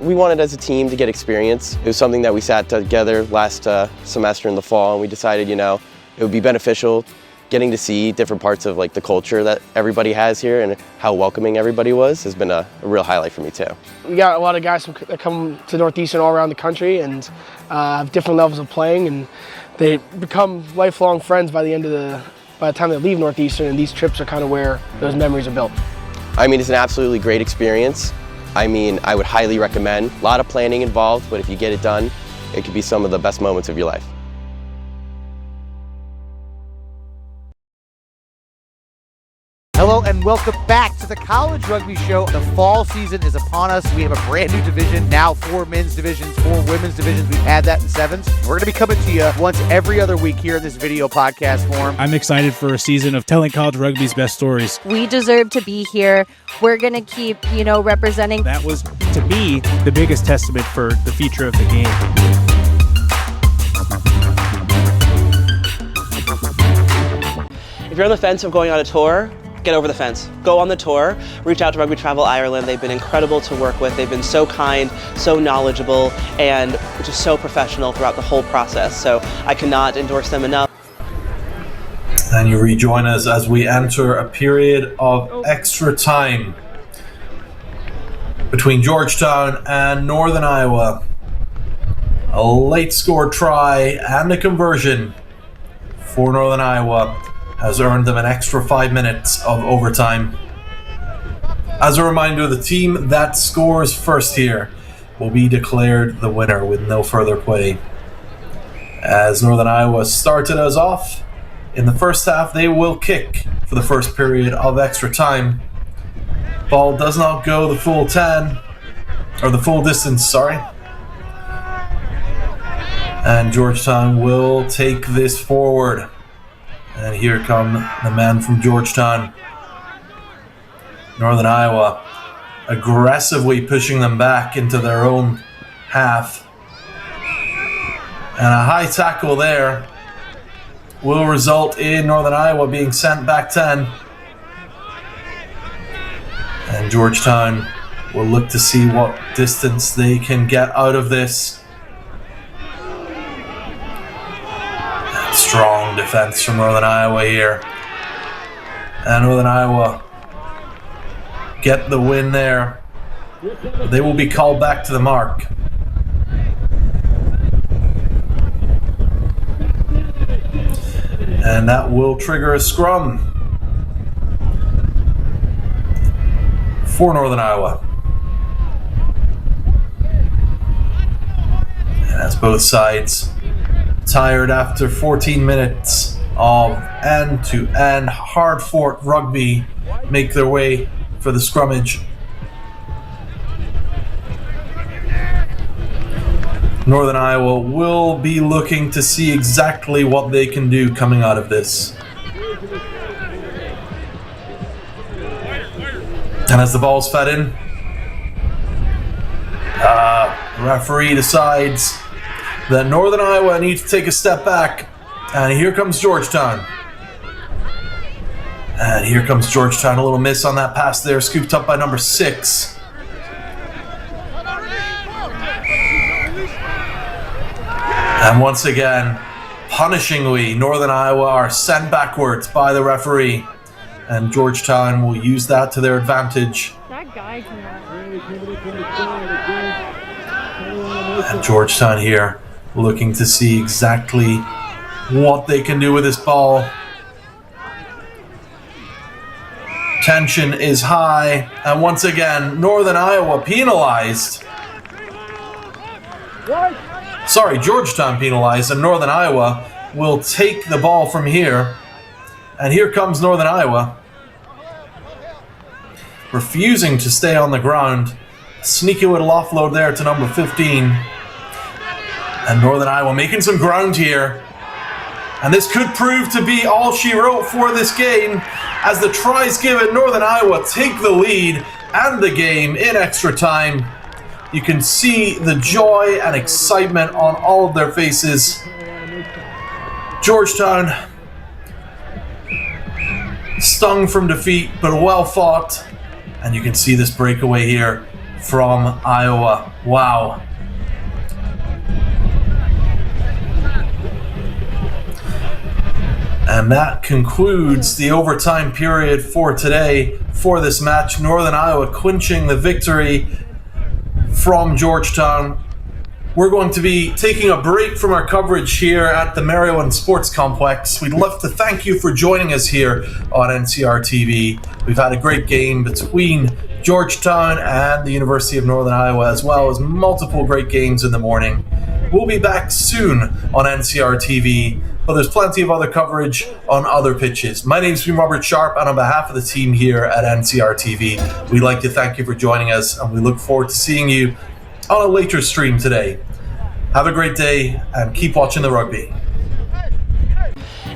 We wanted as a team to get experience. It was something that we sat together last semester in the fall, and we decided, it would be beneficial getting to see different parts of the culture that everybody has here, and how welcoming everybody was has been a real highlight for me too. We got a lot of guys that come to Northeastern all around the country and have different levels of playing, and they become lifelong friends by the time they leave Northeastern, and these trips are kind of where those memories are built. It's an absolutely great experience. I would highly recommend. A lot of planning involved, but if you get it done, it could be some of the best moments of your life. Hello and welcome back to the College Rugby Show. The fall season is upon us. We have a brand new division, now 4 men's divisions, 4 women's divisions. We've had that in 7's. We're going to be coming to you once every other week here in this video podcast form. I'm excited for a season of telling college rugby's best stories. We deserve to be here. We're going to keep, representing. That was, to me, the biggest testament for the future of the game. If you're on the fence of going on a tour, get over the fence. Go on the tour, reach out to Rugby Travel Ireland. They've been incredible to work with. They've been so kind, so knowledgeable, and just so professional throughout the whole process. So I cannot endorse them enough. And you rejoin us as we enter a period of extra time between Georgetown and Northern Iowa. A late score try and a conversion for Northern Iowa has earned them an extra 5 minutes of overtime. As a reminder, the team that scores first here will be declared the winner with no further play. As Northern Iowa started us off, in the first half they will kick for the first period of extra time. Ball does not go the full 10, or the full distance, sorry. And Georgetown will take this forward. And here come the men from Georgetown. Northern Iowa aggressively pushing them back into their own half. And a high tackle there will result in Northern Iowa being sent back 10. And Georgetown will look to see what distance they can get out of this. And strong defense from Northern Iowa here. And Northern Iowa get the win there. They will be called back to the mark. And that will trigger a scrum for Northern Iowa. And as both sides tired after 14 minutes of end-to-end hard-fought rugby make their way for the scrummage. Northern Iowa will be looking to see exactly what they can do coming out of this. And as the ball's fed in, the referee decides that Northern Iowa needs to take a step back. And here comes Georgetown. And here comes Georgetown. A little miss on that pass there, scooped up by number 6. And once again, punishingly, Northern Iowa are sent backwards by the referee. And Georgetown will use that to their advantage. That guy cannot. And Georgetown here looking to see exactly what they can do with this ball. Tension is high. And once again, Northern Iowa penalized. Sorry, Georgetown penalized, and Northern Iowa will take the ball from here. And here comes Northern Iowa, refusing to stay on the ground. Sneaky little offload there to number 15. And Northern Iowa making some ground here. And this could prove to be all she wrote for this game. As the tries given, Northern Iowa take the lead and the game in extra time. You can see the joy and excitement on all of their faces. Georgetown stung from defeat, but well fought. And you can see this breakaway here from Iowa. Wow. And that concludes the overtime period for today for this match. Northern Iowa clinching the victory from Georgetown. We're going to be taking a break from our coverage here at the Maryland Sports Complex. We'd love to thank you for joining us here on NCR TV. We've had a great game between Georgetown and the University of Northern Iowa, as well as multiple great games in the morning. We'll be back soon on NCR TV, but there's plenty of other coverage on other pitches. My name's Robert Sharp, and on behalf of the team here at NCR TV, we'd like to thank you for joining us, and we look forward to seeing you on a later stream today. Have a great day, and keep watching the rugby.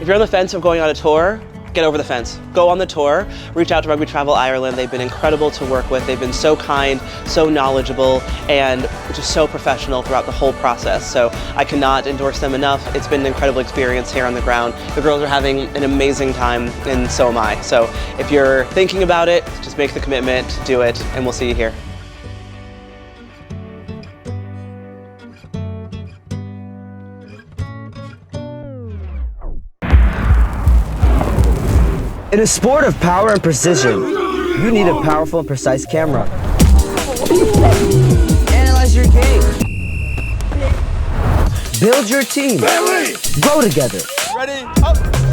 If you're on the fence of going on a tour, get over the fence. Go on the tour, reach out to Rugby Travel Ireland. They've been incredible to work with. They've been so kind, so knowledgeable, and just so professional throughout the whole process. So I cannot endorse them enough. It's been an incredible experience here on the ground. The girls are having an amazing time, and so am I. So if you're thinking about it, just make the commitment, do it, and we'll see you here. In a sport of power and precision, you need a powerful and precise camera. Analyze your game. Build your team. Grow together. Ready? Up.